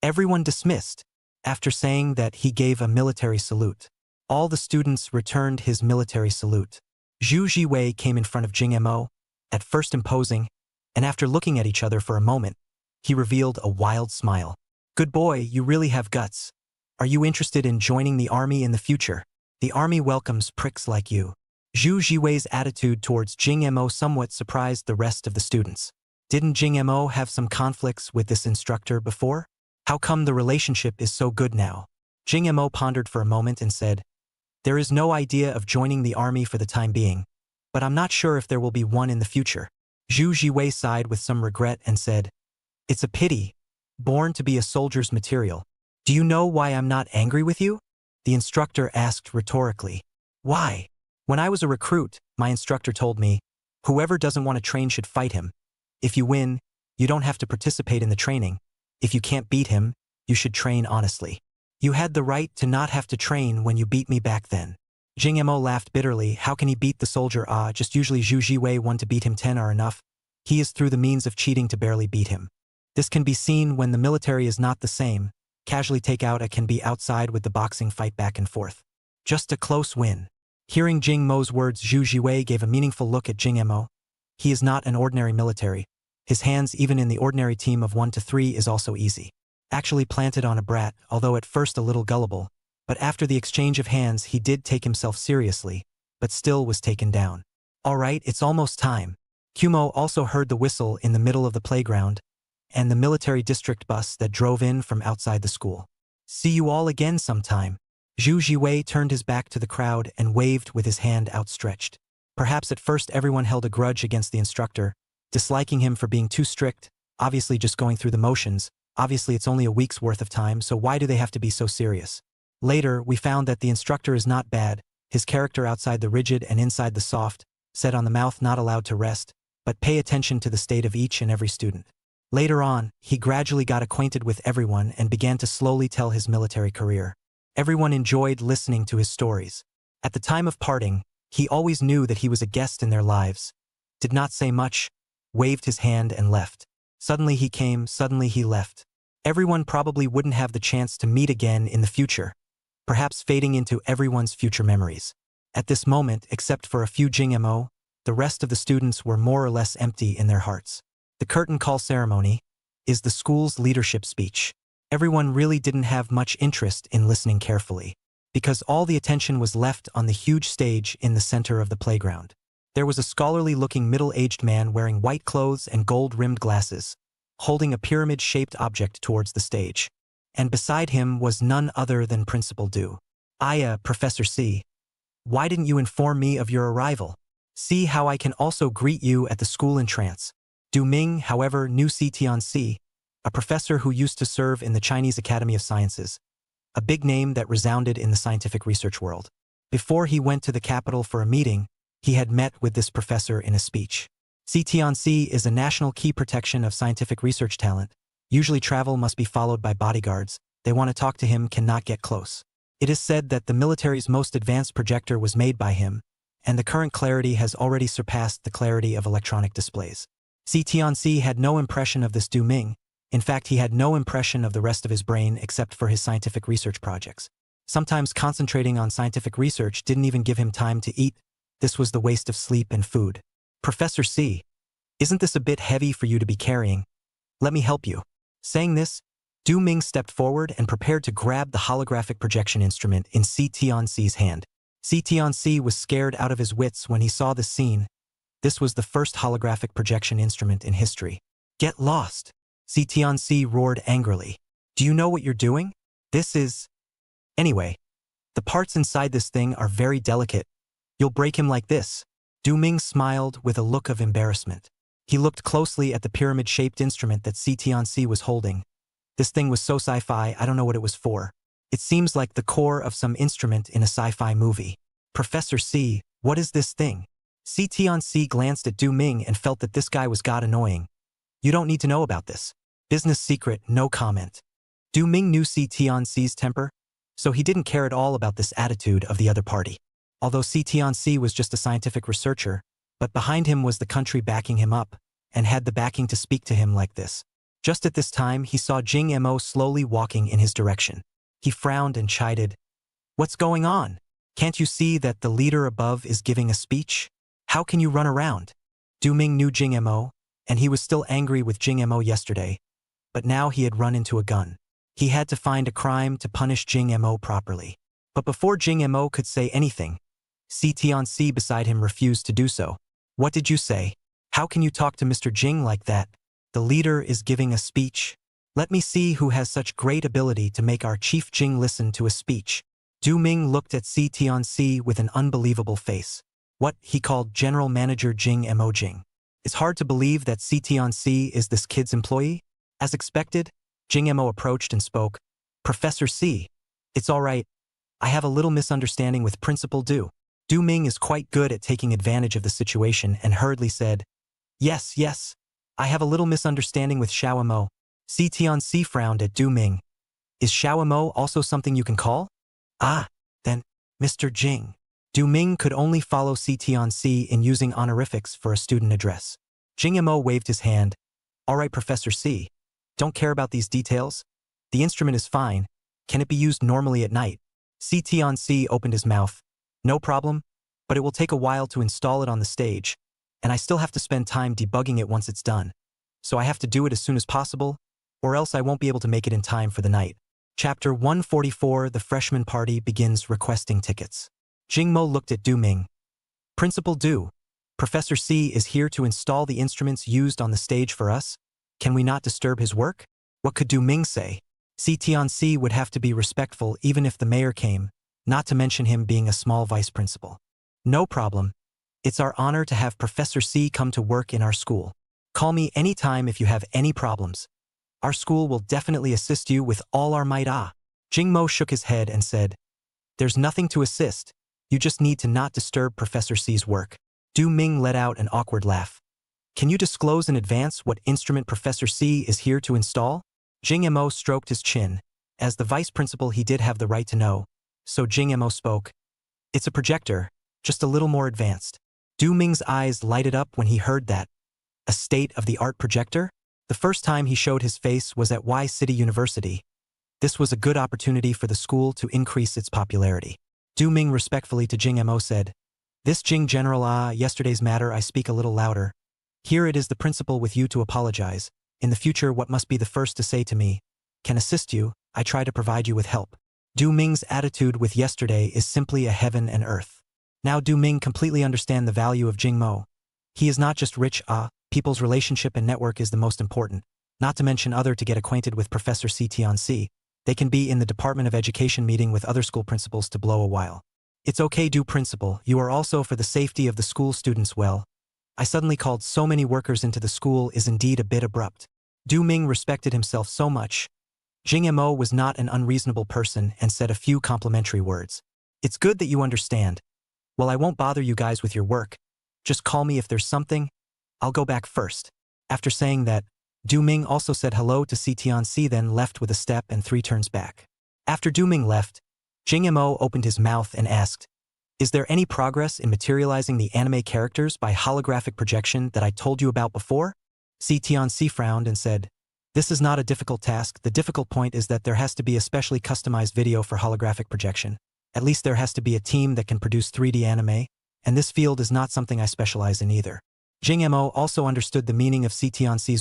"Everyone dismissed," after saying that he gave a military salute. All the students returned his military salute. Zhu Jiwei came in front of Jing Mo, at first imposing, and after looking at each other for a moment, he revealed a wild smile. Good boy, you really have guts. Are you interested in joining the army in the future? The army welcomes pricks like you. Zhu Jiwei's attitude towards Jing Mo somewhat surprised the rest of the students. Didn't Jing Mo have some conflicts with this instructor before? How come the relationship is so good now? Jing Mo pondered for a moment and said, there is no idea of joining the army for the time being, but I'm not sure if there will be one in the future. Zhu Jiwei sighed with some regret and said, it's a pity, born to be a soldier's material. Do you know why I'm not angry with you? The instructor asked rhetorically. Why? When I was a recruit, my instructor told me, whoever doesn't want to train should fight him. If you win, you don't have to participate in the training. If you can't beat him, you should train honestly. You had the right to not have to train when you beat me back then. Jing Mo laughed bitterly. How can he beat the soldier? Just usually Zhu Jiwei 1 to beat him 10 are enough. He is through the means of cheating to barely beat him. This can be seen when the military is not the same. Casually take out a can be outside with the boxing fight back and forth. Just a close win. Hearing Jing Mo's words, Zhu Jiwei gave a meaningful look at Jing Mo. He is not an ordinary military. His hands even in the ordinary team of 1 to 3 is also easy. Actually planted on a brat, although at first a little gullible, but after the exchange of hands he did take himself seriously, but still was taken down. All right, it's almost time. Kumo also heard the whistle in the middle of the playground, and the military district bus that drove in from outside the school. See you all again sometime. Zhu Jiwei turned his back to the crowd and waved with his hand outstretched. Perhaps at first everyone held a grudge against the instructor, disliking him for being too strict, obviously just going through the motions. Obviously it's only a week's worth of time, so why do they have to be so serious? Later, we found that the instructor is not bad, his character outside the rigid and inside the soft, set on the mouth not allowed to rest, but pay attention to the state of each and every student. Later on, he gradually got acquainted with everyone and began to slowly tell his military career. Everyone enjoyed listening to his stories. At the time of parting, he always knew that he was a guest in their lives, did not say much, waved his hand and left. Suddenly he came, suddenly he left. Everyone probably wouldn't have the chance to meet again in the future, perhaps fading into everyone's future memories. At this moment, except for a few Jing Mo, the rest of the students were more or less empty in their hearts. The curtain call ceremony is the school's leadership speech. Everyone really didn't have much interest in listening carefully, because all the attention was left on the huge stage in the center of the playground. There was a scholarly-looking middle-aged man wearing white clothes and gold-rimmed glasses, holding a pyramid-shaped object towards the stage. And beside him was none other than Principal Du. Professor C. Why didn't you inform me of your arrival? See how I can also greet you at the school entrance. Du Ming, however, knew Si Tianxi, a professor who used to serve in the Chinese Academy of Sciences, a big name that resounded in the scientific research world. Before he went to the capital for a meeting, he had met with this professor in a speech. Si Tianxi is a national key protection of scientific research talent. Usually travel must be followed by bodyguards. They want to talk to him, cannot get close. It is said that the military's most advanced projector was made by him, and the current clarity has already surpassed the clarity of electronic displays. Si Tianxi had no impression of this Du Ming. In fact, he had no impression of the rest of his brain except for his scientific research projects. Sometimes concentrating on scientific research didn't even give him time to eat. This was the waste of sleep and food. Professor C, isn't this a bit heavy for you to be carrying? Let me help you. Saying this, Du Ming stepped forward and prepared to grab the holographic projection instrument in Si Tianxi's hand. Si Tianxi was scared out of his wits when he saw this scene. This was the first holographic projection instrument in history. Get lost! Si Tianxi roared angrily. Do you know what you're doing? This is... Anyway, the parts inside this thing are very delicate. You'll break him like this. Du Ming smiled with a look of embarrassment. He looked closely at the pyramid-shaped instrument that Si Tianxi was holding. This thing was so sci-fi, I don't know what it was for. It seems like the core of some instrument in a sci-fi movie. Professor C, what is this thing? Si Tianxi glanced at Du Ming and felt that this guy was god annoying. You don't need to know about this. Business secret, no comment. Du Ming knew Si Tianxi's temper, so he didn't care at all about this attitude of the other party. Although Si Tianxi was just a scientific researcher, but behind him was the country backing him up, and had the backing to speak to him like this. Just at this time, he saw Jing Mo slowly walking in his direction. He frowned and chided. What's going on? Can't you see that the leader above is giving a speech? How can you run around? Du Ming knew Jing Mo, And he was still angry with Jing Mo yesterday, but now he had run into a gun. He had to find a crime to punish Jing Mo properly. But before Jing Mo could say anything, C beside him refused to do so. What did you say? How can you talk to Mr. Jing like that? The leader is giving a speech. Let me see who has such great ability to make our Chief Jing listen to a speech. Du Ming looked at C with an unbelievable face. What, he called General Manager Jing Mo Jing. It's hard to believe that C is this kid's employee? As expected, Jing Mo approached and spoke. Professor C. It's all right. I have a little misunderstanding with Principal Du. Du Ming is quite good at taking advantage of the situation and hurriedly said, Yes. I have a little misunderstanding with Xiao Mo. C frowned at Du Ming. Is Xiao Mo also something you can call? Ah, then, Mr. Jing. Du Ming could only follow C in using honorifics for a student address. Jing Mo waved his hand. All right, Professor C. Don't care about these details. The instrument is fine. Can it be used normally at night? C opened his mouth. No problem, but it will take a while to install it on the stage, and I still have to spend time debugging it once it's done. So I have to do it as soon as possible, or else I won't be able to make it in time for the night. Chapter 144, The Freshman Party begins requesting tickets. Jing Mo looked at Du Ming. Principal Du, Professor C is here to install the instruments used on the stage for us. Can we not disturb his work? What could Du Ming say? C would have to be respectful even if the mayor came, not to mention him being a small vice principal. No problem. It's our honor to have Professor C come to work in our school. Call me anytime if you have any problems. Our school will definitely assist you with all our might. Jing Mo shook his head and said, There's nothing to assist. You just need to not disturb Professor C's work. Du Ming let out an awkward laugh. Can you disclose in advance what instrument Professor C is here to install? Jing Mo stroked his chin. As the vice principal, he did have the right to know. So Jing Mo spoke. It's a projector, just a little more advanced. Du Ming's eyes lighted up when he heard that. A state-of-the-art projector? The first time he showed his face was at Y City University. This was a good opportunity for the school to increase its popularity. Du Ming respectfully to Jing Mo said, This Jing General, yesterday's matter I speak a little louder. Here it is the principal with you to apologize. In the future what must be the first to say to me, can assist you, I try to provide you with help. Du Ming's attitude with yesterday is simply a heaven and earth. Now Du Ming completely understand the value of Jing Mo. He is not just rich, people's relationship and network is the most important, not to mention other to get acquainted with Professor C. They can be in the Department of Education meeting with other school principals to blow a while. It's okay, Du Principal, you are also for the safety of the school students well. I suddenly called so many workers into the school is indeed a bit abrupt. Du Ming respected himself so much. Jing Mo was not an unreasonable person and said a few complimentary words. It's good that you understand. Well, I won't bother you guys with your work. Just call me if there's something. I'll go back first. After saying that, Du Ming also said hello to C then left with a step and 3 turns back. After Du Ming left, Jing Mo opened his mouth and asked, Is there any progress in materializing the anime characters by holographic projection that I told you about before? C frowned and said, This is not a difficult task. The difficult point is that there has to be a specially customized video for holographic projection. At least there has to be a team that can produce 3D anime, and this field is not something I specialize in either. Jing Mo also understood the meaning of C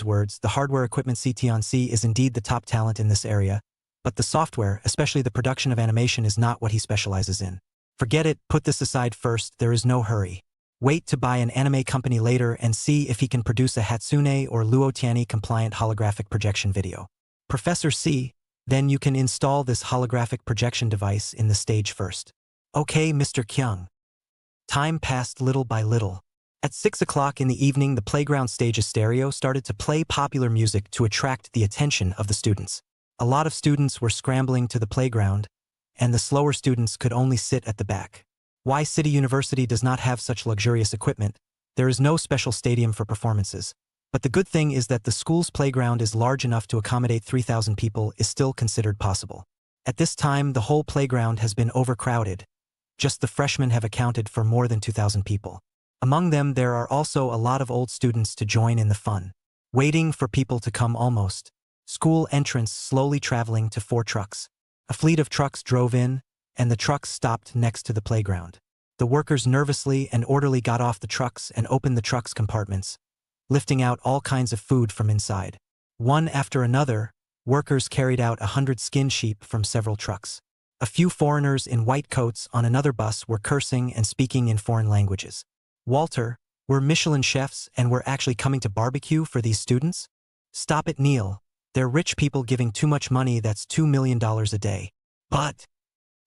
words. The hardware equipment C is indeed the top talent in this area, but the software, especially the production of animation, is not what he specializes in. Forget it, put this aside first, there is no hurry. Wait to buy an anime company later and see if he can produce a Hatsune or Luotiani compliant holographic projection video. Professor C, then you can install this holographic projection device in the stage first. Okay, Mr. Kyung. Time passed little by little. At 6 o'clock in the evening, the playground stage's stereo started to play popular music to attract the attention of the students. A lot of students were scrambling to the playground, and the slower students could only sit at the back. Y City University does not have such luxurious equipment. There is no special stadium for performances. But the good thing is that the school's playground is large enough to accommodate 3,000 people is still considered possible. At this time, the whole playground has been overcrowded. Just the freshmen have accounted for more than 2,000 people. Among them, there are also a lot of old students to join in the fun. Waiting for people to come almost. School entrance slowly traveling to 4 trucks. A fleet of trucks drove in, and the trucks stopped next to the playground. The workers nervously and orderly got off the trucks and opened the trucks' compartments. lifting out all kinds of food from inside. One after another, workers carried out 100 skinned sheep from several trucks. A few foreigners in white coats on another bus were cursing and speaking in foreign languages. Walter, we're Michelin chefs and we're actually coming to barbecue for these students? Stop it, Neil. They're rich people giving too much money. That's $2 million a day. But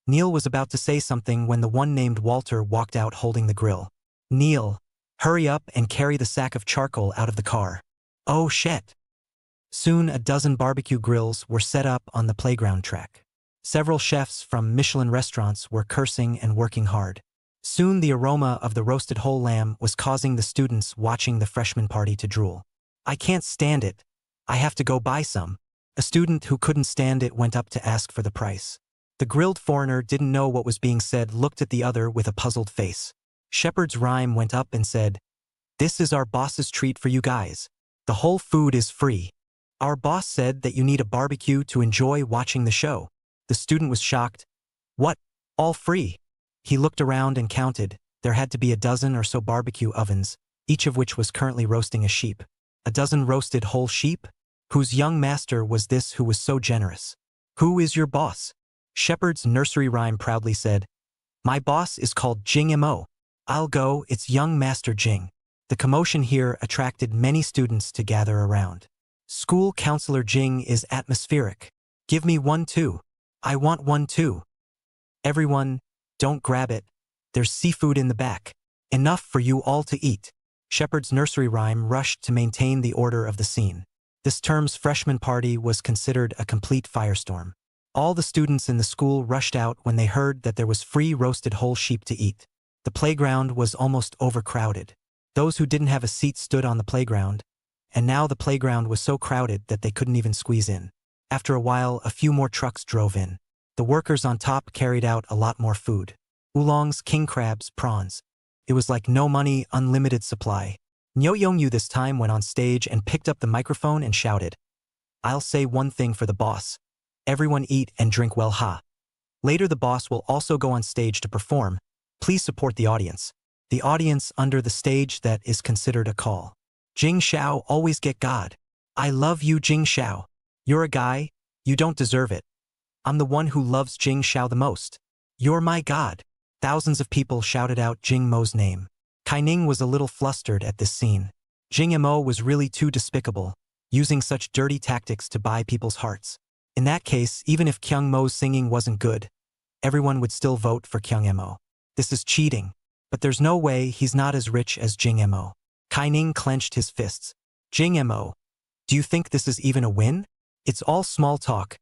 Neil was about to say something when the one named Walter walked out holding the grill. Neil, hurry up and carry the sack of charcoal out of the car. Oh shit. Soon a dozen barbecue grills were set up on the playground track. Several chefs from Michelin restaurants were cursing and working hard. Soon the aroma of the roasted whole lamb was causing the students watching the freshman party to drool. I can't stand it. I have to go buy some. A student who couldn't stand it went up to ask for the price. The grilled foreigner didn't know what was being said, looked at the other with a puzzled face. Shepard's rhyme went up and said, "This is our boss's treat for you guys. The whole food is free. Our boss said that you need a barbecue to enjoy watching the show." The student was shocked. What? All free? He looked around and counted. There had to be a dozen or so barbecue ovens, each of which was currently roasting a sheep. A dozen roasted whole sheep? Whose young master was this who was so generous? Who is your boss? Shepard's nursery rhyme proudly said, "My boss is called Jing Mo. I'll go, it's young master Jing." The commotion here attracted many students to gather around. School counselor Jing is atmospheric. Give me one too. I want one too. Everyone, don't grab it. There's seafood in the back. Enough for you all to eat. Shepard's nursery rhyme rushed to maintain the order of the scene. This term's freshman party was considered a complete firestorm. All the students in the school rushed out when they heard that there was free roasted whole sheep to eat. The playground was almost overcrowded. Those who didn't have a seat stood on the playground, and now the playground was so crowded that they couldn't even squeeze in. After a while, a few more trucks drove in. The workers on top carried out a lot more food. Oolongs, king crabs, prawns. It was like no money, unlimited supply. Nyo Yongyu this time went on stage and picked up the microphone and shouted, "I'll say one thing for the boss. Everyone eat and drink well, ha." Later the boss will also go on stage to perform. Please support the audience. The audience under the stage that is considered a call. Jing Shao, always get God. I love you, Jing Shao. You're a guy, you don't deserve it. I'm the one who loves Jing Shao the most. You're my God. Thousands of people shouted out Jing Mo's name. Kai Ning was a little flustered at this scene. Jing Mo was really too despicable, using such dirty tactics to buy people's hearts. In that case, even if Kyung Mo's singing wasn't good, everyone would still vote for Kyung Mo. This is cheating, but there's no way he's not as rich as Jing Mo. Kai Ning clenched his fists. Jing Mo, do you think this is even a win? It's all small talk.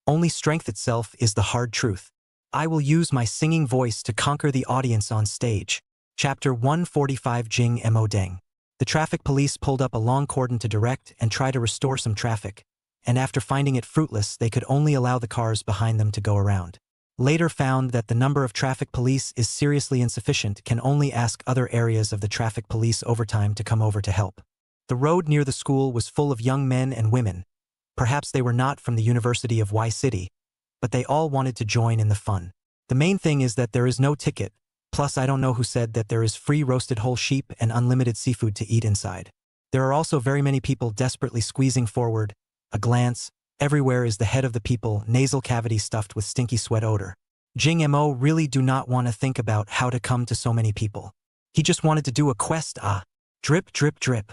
Only strength itself is the hard truth. I will use my singing voice to conquer the audience on stage. Chapter 145 Jing Mo Deng. The traffic police pulled up a long cordon to direct and try to restore some traffic, and after finding it fruitless, they could only allow the cars behind them to go around. Later found that the number of traffic police is seriously insufficient, can only ask other areas of the traffic police overtime to come over to help. The road near the school was full of young men and women. Perhaps they were not from the University of Y City, but they all wanted to join in the fun. The main thing is that there is no ticket, plus I don't know who said that there is free roasted whole sheep and unlimited seafood to eat inside. There are also very many people desperately squeezing forward. A glance, everywhere is the head of the people, nasal cavity stuffed with stinky sweat odor. Jing Mo really do not want to think about how to come to so many people. He just wanted to do a quest. Drip, drip, drip.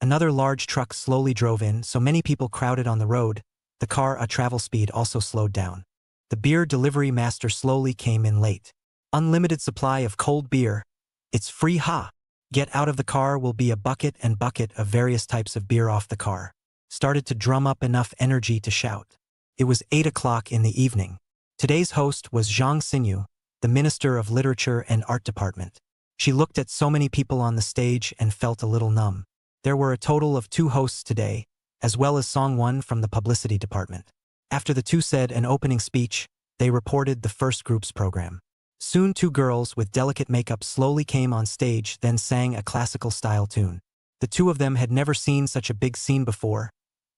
Another large truck slowly drove in, so many people crowded on the road. The car at travel speed also slowed down. The beer delivery master slowly came in late. Unlimited supply of cold beer. It's free, ha. Get out of the car will be a bucket and bucket of various types of beer off the car. Started to drum up enough energy to shout. It was 8 o'clock in the evening. Today's host was Zhang Xinyu, the Minister of Literature and Art Department. She looked at so many people on the stage and felt a little numb. There were a total of 2 hosts today, as well as Song One from the Publicity Department. After the 2 said an opening speech, they reported the first group's program. Soon 2 girls with delicate makeup slowly came on stage, then sang a classical-style tune. The 2 of them had never seen such a big scene before,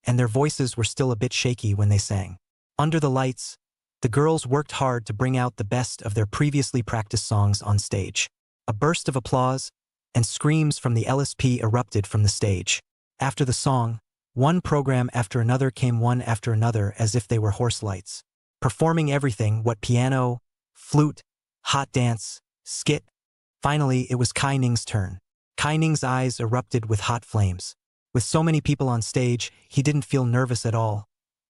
and their voices were still a bit shaky when they sang. Under the lights, the girls worked hard to bring out the best of their previously practiced songs on stage. A burst of applause, and screams from the LSP erupted from the stage. After the song, one program after another came one after another as if they were horse lights, performing everything what piano, flute, hot dance, skit. Finally, it was Kai Ning's turn. Kai Ning's eyes erupted with hot flames. With so many people on stage, he didn't feel nervous at all,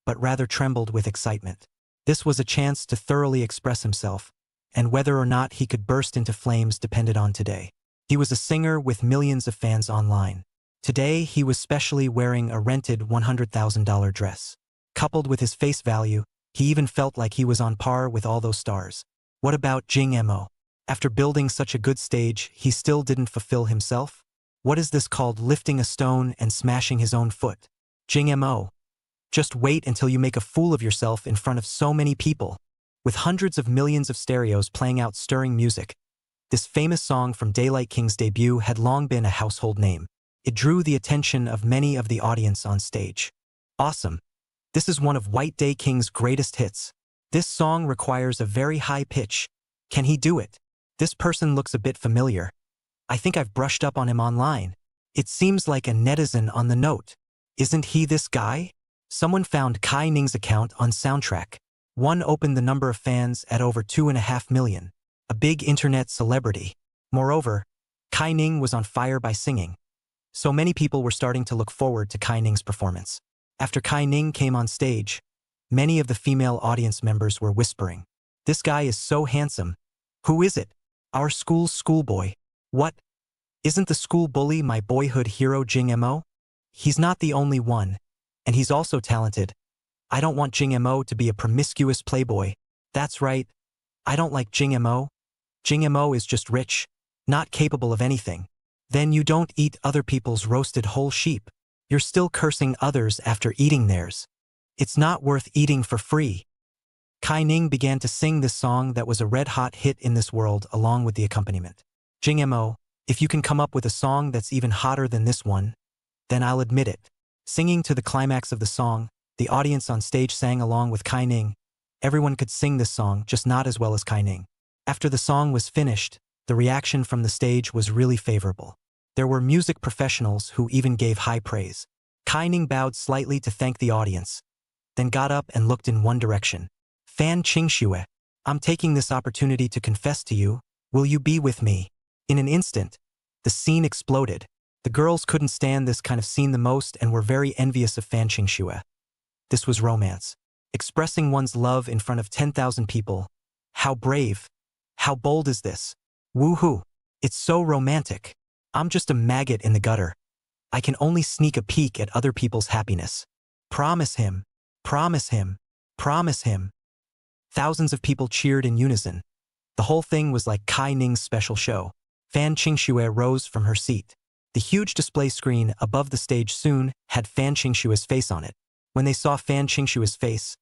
but rather trembled with excitement. This was a chance to thoroughly express himself, and whether or not he could burst into flames depended on today. He was a singer with millions of fans online. Today, he was specially wearing a rented $100,000 dress. Coupled with his face value, he even felt like he was on par with all those stars. What about Jing Mo? After building such a good stage, he still didn't fulfill himself? What is this called lifting a stone and smashing his own foot? Jing Mo. Just wait until you make a fool of yourself in front of so many people. With hundreds of millions of stereos playing out stirring music, this famous song from Daylight King's debut had long been a household name. It drew the attention of many of the audience on stage. Awesome. This is one of White Day King's greatest hits. This song requires a very high pitch. Can he do it? This person looks a bit familiar. I think I've brushed up on him online. It seems like a netizen on the note. Isn't he this guy? Someone found Kai Ning's account on Soundtrack. One opened the number of fans at over 2.5 million. A big internet celebrity. Moreover, Kai Ning was on fire by singing. So many people were starting to look forward to Kai Ning's performance. After Kai Ning came on stage, many of the female audience members were whispering, "This guy is so handsome. Who is it? Our school's schoolboy. What? Isn't the school bully my boyhood hero Jing Mo? He's not the only one, and he's also talented. I don't want Jing Mo to be a promiscuous playboy. That's right. I don't like Jing Mo. Jing Mo is just rich, not capable of anything. Then you don't eat other people's roasted whole sheep. You're still cursing others after eating theirs. It's not worth eating for free." Kai Ning began to sing this song that was a red-hot hit in this world along with the accompaniment. Jing Mo, if you can come up with a song that's even hotter than this one, then I'll admit it. Singing to the climax of the song, the audience on stage sang along with Kai Ning. Everyone could sing this song, just not as well as Kai Ning. After the song was finished, the reaction from the stage was really favorable. There were music professionals who even gave high praise. Kai Ning bowed slightly to thank the audience, then got up and looked in one direction. "Fan Qingxue, I'm taking this opportunity to confess to you. Will you be with me?" In an instant, the scene exploded. The girls couldn't stand this kind of scene the most and were very envious of Fan Qingxue. This was romance. Expressing one's love in front of 10,000 people. How brave. How bold is this? Woohoo. It's so romantic. I'm just a maggot in the gutter. I can only sneak a peek at other people's happiness. Promise him. Promise him. Promise him. Thousands of people cheered in unison. The whole thing was like Kai Ning's special show. Fan Qingxue rose from her seat. The huge display screen above the stage soon had Fan Qingxue's face on it. When they saw Fan Qingxue's face,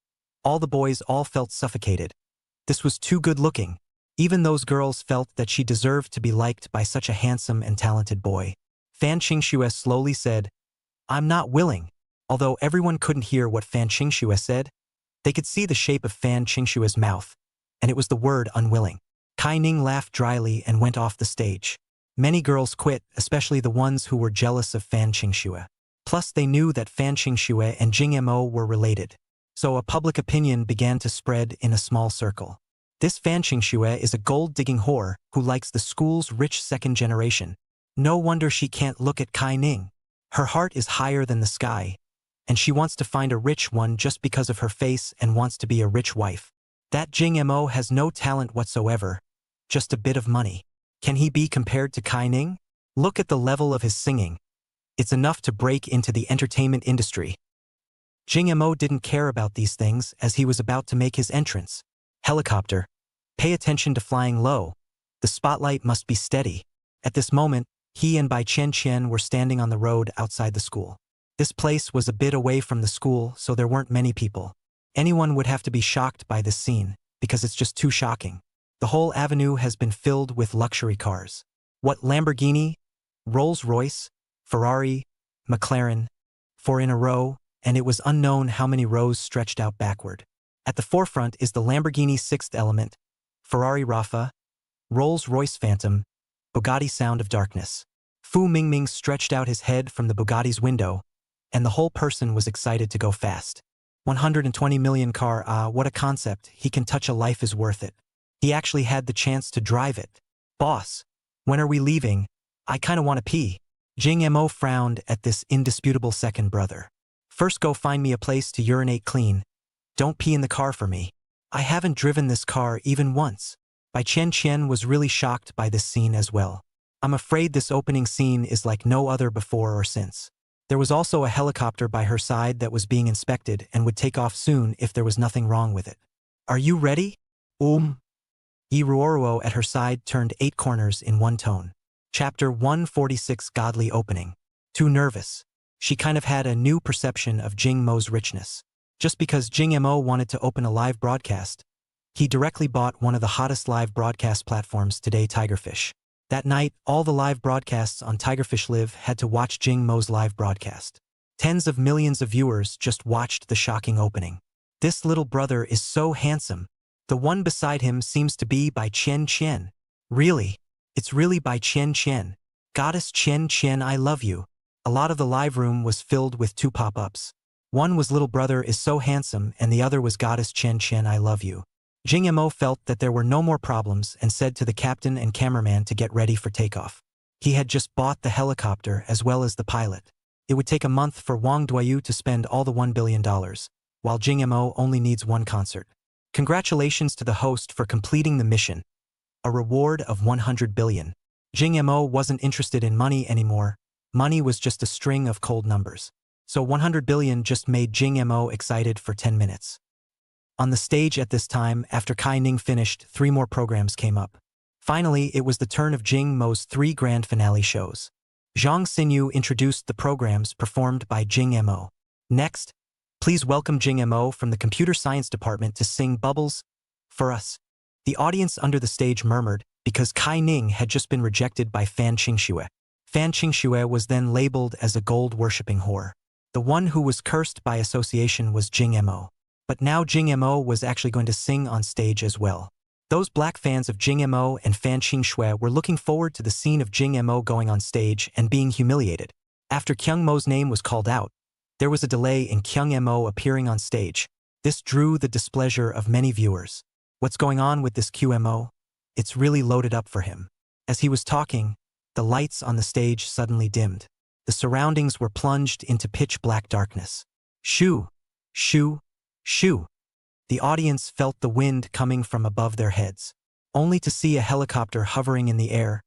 all the boys all felt suffocated. This was too good looking. Even those girls felt that she deserved to be liked by such a handsome and talented boy. Fan Qingxue slowly said, "I'm not willing." Although everyone couldn't hear what Fan Qingxue said, they could see the shape of Fan Qingxue's mouth, and it was the word unwilling. Kai Ning laughed dryly and went off the stage. Many girls quit, especially the ones who were jealous of Fan Qingxue. Plus they knew that Fan Qingxue and Jing Mo were related. So a public opinion began to spread in a small circle. This Fan Qingxue is a gold-digging whore who likes the school's rich second generation. No wonder she can't look at Kai Ning. Her heart is higher than the sky, and she wants to find a rich one just because of her face and wants to be a rich wife. That Jing Mo has no talent whatsoever, just a bit of money. Can he be compared to Kai Ning? Look at the level of his singing. It's enough to break into the entertainment industry. Jing Mo didn't care about these things as he was about to make his entrance. Helicopter. Pay attention to flying low. The spotlight must be steady. At this moment, he and Bai Qian were standing on the road outside the school. This place was a bit away from the school, so there weren't many people. Anyone would have to be shocked by this scene, because it's just too shocking. The whole avenue has been filled with luxury cars. What Lamborghini, Rolls-Royce, Ferrari, McLaren, 4 in a row, and it was unknown how many rows stretched out backward. At the forefront is the Lamborghini Sixth Element, Ferrari Rafa, Rolls-Royce Phantom, Bugatti Sound of Darkness. Fu Mingming stretched out his head from the Bugatti's window, and the whole person was excited to go fast. 120 million car, what a concept, he can touch a life is worth it. He actually had the chance to drive it. Boss, when are we leaving? I kinda wanna pee. Jing Mo frowned at this indisputable second brother. First go find me a place to urinate clean. Don't pee in the car for me. I haven't driven this car even once. Bai Qian was really shocked by this scene as well. I'm afraid this opening scene is like no other before or since. There was also a helicopter by her side that was being inspected and would take off soon if there was nothing wrong with it. Are you ready? Yi Ruoruo at her side turned 8 corners in one tone. Chapter 146 Godly Opening. Too nervous. She kind of had a new perception of Jing Mo's richness. Just because Jing Mo wanted to open a live broadcast, he directly bought one of the hottest live broadcast platforms today, Tigerfish. That night, all the live broadcasts on Tigerfish Live had to watch Jing Mo's live broadcast. Tens of millions of viewers just watched the shocking opening. This little brother is so handsome. The one beside him seems to be Bai Qian. Really? It's really Bai Qian. Goddess Qian, I love you. A lot of the live room was filled with 2 pop-ups. One was little brother is so handsome and the other was Goddess Qian, I love you. Jing Mo felt that there were no more problems and said to the captain and cameraman to get ready for takeoff. He had just bought the helicopter as well as the pilot. It would take a month for Wang Duoyu to spend all the $1 billion, while Jing Mo only needs 1 concert. Congratulations to the host for completing the mission. A reward of 100 billion. Jing Mo wasn't interested in money anymore. Money was just a string of cold numbers. So 100 billion just made Jing Mo excited for 10 minutes. On the stage at this time, after Kai Ning finished, 3 more programs came up. Finally, it was the turn of Jing Mo's 3 grand finale shows. Zhang Xinyu introduced the programs performed by Jing Mo. Next, please welcome Jing Mo from the Computer Science Department to sing Bubbles for us. The audience under the stage murmured because Kai Ning had just been rejected by Fan Qingxue. Fan Qingxue was then labeled as a gold-worshipping whore. The one who was cursed by association was Jing Mo. But now Jing Mo was actually going to sing on stage as well. Those black fans of Jing Mo and Fan Qingxue were looking forward to the scene of Jing Mo going on stage and being humiliated. After Kyung Mo's name was called out, there was a delay in Kyung Mo appearing on stage. This drew the displeasure of many viewers. What's going on with this QMO? It's really loaded up for him. As he was talking, the lights on the stage suddenly dimmed. The surroundings were plunged into pitch-black darkness. Shoo! Shoo! Shoo! The audience felt the wind coming from above their heads, only to see a helicopter hovering in the air,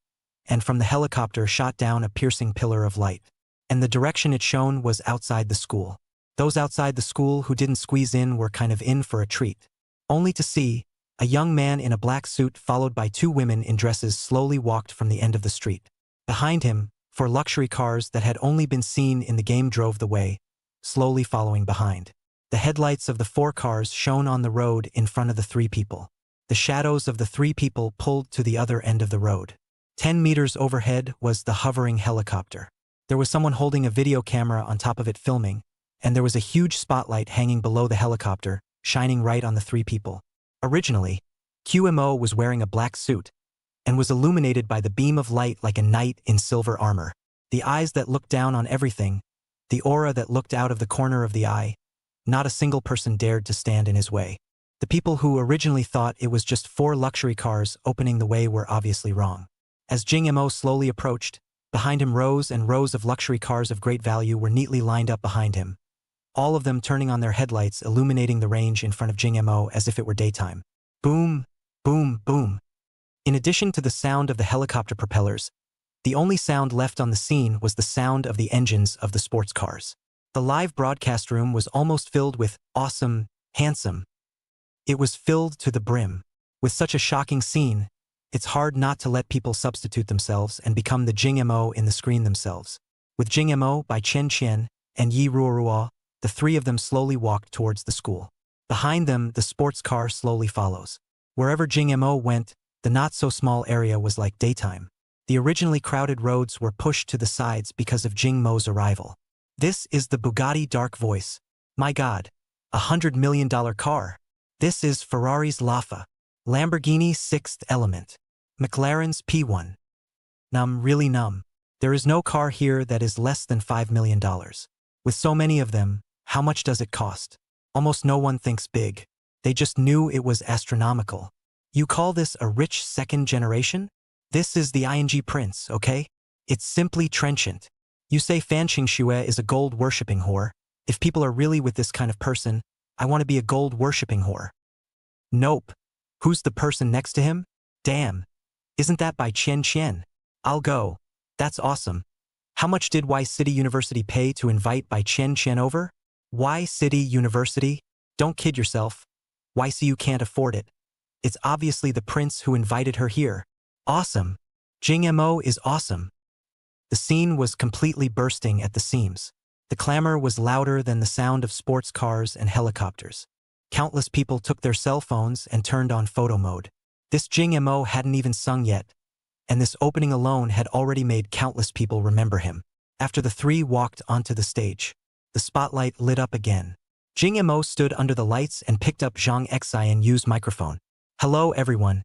and from the helicopter shot down a piercing pillar of light. And the direction it shone was outside the school. Those outside the school who didn't squeeze in were kind of in for a treat. Only to see a young man in a black suit followed by 2 women in dresses slowly walked from the end of the street. Behind him, 4 luxury cars that had only been seen in the game drove the way, slowly following behind. The headlights of the 4 cars shone on the road in front of the 3 people. The shadows of the 3 people pulled to the other end of the road. 10 meters overhead was the hovering helicopter. There was someone holding a video camera on top of it filming, and there was a huge spotlight hanging below the helicopter, shining right on the 3 people. Originally, QMO was wearing a black suit and was illuminated by the beam of light like a knight in silver armor. The eyes that looked down on everything, the aura that looked out of the corner of the eye, not a single person dared to stand in his way. The people who originally thought it was just 4 luxury cars opening the way were obviously wrong. As Jing Mo slowly approached, behind him rows and rows of luxury cars of great value were neatly lined up behind him, all of them turning on their headlights, illuminating the range in front of Jing Mo as if it were daytime. Boom, boom, boom. In addition to the sound of the helicopter propellers, the only sound left on the scene was the sound of the engines of the sports cars. The live broadcast room was almost filled with awesome, handsome. It was filled to the brim. With such a shocking scene, it's hard not to let people substitute themselves and become the Jing Mo in the screen themselves. With Jing Mo, Bai Qian, and Yi Ruoruo, the 3 of them slowly walked towards the school. Behind them, the sports car slowly follows. Wherever Jing Mo went, the not-so-small area was like daytime. The originally crowded roads were pushed to the sides because of Jing Mo's arrival. This is the Bugatti Dark Voice. My God, $100 million car. This is Ferrari's Lafa, Lamborghini 6th Element, McLaren's P1. Numb, really numb. There is no car here that is less than $5 million. With so many of them, how much does it cost? Almost no one thinks big. They just knew it was astronomical. You call this a rich second generation? This is the ING prince, okay? It's simply trenchant. You say Fan Qingxue is a gold-worshipping whore. If people are really with this kind of person, I want to be a gold-worshipping whore. Nope. Who's the person next to him? Damn. Isn't that by Qian Qian? I'll go. That's awesome. How much did Y City University pay to invite by Qian Qian over? Y City University? Don't kid yourself. YCU can't afford it. It's obviously the prince who invited her here. Awesome. Jing Mo is awesome. The scene was completely bursting at the seams. The clamor was louder than the sound of sports cars and helicopters. Countless people took their cell phones and turned on photo mode. This Jing Mo hadn't even sung yet, and this opening alone had already made countless people remember him. After the three walked onto the stage, the spotlight lit up again. Jing Mo stood under the lights and picked up Zhang Xian's microphone. Hello everyone.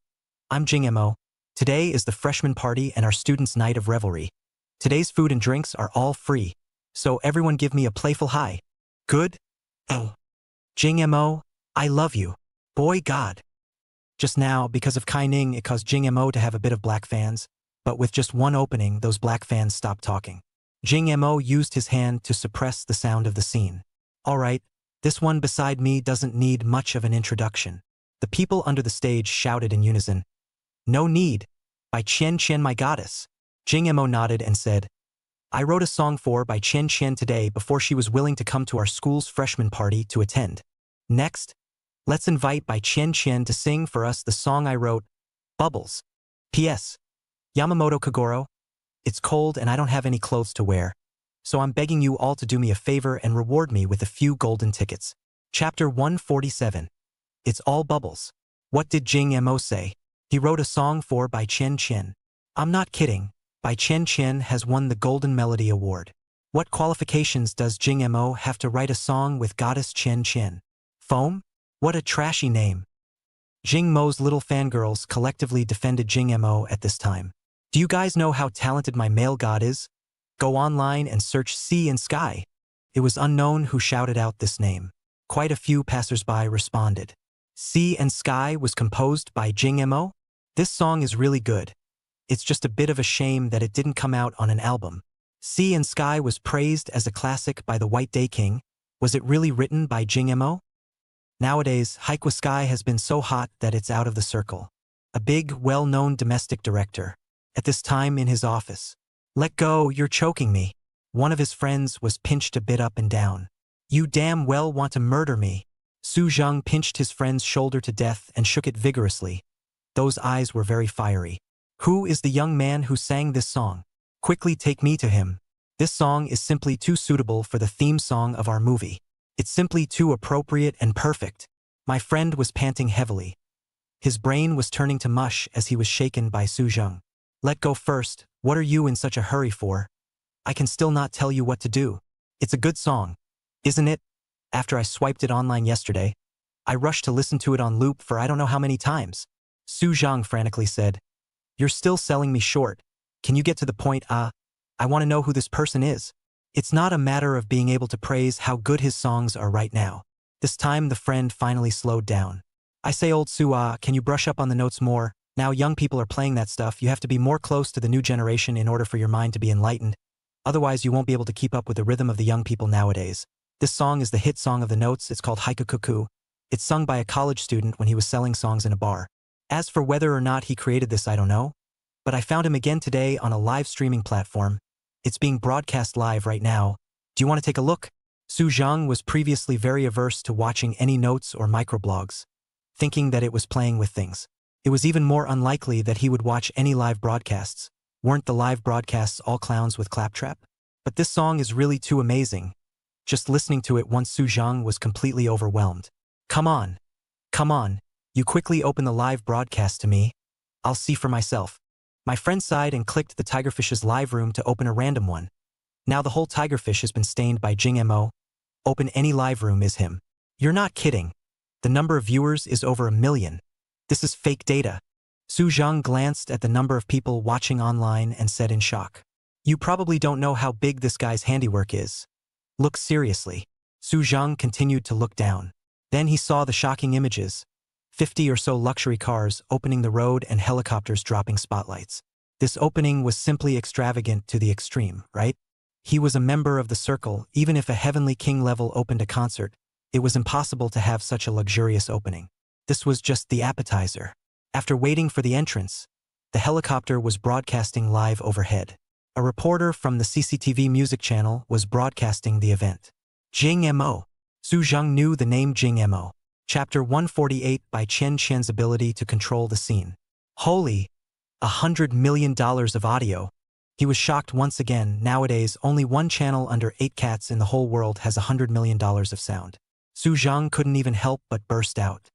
I'm Jing Mo. Today is the freshman party and our students' night of revelry. Today's food and drinks are all free, so everyone give me a playful hi. Good? Oh. Jing Mo, I love you. Boy God. Just now, because of Kai Ning, it caused Jing Mo to have a bit of black fans, but with just one opening, those black fans stopped talking. Jing Mo used his hand to suppress the sound of the scene. All right, this one beside me doesn't need much of an introduction. The people under the stage shouted in unison, No need, by Qian Qian my goddess. Jing Mo nodded and said, I wrote a song for by Qian Qian today before she was willing to come to our school's freshman party to attend. Next, let's invite by Qian Qian to sing for us the song I wrote, Bubbles. P.S. Yamamoto Kagoro, it's cold and I don't have any clothes to wear, so I'm begging you all to do me a favor and reward me with a few golden tickets. Chapter 147. It's all bubbles. What did Jing Mo say? He wrote a song for by Qian Qian. I'm not kidding. Bai Qian Qian has won the Golden Melody Award. What qualifications does Jing Mo have to write a song with goddess Qian Qian? Foam? What a trashy name. Jing Mo's little fangirls collectively defended Jing Mo at this time. Do you guys know how talented my male god is? Go online and search Sea and Sky. It was unknown who shouted out this name. Quite a few passersby responded. Sea and Sky was composed by Jing Mo? This song is really good. It's just a bit of a shame that it didn't come out on an album. Sea and Sky was praised as a classic by the White Day King. Was it really written by Jing Mo? Nowadays, Haikwa Sky has been so hot that it's out of the circle. A big, well-known domestic director. At this time in his office. Let go, you're choking me. One of his friends was pinched a bit up and down. You damn well want to murder me. Su Zheng pinched his friend's shoulder to death and shook it vigorously. Those eyes were very fiery. Who is the young man who sang this song? Quickly take me to him. This song is simply too suitable for the theme song of our movie. It's simply too appropriate and perfect. My friend was panting heavily. His brain was turning to mush as he was shaken by Su Zheng. Let go first, what are you in such a hurry for? I can still not tell you what to do. It's a good song, isn't it? After I swiped it online yesterday, I rushed to listen to it on loop for I don't know how many times. Su Zheng frantically said, You're still selling me short. Can you get to the point? I want to know who this person is. It's not a matter of being able to praise how good his songs are right now. This time the friend finally slowed down. I say old Su, can you brush up on the notes more? Now young people are playing that stuff. You have to be more close to the new generation in order for your mind to be enlightened. Otherwise you won't be able to keep up with the rhythm of the young people nowadays. This song is the hit song of the notes. It's called Haiku Cuckoo. It's sung by a college student when he was selling songs in a bar. As for whether or not he created this, I don't know. But I found him again today on a live streaming platform. It's being broadcast live right now. Do you want to take a look? Su Zheng was previously very averse to watching any notes or microblogs, thinking that it was playing with things. It was even more unlikely that he would watch any live broadcasts. Weren't the live broadcasts all clowns with claptrap? But this song is really too amazing. Just listening to it once Su Zheng was completely overwhelmed. Come on. Come on. You quickly open the live broadcast to me. I'll see for myself. My friend sighed and clicked the Tigerfish's live room to open a random one. Now the whole Tigerfish has been stained by Jing Mo. Open any live room is him. You're not kidding. The number of viewers is over 1 million. This is fake data. Su Zheng glanced at the number of people watching online and said in shock. You probably don't know how big this guy's handiwork is. Look seriously. Su Zhang continued to look down. Then he saw the shocking images. 50 or so luxury cars opening the road and helicopters dropping spotlights. This opening was simply extravagant to the extreme, right? He was a member of the circle. Even if a heavenly king level opened a concert, it was impossible to have such a luxurious opening. This was just the appetizer. After waiting for the entrance, the helicopter was broadcasting live overhead. A reporter from the CCTV music channel was broadcasting the event. Jing Mo. Su Zhang knew the name Jing Mo. Chapter 148 by Chen Qian's ability to control the scene. Holy, $100 million of audio. He was shocked once again. Nowadays, only one channel under 8 cats in the whole world has $100 million of sound. Su Zhang couldn't even help but burst out.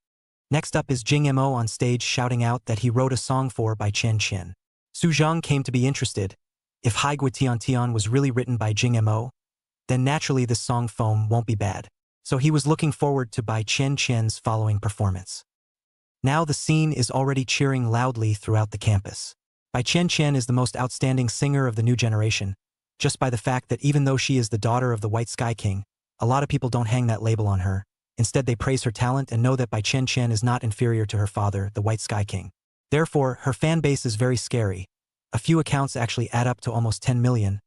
Next up is Jing Mo on stage shouting out that he wrote a song for by Chen Qian. Su Zhang came to be interested. If Hai Gui Tian Tian was really written by Jing Mo, then naturally this song Foam won't be bad. So he was looking forward to Bai Chen Qian's following performance. Now the scene is already cheering loudly throughout the campus. Bai Chen Qian is the most outstanding singer of the new generation, just by the fact that even though she is the daughter of the White Sky King, a lot of people don't hang that label on her. Instead, they praise her talent and know that Bai Chen Qian is not inferior to her father, the White Sky King. Therefore, her fan base is very scary. A few accounts actually add up to almost 10 million.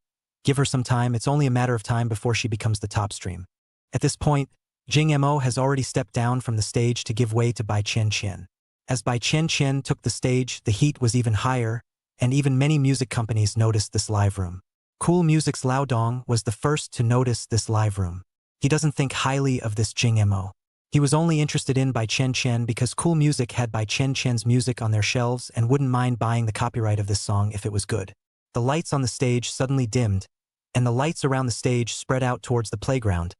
Give her some time, it's only a matter of time before she becomes the top stream. At this point, Jing Mo has already stepped down from the stage to give way to Bai Chen Qian. As Bai Chen Qian took the stage, the heat was even higher, and even many music companies noticed this live room. Cool Music's Lao Dong was the first to notice this live room. He doesn't think highly of this Jing Mo. He was only interested in Bai Chen Qian because Cool Music had Bai Chen Qian's music on their shelves and wouldn't mind buying the copyright of this song if it was good. The lights on the stage suddenly dimmed, and the lights around the stage spread out towards the playground.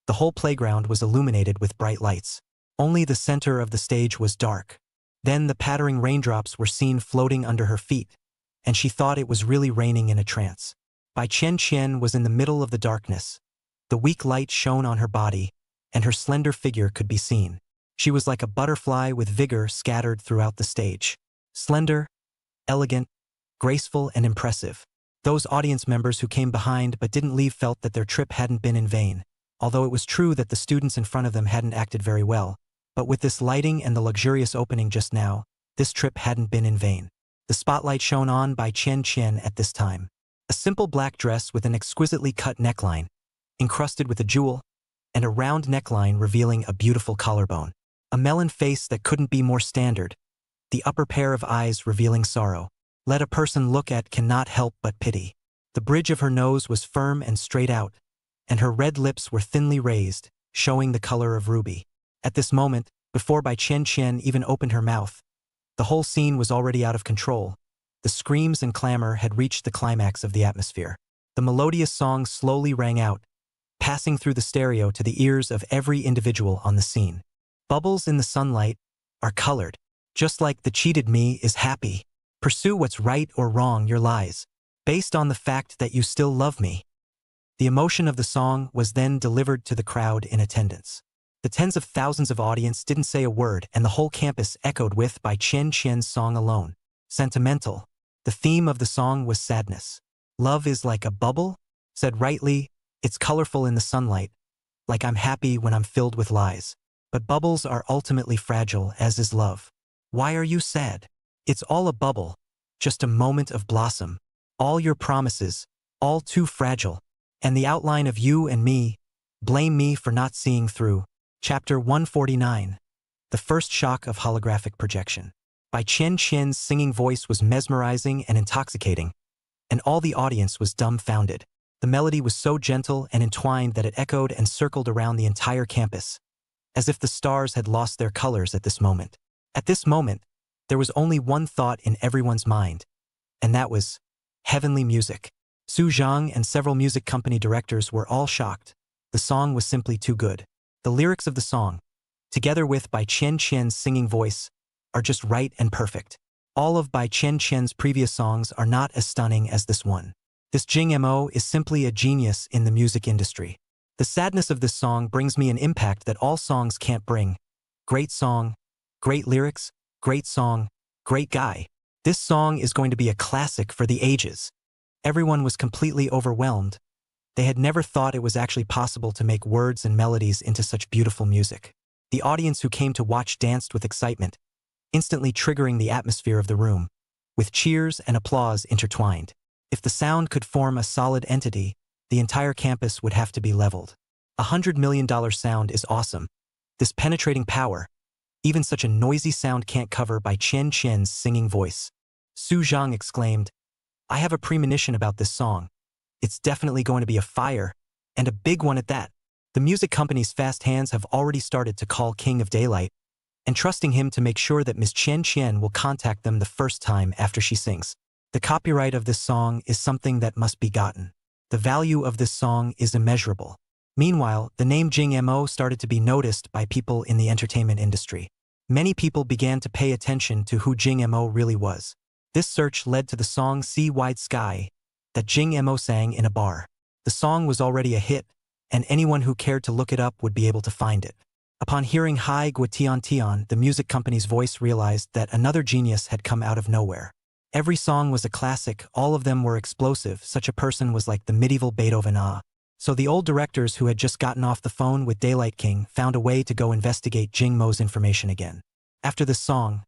The whole playground was illuminated with bright lights. Only the center of the stage was dark. Then the pattering raindrops were seen floating under her feet, and she thought it was really raining in a trance. Bai Chen Qian was in the middle of the darkness. The weak light shone on her body, and her slender figure could be seen. She was like a butterfly with vigor scattered throughout the stage. Slender, elegant, graceful, and impressive. Those audience members who came behind but didn't leave felt that their trip hadn't been in vain. Although it was true that the students in front of them hadn't acted very well, but with this lighting and the luxurious opening just now, this trip hadn't been in vain. The spotlight shone on Bai Chen Qian at this time. A simple black dress with an exquisitely cut neckline, encrusted with a jewel, and a round neckline revealing a beautiful collarbone. A melon face that couldn't be more standard, the upper pair of eyes revealing sorrow. Let a person look at cannot help but pity. The bridge of her nose was firm and straight out, and her red lips were thinly raised, showing the color of ruby. At this moment, before Bai Chen Qian even opened her mouth, the whole scene was already out of control. The screams and clamor had reached the climax of the atmosphere. The melodious song slowly rang out, passing through the stereo to the ears of every individual on the scene. Bubbles in the sunlight are colored. Just like the cheated me is happy. Pursue what's right or wrong, your lies, based on the fact that you still love me. The emotion of the song was then delivered to the crowd in attendance. The tens of thousands of audience didn't say a word, and the whole campus echoed with Bai Chen Qian's song alone. Sentimental. The theme of the song was sadness. Love is like a bubble? Said rightly, it's colorful in the sunlight, like I'm happy when I'm filled with lies. But bubbles are ultimately fragile, as is love. Why are you sad? It's all a bubble, just a moment of blossom. All your promises, all too fragile. And the outline of you and me, blame me for not seeing through. Chapter 149. The first shock of holographic projection. Bai Chen Qian's singing voice was mesmerizing and intoxicating, and all the audience was dumbfounded. The melody was so gentle and entwined that it echoed and circled around the entire campus, as if the stars had lost their colors at this moment. At this moment, there was only one thought in everyone's mind, and that was heavenly music. Su Zhang and several music company directors were all shocked. The song was simply too good. The lyrics of the song, together with Bai Chen Qian's singing voice, are just right and perfect. All of Bai Chen Qian's previous songs are not as stunning as this one. This Jing Mo is simply a genius in the music industry. The sadness of this song brings me an impact that all songs can't bring. Great song, great lyrics, great song, great guy. This song is going to be a classic for the ages. Everyone was completely overwhelmed. They had never thought it was actually possible to make words and melodies into such beautiful music. The audience who came to watch danced with excitement, instantly triggering the atmosphere of the room, with cheers and applause intertwined. If the sound could form a solid entity, the entire campus would have to be leveled. $100 million sound is awesome. This penetrating power, even such a noisy sound can't cover by Chen Chen's singing voice. Su Zhang exclaimed, I have a premonition about this song. It's definitely going to be a fire, and a big one at that. The music company's fast hands have already started to call King of Daylight, and trusting him to make sure that Miss Chen Chen will contact them the first time after she sings. The copyright of this song is something that must be gotten. The value of this song is immeasurable. Meanwhile, the name Jing Mo started to be noticed by people in the entertainment industry. Many people began to pay attention to who Jing Mo really was. This search led to the song Sea Wide Sky that Jing Mo sang in a bar. The song was already a hit, and anyone who cared to look it up would be able to find it. Upon hearing Hai Guo Tian, the music company's voice realized that another genius had come out of nowhere. Every song was a classic, all of them were explosive, such a person was like the medieval Beethoven. So the old directors who had just gotten off the phone with Daylight King found a way to go investigate Jing Mo's information again. After this song,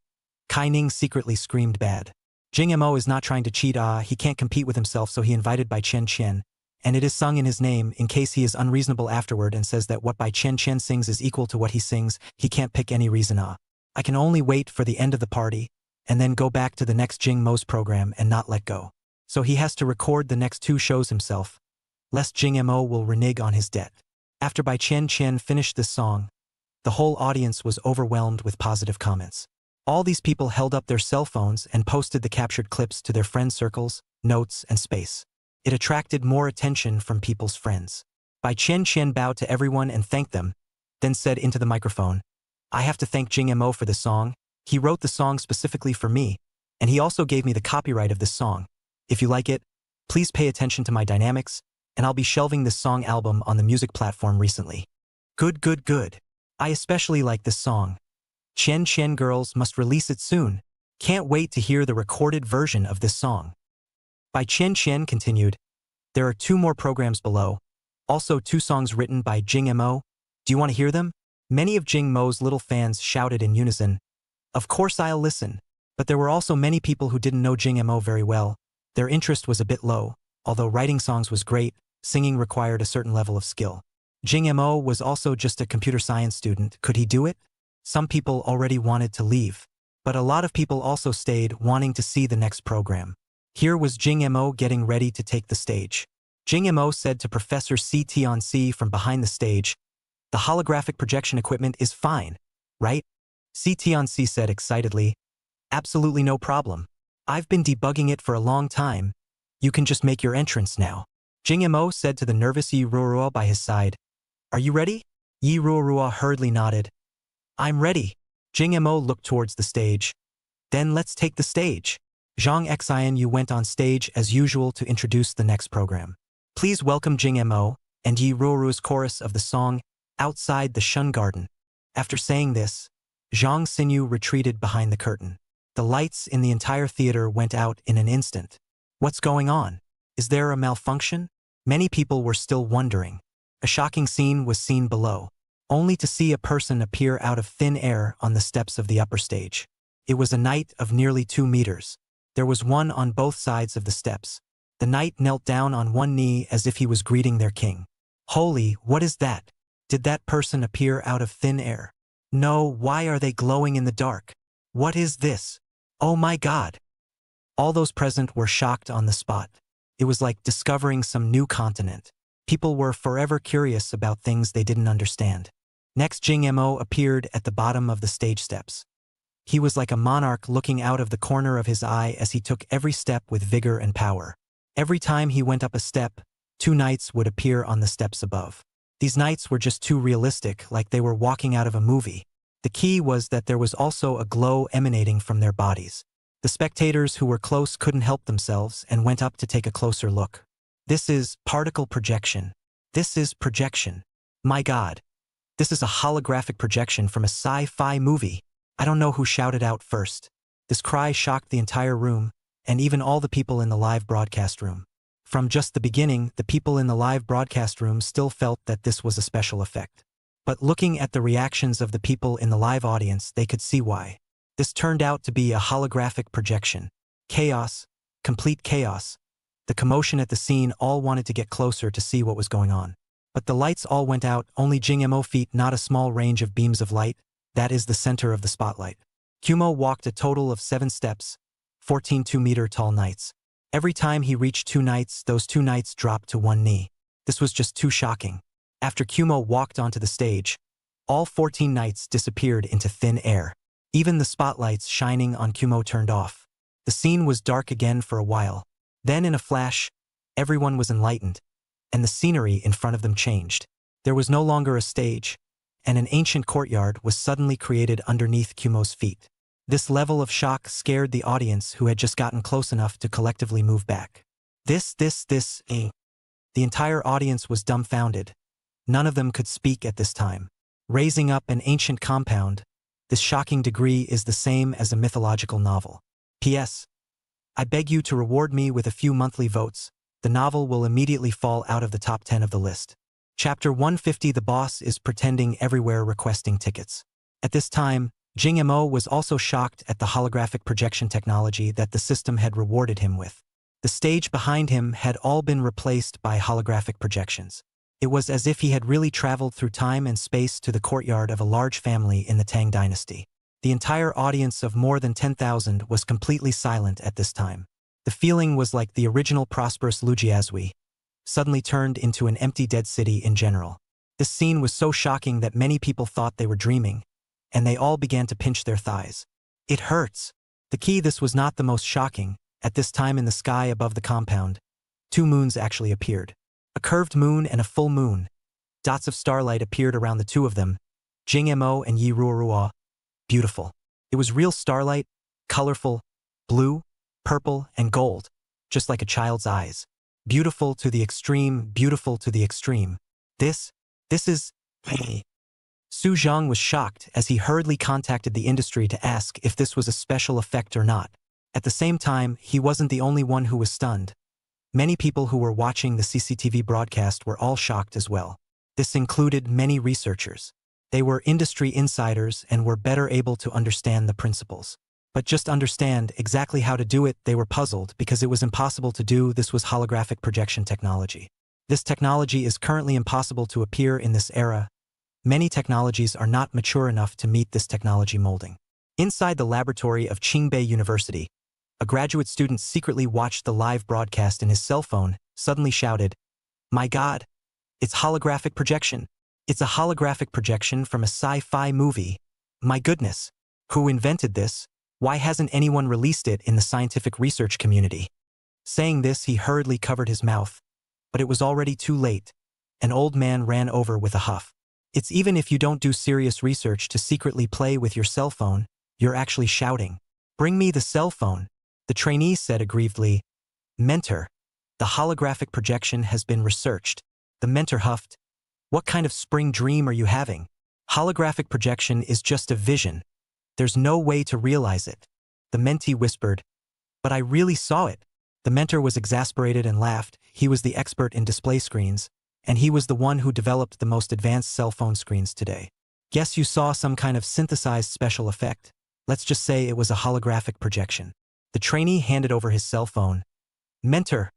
Kai Ning secretly screamed bad. Jing Mo is not trying to cheat, he can't compete with himself, so he invited Bai Chen Chen, and it is sung in his name in case he is unreasonable afterward and says that what Bai Chen Chen sings is equal to what he sings, he can't pick any reason. I can only wait for the end of the party, and then go back to the next Jing Mo's program and not let go. So he has to record the next 2 shows himself, lest Jing Mo will renege on his debt. After Bai Chen Chen finished this song, the whole audience was overwhelmed with positive comments. All these people held up their cell phones and posted the captured clips to their friend circles, notes, and space. It attracted more attention from people's friends. Bai Chen Chen bowed to everyone and thanked them, then said into the microphone, I have to thank Jing Mo for this song. He wrote the song specifically for me, and he also gave me the copyright of this song. If you like it, please pay attention to my dynamics, and I'll be shelving this song album on the music platform recently. Good, good, good. I especially like this song. Chen Chen girls must release it soon. Can't wait to hear the recorded version of this song. Bai Chen Chen continued, there are 2 more programs below, also 2 songs written by Jing Mo. Do you want to hear them? Many of Jing Mo's little fans shouted in unison, of course I'll listen. But there were also many people who didn't know Jing Mo very well. Their interest was a bit low. Although writing songs was great, singing required a certain level of skill. Jing Mo was also just a computer science student. Could he do it? Some people already wanted to leave, but a lot of people also stayed wanting to see the next program. Here was Jing Mo getting ready to take the stage. Jing Mo said to Professor Si Tianxi from behind the stage, the holographic projection equipment is fine, right? Si Tianxi said excitedly, absolutely no problem. I've been debugging it for a long time. You can just make your entrance now. Jing Mo said to the nervous Yi Ruorua by his side, are you ready? Yi Ruorua hurriedly nodded. I'm ready. Jing Mo looked towards the stage. Then let's take the stage. Zhang Xianyu went on stage as usual to introduce the next program. Please welcome Jing Mo and Yi Ruorua's chorus of the song, Outside the Shun Garden. After saying this, Zhang Xinyu retreated behind the curtain. The lights in the entire theater went out in an instant. What's going on? Is there a malfunction? Many people were still wondering. A shocking scene was seen below, only to see a person appear out of thin air on the steps of the upper stage. It was a knight of nearly 2 meters. There was one on both sides of the steps. The knight knelt down on one knee as if he was greeting their king. Holy, what is that? Did that person appear out of thin air? No, why are they glowing in the dark? What is this? Oh my God! All those present were shocked on the spot. It was like discovering some new continent. People were forever curious about things they didn't understand. Next, Jing Mo appeared at the bottom of the stage steps. He was like a monarch looking out of the corner of his eye as he took every step with vigor and power. Every time he went up a step, 2 knights would appear on the steps above. These knights were just too realistic, like they were walking out of a movie. The key was that there was also a glow emanating from their bodies. The spectators who were close couldn't help themselves and went up to take a closer look. This is particle projection. This is projection. My God. This is a holographic projection from a sci-fi movie. I don't know who shouted out first. This cry shocked the entire room, and even all the people in the live broadcast room. From just the beginning, the people in the live broadcast room still felt that this was a special effect. But looking at the reactions of the people in the live audience, they could see why. This turned out to be a holographic projection. Chaos, complete chaos. The commotion at the scene all wanted to get closer to see what was going on. But the lights all went out, only Jing Mo feet, not a small range of beams of light. That is the center of the spotlight. Kumo walked a total of 7 steps, 14 2-meter-tall knights. Every time he reached 2 knights, those 2 knights dropped to 1 knee. This was just too shocking. After Kumo walked onto the stage, all 14 knights disappeared into thin air. Even the spotlights shining on Kumo turned off. The scene was dark again for a while. Then in a flash, everyone was enlightened, and the scenery in front of them changed. There was no longer a stage, and an ancient courtyard was suddenly created underneath Kumo's feet. This level of shock scared the audience, who had just gotten close enough to collectively move back. The entire audience was dumbfounded. None of them could speak at this time. Raising up an ancient compound, this shocking degree is the same as a mythological novel. P.S. I beg you to reward me with a few monthly votes. The novel will immediately fall out of the top 10 of the list. Chapter 150. The boss is pretending everywhere, requesting tickets. At this time, Jing Mo was also shocked at the holographic projection technology that the system had rewarded him with. The stage behind him had all been replaced by holographic projections. It was as if he had really traveled through time and space to the courtyard of a large family in the Tang dynasty. The entire audience of more than 10,000 was completely silent at this time. The feeling was like the original prosperous Lujiazui suddenly turned into an empty dead city in general. This scene was so shocking that many people thought they were dreaming, and they all began to pinch their thighs. It hurts. The key: this was not the most shocking. At this time in the sky above the compound, 2 moons actually appeared. A curved moon and a full moon. Dots of starlight appeared around the 2 of them, Jing Mo and Yi Ruorua. Beautiful. It was real starlight, colorful, blue, purple, and gold, just like a child's eyes. Beautiful to the extreme, beautiful to the extreme. This is... Su Zhang was shocked as he hurriedly contacted the industry to ask if this was a special effect or not. At the same time, he wasn't the only one who was stunned. Many people who were watching the CCTV broadcast were all shocked as well. This included many researchers. They were industry insiders and were better able to understand the principles. But just understand exactly how to do it, they were puzzled because it was impossible to do. This was holographic projection technology. This technology is currently impossible to appear in this era. Many technologies are not mature enough to meet this technology molding. Inside the laboratory of Qingbei University, a graduate student secretly watched the live broadcast in his cell phone, suddenly shouted, "My God! It's holographic projection! It's a holographic projection from a sci-fi movie! My goodness! Who invented this? Why hasn't anyone released it in the scientific research community?" Saying this, he hurriedly covered his mouth, but it was already too late. An old man ran over with a huff. It's even if you don't do serious research to secretly play with your cell phone, you're actually shouting. "Bring me the cell phone," the trainee said aggrievedly. "Mentor, the holographic projection has been researched." The mentor huffed. "What kind of spring dream are you having? Holographic projection is just a vision. There's no way to realize it." The mentee whispered, "But I really saw it." The mentor was exasperated and laughed. He was the expert in display screens, and he was the one who developed the most advanced cell phone screens today. "Guess you saw some kind of synthesized special effect. Let's just say it was a holographic projection." The trainee handed over his cell phone. "Mentor,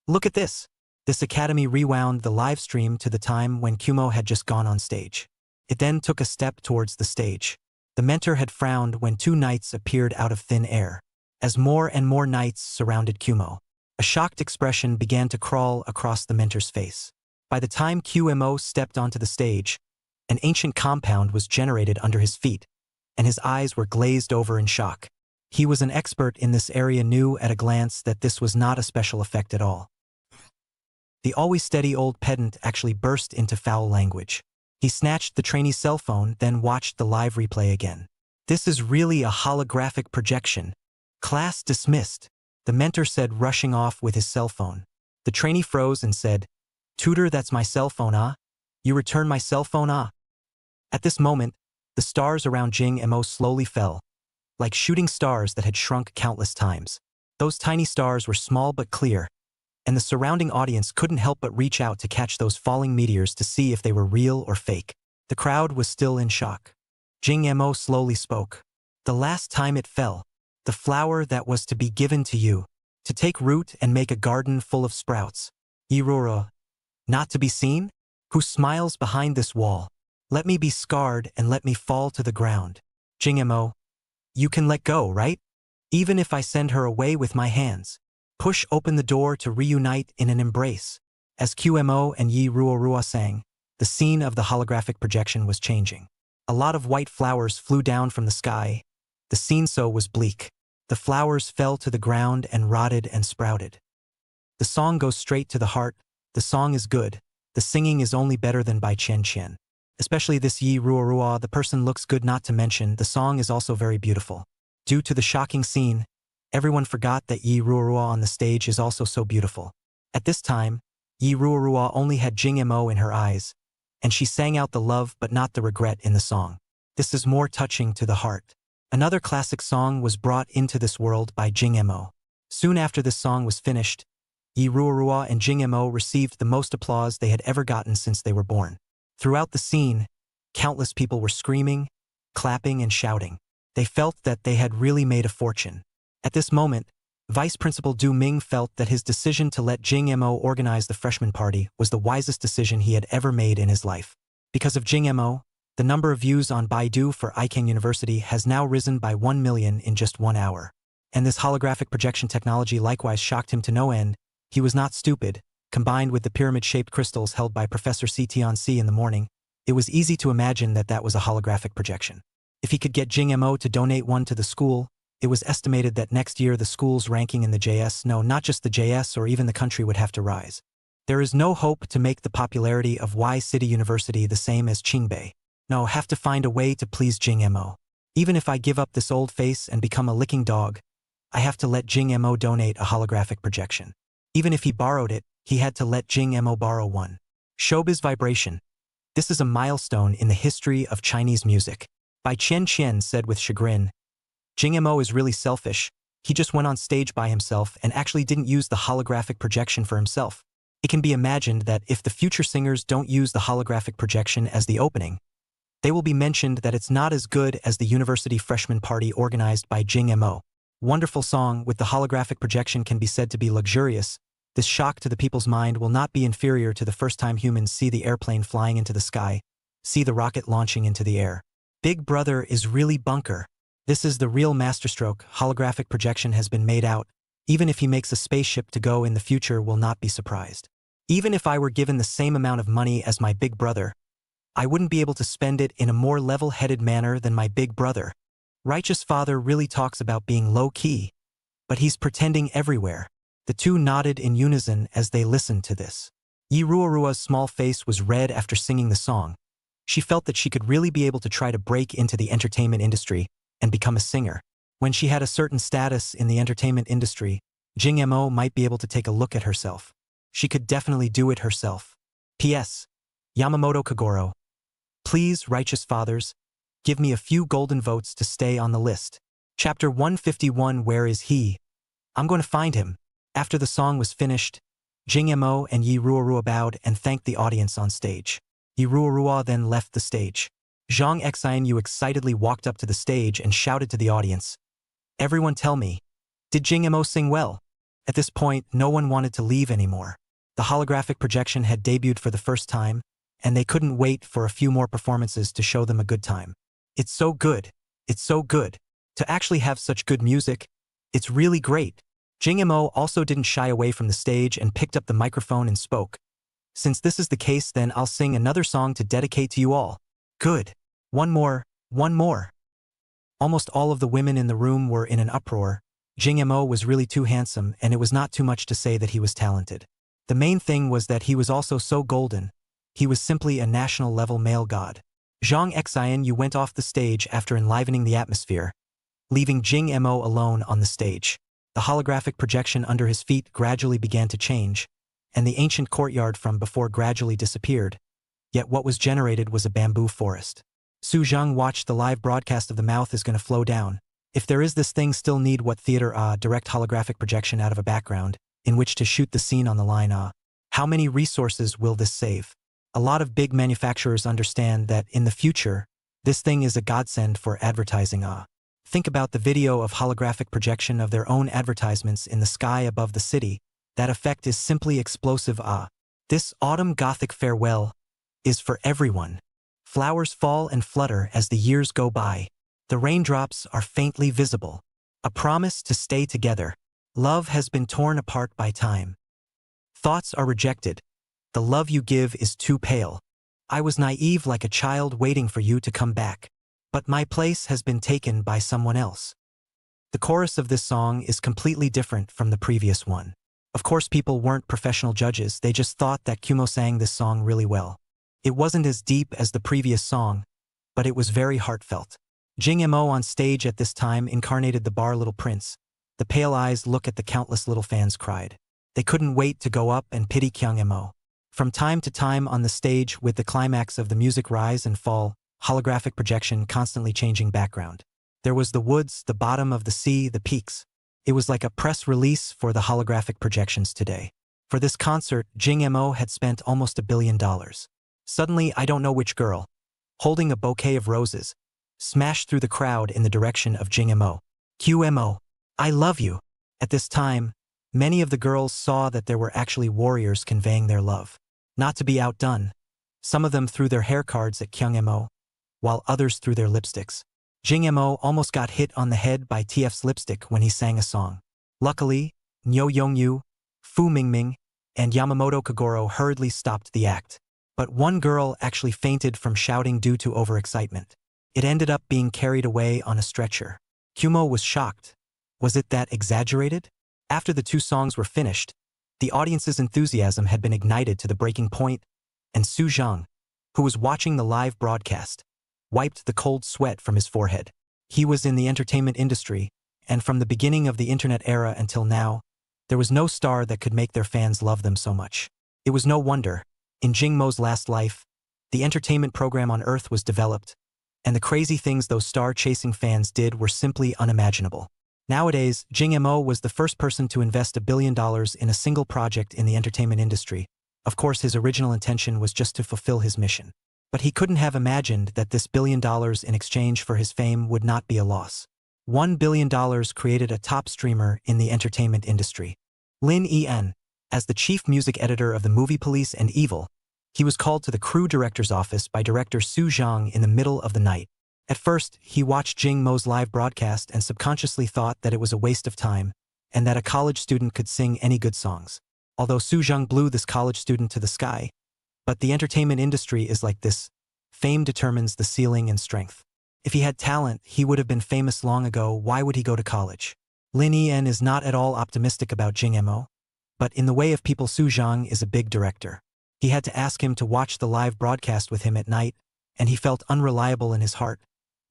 look at this." This academy rewound the live stream to the time when Kumo had just gone on stage. It then took a step towards the stage. The mentor had frowned when 2 knights appeared out of thin air. As more and more knights surrounded Kumo, a shocked expression began to crawl across the mentor's face. By the time Qmo stepped onto the stage, an ancient compound was generated under his feet, and his eyes were glazed over in shock. He was an expert in this area, knew at a glance that this was not a special effect at all. The always steady old pedant actually burst into foul language. He snatched the trainee's cell phone, then watched the live replay again. "This is really a holographic projection. Class dismissed," the mentor said, rushing off with his cell phone. The trainee froze and said, "Tutor, that's my cell phone, ah? You return my cell phone, ah?" At this moment, the stars around Jing Mo slowly fell, like shooting stars that had shrunk countless times. Those tiny stars were small but clear, and the surrounding audience couldn't help but reach out to catch those falling meteors to see if they were real or fake. The crowd was still in shock. Jing Mo slowly spoke. The last time it fell, the flower that was to be given to you, to take root and make a garden full of sprouts. Irura, not to be seen? Who smiles behind this wall? Let me be scarred and let me fall to the ground. Jing Mo, you can let go, right? Even if I send her away with my hands. Push open the door to reunite in an embrace. As QMO and Yi Ruorua sang, the scene of the holographic projection was changing. A lot of white flowers flew down from the sky. The scene so was bleak. The flowers fell to the ground and rotted and sprouted. The song goes straight to the heart. The song is good. The singing is only better than by Chen Chen. Especially this Yi Ruorua, the person looks good, not to mention the song is also very beautiful. Due to the shocking scene, everyone forgot that Yi Ruorua on the stage is also so beautiful. At this time, Yi Ruorua only had Jing Mo in her eyes, and she sang out the love but not the regret in the song. This is more touching to the heart. Another classic song was brought into this world by Jing Mo. Soon after this song was finished, Yi Ruorua and Jing Mo received the most applause they had ever gotten since they were born. Throughout the scene, countless people were screaming, clapping, and shouting. They felt that they had really made a fortune. At this moment, Vice Principal Du Ming felt that his decision to let Jing Mo organize the freshman party was the wisest decision he had ever made in his life. Because of Jing Mo, the number of views on Baidu for Icang University has now risen by 1 million in just 1 hour. And this holographic projection technology likewise shocked him to no end. He was not stupid. Combined with the pyramid-shaped crystals held by Professor Tianci in the morning, it was easy to imagine that that was a holographic projection. If he could get Jing Mo to donate one to the school, it was estimated that next year the school's ranking in the JS, no, not just the JS or even the country, would have to rise. There is no hope to make the popularity of Y City University the same as Qingbei. No, have to find a way to please Jing Mo. Even if I give up this old face and become a licking dog, I have to let Jing Mo donate a holographic projection. Even if he borrowed it, he had to let Jing Mo borrow one. Showbiz vibration. This is a milestone in the history of Chinese music. By Chen Chen said with chagrin, Jing Mo is really selfish. He just went on stage by himself and actually didn't use the holographic projection for himself. It can be imagined that if the future singers don't use the holographic projection as the opening, they will be mentioned that it's not as good as the university freshman party organized by Jing Mo. Wonderful song with the holographic projection can be said to be luxurious. This shock to the people's mind will not be inferior to the first time humans see the airplane flying into the sky, see the rocket launching into the air. Big Brother is really bunker. This is the real masterstroke. Holographic projection has been made out. Even if he makes a spaceship to go in the future, will not be surprised. Even if I were given the same amount of money as my big brother, I wouldn't be able to spend it in a more level-headed manner than my big brother. Righteous Father really talks about being low-key, but he's pretending everywhere. The two nodded in unison as they listened to this. Yi Ruorua's small face was red after singing the song. She felt that she could really be able to try to break into the entertainment industry and become a singer. When she had a certain status in the entertainment industry, Jing Mo might be able to take a look at herself. She could definitely do it herself. P.S. Yamamoto Kagoro. Please, righteous fathers, give me a few golden votes to stay on the list. Chapter 151. Where is he? I'm going to find him. After the song was finished, Jing Mo and Yi Ruorua bowed and thanked the audience on stage. Yi Ruorua then left the stage. Zhang Xianyu excitedly walked up to the stage and shouted to the audience, "Everyone tell me, did Jing Mo sing well?" At this point, no one wanted to leave anymore. The holographic projection had debuted for the first time, and they couldn't wait for a few more performances to show them a good time. It's so good. It's so good. To actually have such good music, it's really great. Jing Mo also didn't shy away from the stage and picked up the microphone and spoke. Since this is the case, then I'll sing another song to dedicate to you all. Good. One more, one more. Almost all of the women in the room were in an uproar. Jing Mo was really too handsome, and it was not too much to say that he was talented. The main thing was that he was also so golden. He was simply a national-level male god. Zhang Xianyu went off the stage after enlivening the atmosphere, leaving Jing Mo alone on the stage. The holographic projection under his feet gradually began to change, and the ancient courtyard from before gradually disappeared. Yet what was generated was a bamboo forest. Su Zhang watched the live broadcast of The Mouth is Gonna Flow Down. If there is this thing still need what theater direct holographic projection out of a background, in which to shoot the scene on the line. How many resources will this save? A lot of big manufacturers understand that in the future, this thing is a godsend for advertising. Think about the video of holographic projection of their own advertisements in the sky above the city. That effect is simply explosive. This autumn Gothic farewell is for everyone. Flowers fall and flutter as the years go by. The raindrops are faintly visible. A promise to stay together. Love has been torn apart by time. Thoughts are rejected. The love you give is too pale. I was naive like a child waiting for you to come back. But my place has been taken by someone else. The chorus of this song is completely different from the previous one. Of course, people weren't professional judges, they just thought that Kumo sang this song really well. It wasn't as deep as the previous song, but it was very heartfelt. Jing Mo on stage at this time incarnated the bar Little Prince. The pale eyes look at the countless little fans cried. They couldn't wait to go up and pity Kyung Mo. From time to time on the stage, with the climax of the music rise and fall, holographic projection constantly changing background. There was the woods, the bottom of the sea, the peaks. It was like a press release for the holographic projections today. For this concert, Jing Mo had spent almost $1 billion. Suddenly, I don't know which girl, holding a bouquet of roses, smashed through the crowd in the direction of Jing Mo. QMO, I love you. At this time, many of the girls saw that there were actually warriors conveying their love. Not to be outdone, some of them threw their hair cards at Kyung Mo, while others threw their lipsticks. Jing Mo almost got hit on the head by TF's lipstick when he sang a song. Luckily, Nyo Yongyu, Fu Mingming, and Yamamoto Kagoro hurriedly stopped the act. But one girl actually fainted from shouting due to overexcitement. It ended up being carried away on a stretcher. Kumo was shocked. Was it that exaggerated? After the two songs were finished, the audience's enthusiasm had been ignited to the breaking point, and Su Zhang, who was watching the live broadcast, wiped the cold sweat from his forehead. He was in the entertainment industry, and from the beginning of the internet era until now, there was no star that could make their fans love them so much. It was no wonder, in Jing Mo's last life, the entertainment program on Earth was developed, and the crazy things those star-chasing fans did were simply unimaginable. Nowadays, Jing Mo was the first person to invest $1 billion in a single project in the entertainment industry. Of course, his original intention was just to fulfill his mission. But he couldn't have imagined that this $1 billion in exchange for his fame would not be a loss. $1 billion created a top streamer in the entertainment industry. Lin En, as the chief music editor of the movie Police and Evil, he was called to the crew director's office by director Su Zhang in the middle of the night. At first, he watched Jing Mo's live broadcast and subconsciously thought that it was a waste of time, and that a college student could sing any good songs. Although Su Zhang blew this college student to the sky, but the entertainment industry is like this. Fame determines the ceiling and strength. If he had talent, he would have been famous long ago. Why would he go to college? Lin En is not at all optimistic about Jing Mo, but in the way of people, Su Zhang is a big director. He had to ask him to watch the live broadcast with him at night, and he felt unreliable in his heart,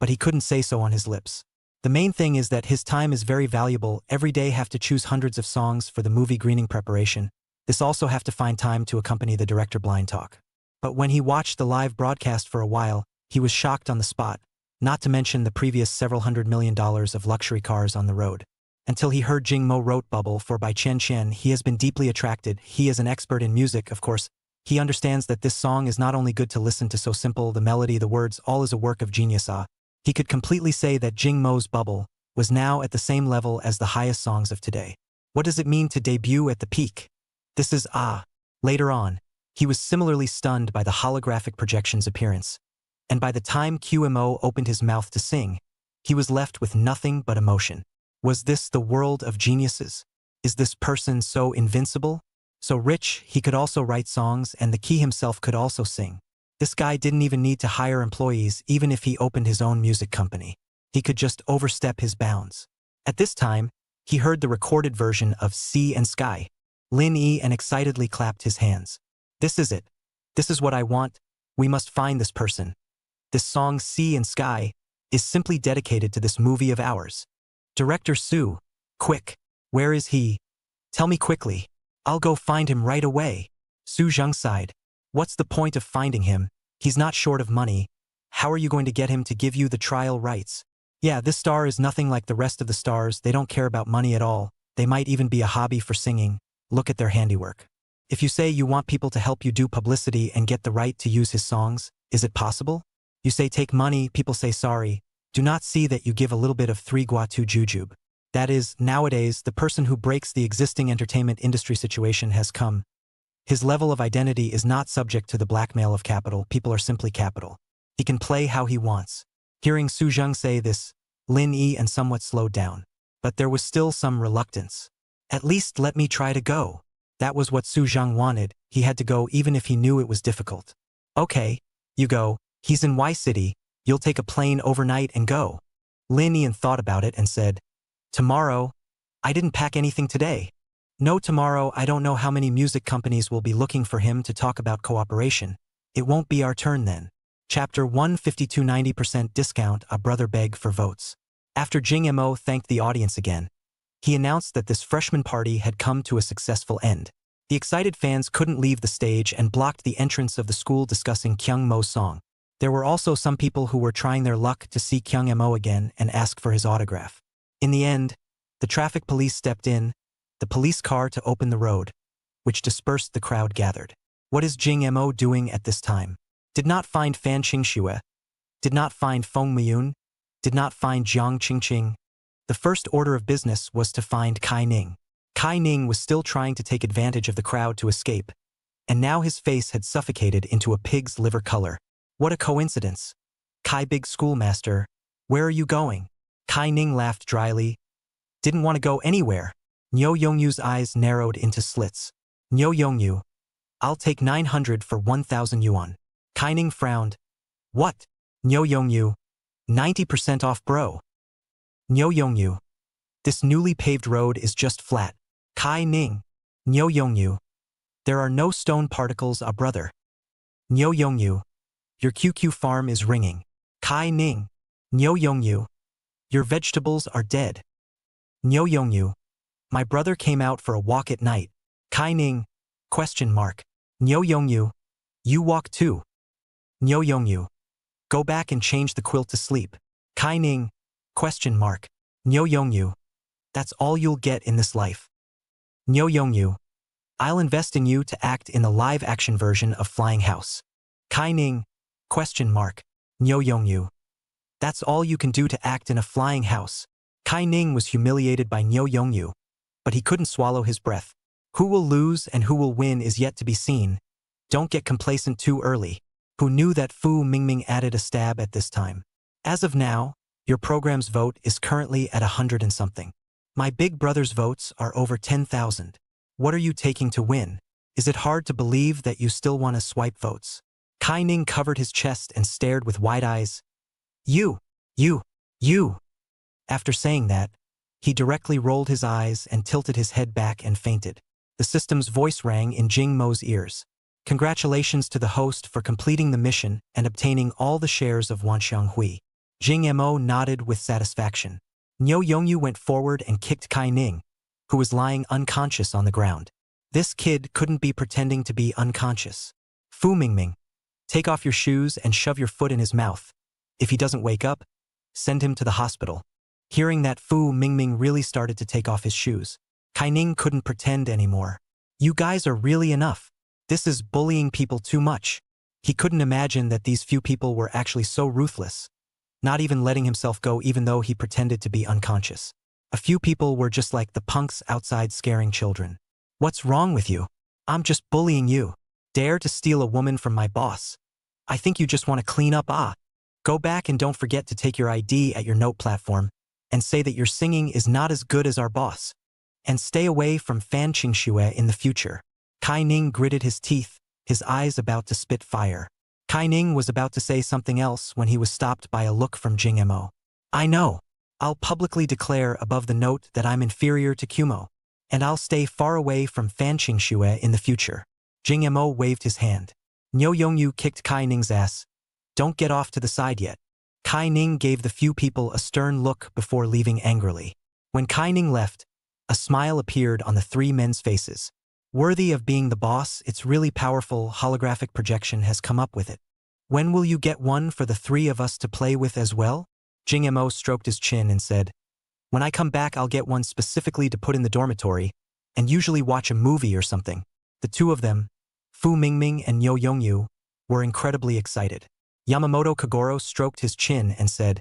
but he couldn't say so on his lips. The main thing is that his time is very valuable. Every day have to choose hundreds of songs for the movie greening preparation. This also have to find time to accompany the director blind talk. But when he watched the live broadcast for a while, he was shocked on the spot, not to mention the previous several $100 million of luxury cars on the road. Until he heard Jing Mo wrote Bubble for by Chen Chen, he has been deeply attracted. He is an expert in music, of course. He understands that this song is not only good to listen to, so simple, the melody, the words, all is a work of genius. He could completely say that Jing Mo's Bubble was now at the same level as the highest songs of today. What does it mean to debut at the peak? This is Later on, he was similarly stunned by the holographic projection's appearance. And by the time QMO opened his mouth to sing, he was left with nothing but emotion. Was this the world of geniuses? Is this person so invincible? So rich, he could also write songs, and the key himself could also sing. This guy didn't even need to hire employees, even if he opened his own music company. He could just overstep his bounds. At this time, he heard the recorded version of Sea and Sky. Lin En excitedly clapped his hands. This is it. This is what I want. We must find this person. This song, Sea and Sky, is simply dedicated to this movie of ours. Director Su, quick. Where is he? Tell me quickly. I'll go find him right away. Su Zhang sighed. What's the point of finding him? He's not short of money. How are you going to get him to give you the trial rights? Yeah, this star is nothing like the rest of the stars. They don't care about money at all. They might even be a hobby for singing. look at their handiwork. If you say you want people to help you do publicity and get the right to use his songs, is it possible? You say take money, people say sorry. Do not see that you give a little bit of 3 guatu jujube. That is, nowadays, the person who breaks the existing entertainment industry situation has come. His level of identity is not subject to the blackmail of capital. People are simply capital. He can play how he wants. Hearing Su Zheng say this, Lin Yi and somewhat slowed down. But there was still some reluctance. At least let me try to go. That was what Su Zheng wanted. He had to go even if he knew it was difficult. Okay, you go. He's in Y City. You'll take a plane overnight and go. Lin Yi thought about it and said, tomorrow? I didn't pack anything today. No, tomorrow I don't know how many music companies will be looking for him to talk about cooperation. It won't be our turn then. Chapter 152 90% discount. A brother beg for votes. After Jing Mo thanked the audience again, he announced that this freshman party had come to a successful end. The excited fans couldn't leave the stage and blocked the entrance of the school discussing Kyung Mo's song. There were also some people who were trying their luck to see Kyung Mo again and ask for his autograph. In the end, the traffic police stepped in, the police car to open the road, which dispersed the crowd gathered. What is Jing Mo doing at this time? Did not find Fan Qingxue, did not find Feng Miyun, did not find Jiang Qingqing. The first order of business was to find Kai Ning. Kai Ning was still trying to take advantage of the crowd to escape, and now his face had suffocated into a pig's liver color. What a coincidence. Kai Big Schoolmaster, where are you going? Kai Ning laughed dryly. Didn't want to go anywhere. Niu Yongyu's eyes narrowed into slits. Niu Yongyu, I'll take 900 for 1,000 yuan. Kai Ning frowned. What? Niu Yongyu, 90% off bro. Niu Yongyu, this newly paved road is just flat. Kai Ning, Niu Yongyu, there are no stone particles, brother. Niu Yongyu, your QQ farm is ringing. Kai Ning, Niu Yongyu, your vegetables are dead. Niu Yongyu, my brother came out for a walk at night. Kai Ning, question mark. Niu Yongyu, you walk too. Niu Yongyu, go back and change the quilt to sleep. Kai Ning, question mark. Niu Yongyu, that's all you'll get in this life. Niu Yongyu, I'll invest in you to act in the live-action version of Flying House. Kai Ning, question mark. Niu Yongyu, that's all you can do to act in a flying house. Kai Ning was humiliated by Niu Yongyu, but he couldn't swallow his breath. Who will lose and who will win is yet to be seen. Don't get complacent too early. Who knew that Fu Mingming added a stab at this time? As of now, your program's vote is currently at 100 and something. My big brother's votes are over 10,000. What are you taking to win? Is it hard to believe that you still want to swipe votes? Kai Ning covered his chest and stared with wide eyes. You. After saying that, he directly rolled his eyes and tilted his head back and fainted. The system's voice rang in Jing Mo's ears. Congratulations to the host for completing the mission and obtaining all the shares of Wanxiang Hui. Jing Mo nodded with satisfaction. Niu Yongyu went forward and kicked Kai Ning, who was lying unconscious on the ground. This kid couldn't be pretending to be unconscious. Fu Mingming, take off your shoes and shove your foot in his mouth. If he doesn't wake up, send him to the hospital. Hearing that, Fu Mingming really started to take off his shoes. Kai Ning couldn't pretend anymore. You guys are really enough. This is bullying people too much. He couldn't imagine that these few people were actually so ruthless, not even letting himself go even though he pretended to be unconscious. A few people were just like the punks outside scaring children. What's wrong with you? I'm just bullying you. Dare to steal a woman from my boss. I think you just want to clean up. Go back and don't forget to take your ID at your note platform and say that your singing is not as good as our boss. And stay away from Fan Qingxue in the future. Kai Ning gritted his teeth, his eyes about to spit fire. Kai Ning was about to say something else when he was stopped by a look from Jing Mo. I know. I'll publicly declare above the note that I'm inferior to Kumo, and I'll stay far away from Fan Qingxue in the future. Jing Mo waved his hand. Niu Yongyu kicked Kai Ning's ass. Don't get off to the side yet. Kai Ning gave the few people a stern look before leaving angrily. When Kai Ning left, a smile appeared on the three men's faces. Worthy of being the boss, its really powerful holographic projection has come up with it. When will you get one for the three of us to play with as well? Jing Mo stroked his chin and said, when I come back I'll get one specifically to put in the dormitory, and usually watch a movie or something. The two of them, Fu Mingming and Yo Yongyu, were incredibly excited. Yamamoto Kagoro stroked his chin and said,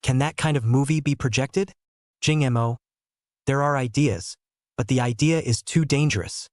"Can that kind of movie be projected?" Jing Mo, "There are ideas, but the idea is too dangerous."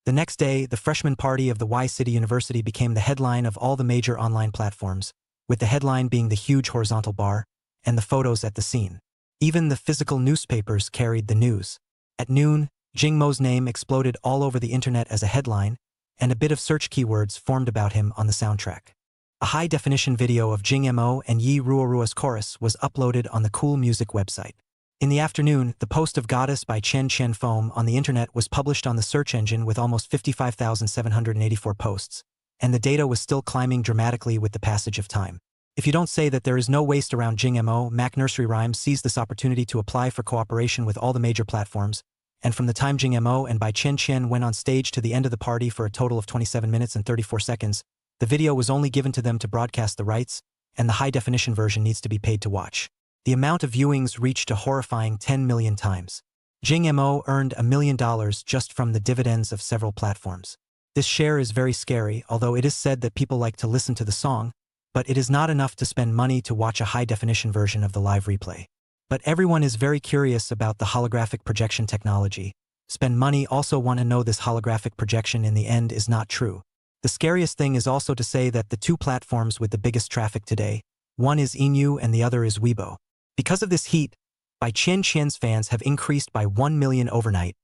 The next day, the freshman party of the Y-City University became the headline of all the major online platforms, with the headline being the huge horizontal bar and the photos at the scene. Even the physical newspapers carried the news. At noon, Jing Mo's name exploded all over the internet as a headline, and a bit of search keywords formed about him on the soundtrack. A high-definition video of Jing Mo and Yi Ruorua's chorus was uploaded on the Cool Music website. In the afternoon, the post of Goddess by Chen Chen Foam on the internet was published on the search engine with almost 55,784 posts, and the data was still climbing dramatically with the passage of time. If you don't say that there is no waste around Jing Mo, Mac Nursery Rhyme seized this opportunity to apply for cooperation with all the major platforms, and from the time Jing Mo and Bai Chen Chen went on stage to the end of the party for a total of 27 minutes and 34 seconds, the video was only given to them to broadcast the rights, and the high-definition version needs to be paid to watch. The amount of viewings reached a horrifying 10 million times. Jing Mo earned $1 million just from the dividends of several platforms. This share is very scary, although it is said that people like to listen to the song, but it is not enough to spend money to watch a high-definition version of the live replay. But everyone is very curious about the holographic projection technology. Spend money also want to know this holographic projection in the end is not true. The scariest thing is also to say that the two platforms with the biggest traffic today, one is Inu and the other is Weibo. Because of this heat, Bai Chen Chen's fans have increased by 1 million overnight,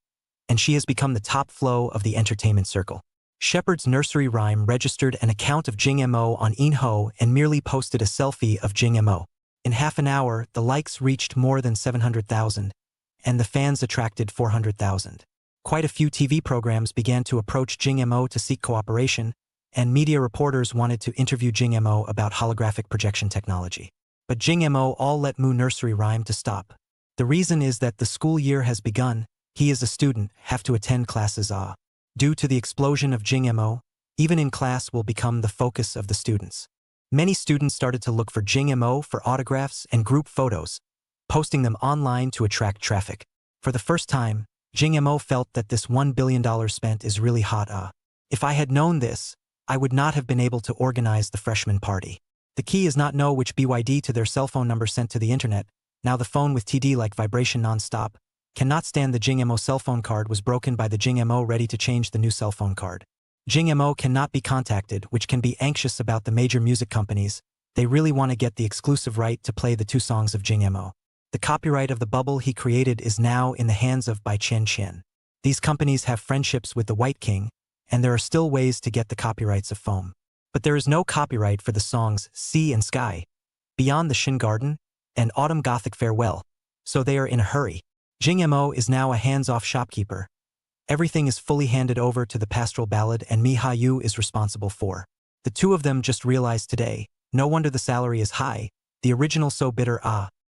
and she has become the top flow of the entertainment circle. Shepherd's Nursery Rhyme registered an account of Jing Mo on Inho and merely posted a selfie of Jing Mo. In half an hour, the likes reached more than 700,000, and the fans attracted 400,000. Quite a few TV programs began to approach Jing Mo to seek cooperation, and media reporters wanted to interview Jing Mo about holographic projection technology. But Jing Mo all let Mu Nursery Rhyme to stop. The reason is that the school year has begun, he is a student, have to attend classes. Due to the explosion of Jing Mo, even in class will become the focus of the students. Many students started to look for Jing Mo for autographs and group photos, posting them online to attract traffic. For the first time, Jing Mo felt that this $1 billion spent is really hot. If I had known this, I would not have been able to organize the freshman party. The key is not know which BYD to their cell phone number sent to the internet. Now the phone with TD like vibration non-stop cannot stand the Jing Mo cell phone card was broken by the Jing Mo ready to change the new cell phone card. Jing Mo cannot be contacted, which can be anxious about the major music companies. They really want to get the exclusive right to play the two songs of Jing Mo. The copyright of the bubble he created is now in the hands of Bai Chen Chen. These companies have friendships with the White King, and there are still ways to get the copyrights of Foam. But there is no copyright for the songs Sea and Sky, Beyond the Shin Garden, and Autumn Gothic Farewell, so they are in a hurry. Jing Mo is now a hands-off shopkeeper. Everything is fully handed over to the pastoral ballad and Mi Ha Yu is responsible for. The two of them just realized today, no wonder the salary is high, the original so bitter.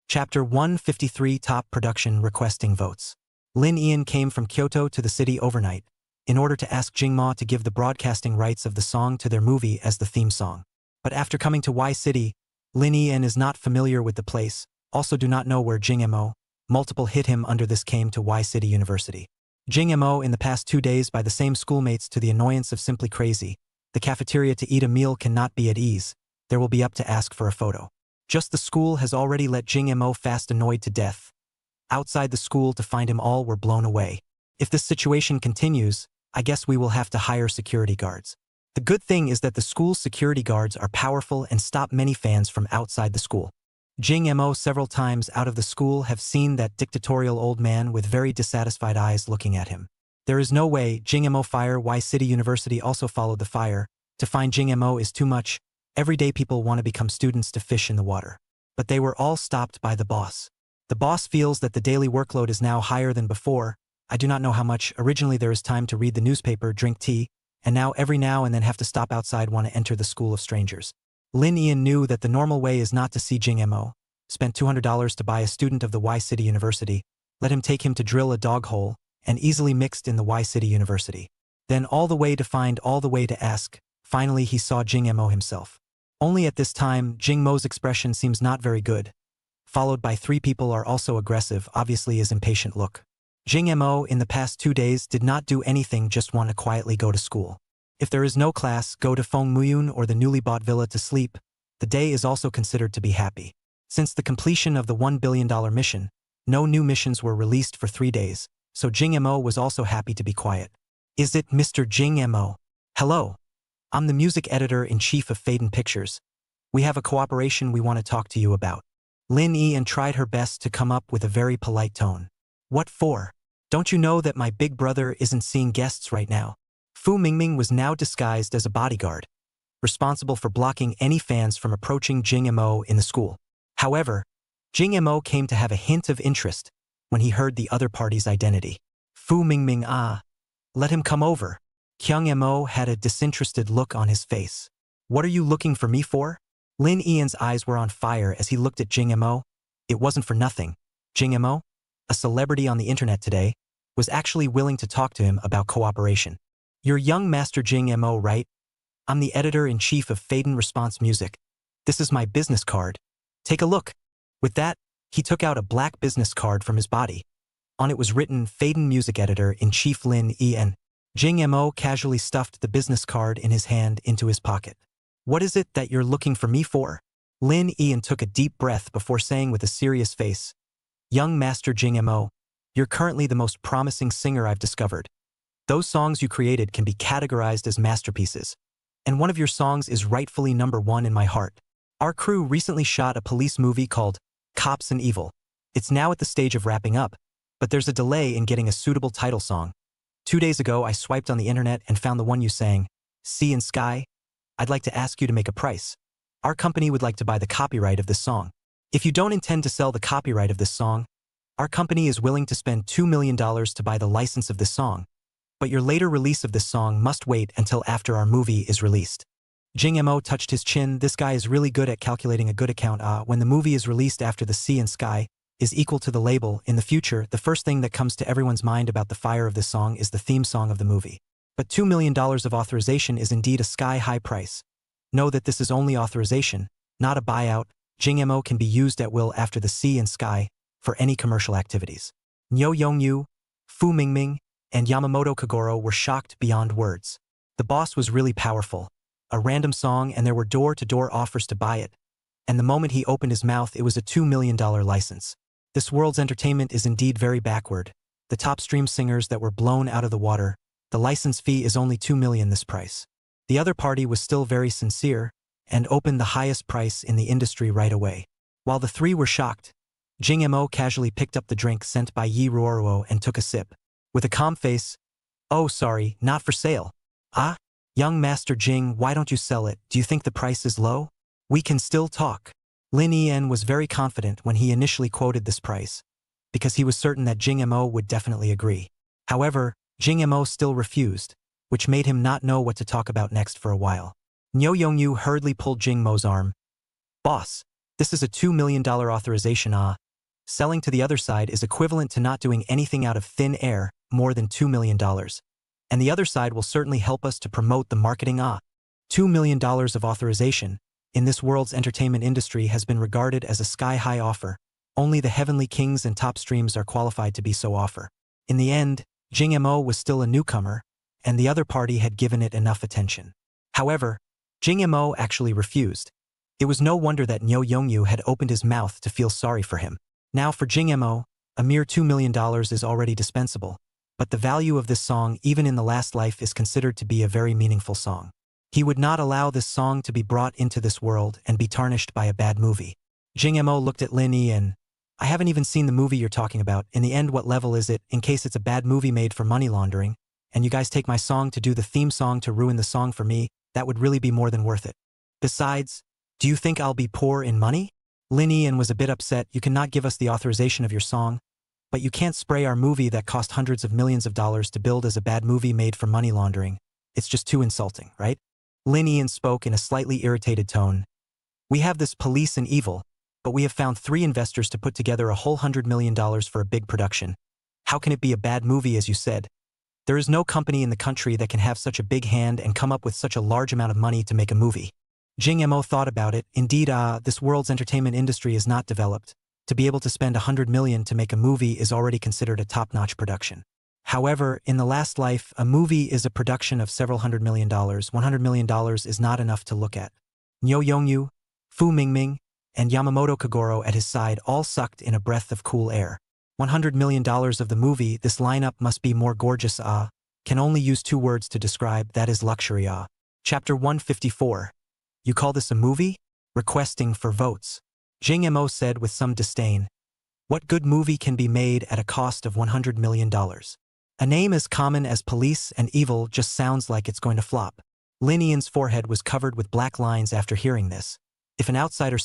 Chapter 153 Top Production Requesting Votes. Lin Ian came from Kyoto to the city overnight, in order to ask Jing Ma to give the broadcasting rights of the song to their movie as the theme song. But after coming to Y City, Lin Ian is not familiar with the place, also do not know where Jing Mo. Multiple hit him under this came to Y City University. Jing Mo in the past 2 days by the same schoolmates to the annoyance of simply crazy. The cafeteria to eat a meal cannot be at ease, there will be up to ask for a photo. Just the school has already let Jing Mo fast annoyed to death. Outside the school to find him all were blown away. If this situation continues, I guess we will have to hire security guards. The good thing is that the school's security guards are powerful and stop many fans from outside the school. Jing Mo several times out of the school have seen that dictatorial old man with very dissatisfied eyes looking at him. There is no way Jing Mo fire Y City University also followed the fire. To find Jing Mo is too much. Every day people want to become students to fish in the water. But they were all stopped by the boss. The boss feels that the daily workload is now higher than before. I do not know how much. Originally there is time to read the newspaper, drink tea, and now every now and then have to stop outside want to enter the school of strangers. Lin Ian knew that the normal way is not to see Jing Mo. Spent $200 to buy a student of the Y City University, let him take him to drill a dog hole, and easily mixed in the Y City University. Then all the way to find, all the way to ask. Finally he saw Jing Mo himself. Only at this time, Jing Mo's expression seems not very good. Followed by 3 people are also aggressive, obviously his impatient look. Jing Mo in the past 2 days did not do anything, just want to quietly go to school. If there is no class, go to Feng Muyun or the newly bought villa to sleep. The day is also considered to be happy. Since the completion of the $1 billion mission, no new missions were released for 3 days, so Jing Mo was also happy to be quiet. Is it Mr. Jing Mo? Hello. I'm the music editor-in-chief of Faden Pictures. We have a cooperation we want to talk to you about. Lin Yian tried her best to come up with a very polite tone. What for? Don't you know that my big brother isn't seeing guests right now? Fu Mingming was now disguised as a bodyguard, responsible for blocking any fans from approaching Jing Mo in the school. However, Jing Mo came to have a hint of interest when he heard the other party's identity. Fu Mingming, let him come over. Kyung Mo had a disinterested look on his face. What are you looking for me for? Lin Yian's eyes were on fire as he looked at Jing Mo. It wasn't for nothing. Jing Mo, a celebrity on the internet today, was actually willing to talk to him about cooperation. You're young Master Jing Mo, right? I'm the editor-in-chief of Faden Response Music. This is my business card. Take a look. With that, he took out a black business card from his body. On it was written Faden Music Editor-in-Chief Lin Yian. Jing Mo casually stuffed the business card in his hand into his pocket. What is it that you're looking for me for? Lin Yian took a deep breath before saying with a serious face, Young Master Jing Mo, you're currently the most promising singer I've discovered. Those songs you created can be categorized as masterpieces, and one of your songs is rightfully #1 in my heart. Our crew recently shot a police movie called Cops and Evil. It's now at the stage of wrapping up, but there's a delay in getting a suitable title song. 2 days ago, I swiped on the internet and found the one you sang, Sea and Sky. I'd like to ask you to make a price. Our company would like to buy the copyright of this song. If you don't intend to sell the copyright of this song, our company is willing to spend $2 million to buy the license of this song. But your later release of this song must wait until after our movie is released. Jing Mo touched his chin. This guy is really good at calculating a good account. When the movie is released after the Sea and Sky is equal to the label, in the future, the first thing that comes to everyone's mind about the fire of this song is the theme song of the movie. But $2 million of authorization is indeed a sky-high price. Know that this is only authorization, not a buyout. Jing Mo can be used at will after the Sea and Sky for any commercial activities. Nyo Yongyu, Fu Mingming, and Yamamoto Kagoro were shocked beyond words. The boss was really powerful. A random song and there were door-to-door offers to buy it. And the moment he opened his mouth, it was a $2 million license. This world's entertainment is indeed very backward. The top stream singers that were blown out of the water, the license fee is only $2 million this price. The other party was still very sincere and opened the highest price in the industry right away. While the three were shocked, Jing Mo casually picked up the drink sent by Yi Ruoruo and took a sip. With a calm face, oh sorry, not for sale. Young Master Jing, why don't you sell it? Do you think the price is low? We can still talk. Lin Yian was very confident when he initially quoted this price, because he was certain that Jing Mo would definitely agree. However, Jing Mo still refused, which made him not know what to talk about next for a while. Nyo Yongyu hurriedly pulled Jing Mo's arm. Boss, this is a $2 million authorization. Selling to the other side is equivalent to not doing anything out of thin air, more than $2 million. And the other side will certainly help us to promote the marketing. $2 million of authorization in this world's entertainment industry has been regarded as a sky-high offer. Only the heavenly kings and top streams are qualified to be so offer. In the end, Jing Mo was still a newcomer, and the other party had given it enough attention. However, Jing Mo actually refused. It was no wonder that Nyo Yongyu had opened his mouth to feel sorry for him. Now for Jing Mo, a mere $2 million is already dispensable, but the value of this song even in the last life is considered to be a very meaningful song. He would not allow this song to be brought into this world and be tarnished by a bad movie. Jing Mo looked at Lin Yian. I haven't even seen the movie you're talking about. In the end, what level is it, in case it's a bad movie made for money laundering, and you guys take my song to do the theme song to ruin the song for me? That would really be more than worth it. Besides, do you think I'll be poor in money? Lin Yian was a bit upset. You cannot give us the authorization of your song, but you can't spray our movie that cost hundreds of millions of dollars to build as a bad movie made for money laundering. It's just too insulting, right? Lin Yian spoke in a slightly irritated tone. We have this police and evil, but we have found 3 investors to put together a whole $100 million for a big production. How can it be a bad movie, as you said? There is no company in the country that can have such a big hand and come up with such a large amount of money to make a movie. Jing Mo thought about it. Indeed, this world's entertainment industry is not developed, To be able to spend $100 million to make a movie is already considered a top-notch production. However, in the last life, a movie is a production of several $100 million. $100 million is not enough to look at. Nyo Yongyu, Fu Mingming, and Yamamoto Kagoro at his side all sucked in a breath of cool air. $100 million of the movie, this lineup must be more gorgeous. Can only use 2 words to describe, that is luxury. Chapter 154. You call this a movie? Requesting for votes. Jing Mo said with some disdain. What good movie can be made at a cost of $100 million? A name as common as police and evil just sounds like it's going to flop. Lin Yan's forehead was covered with black lines after hearing this. If an outsider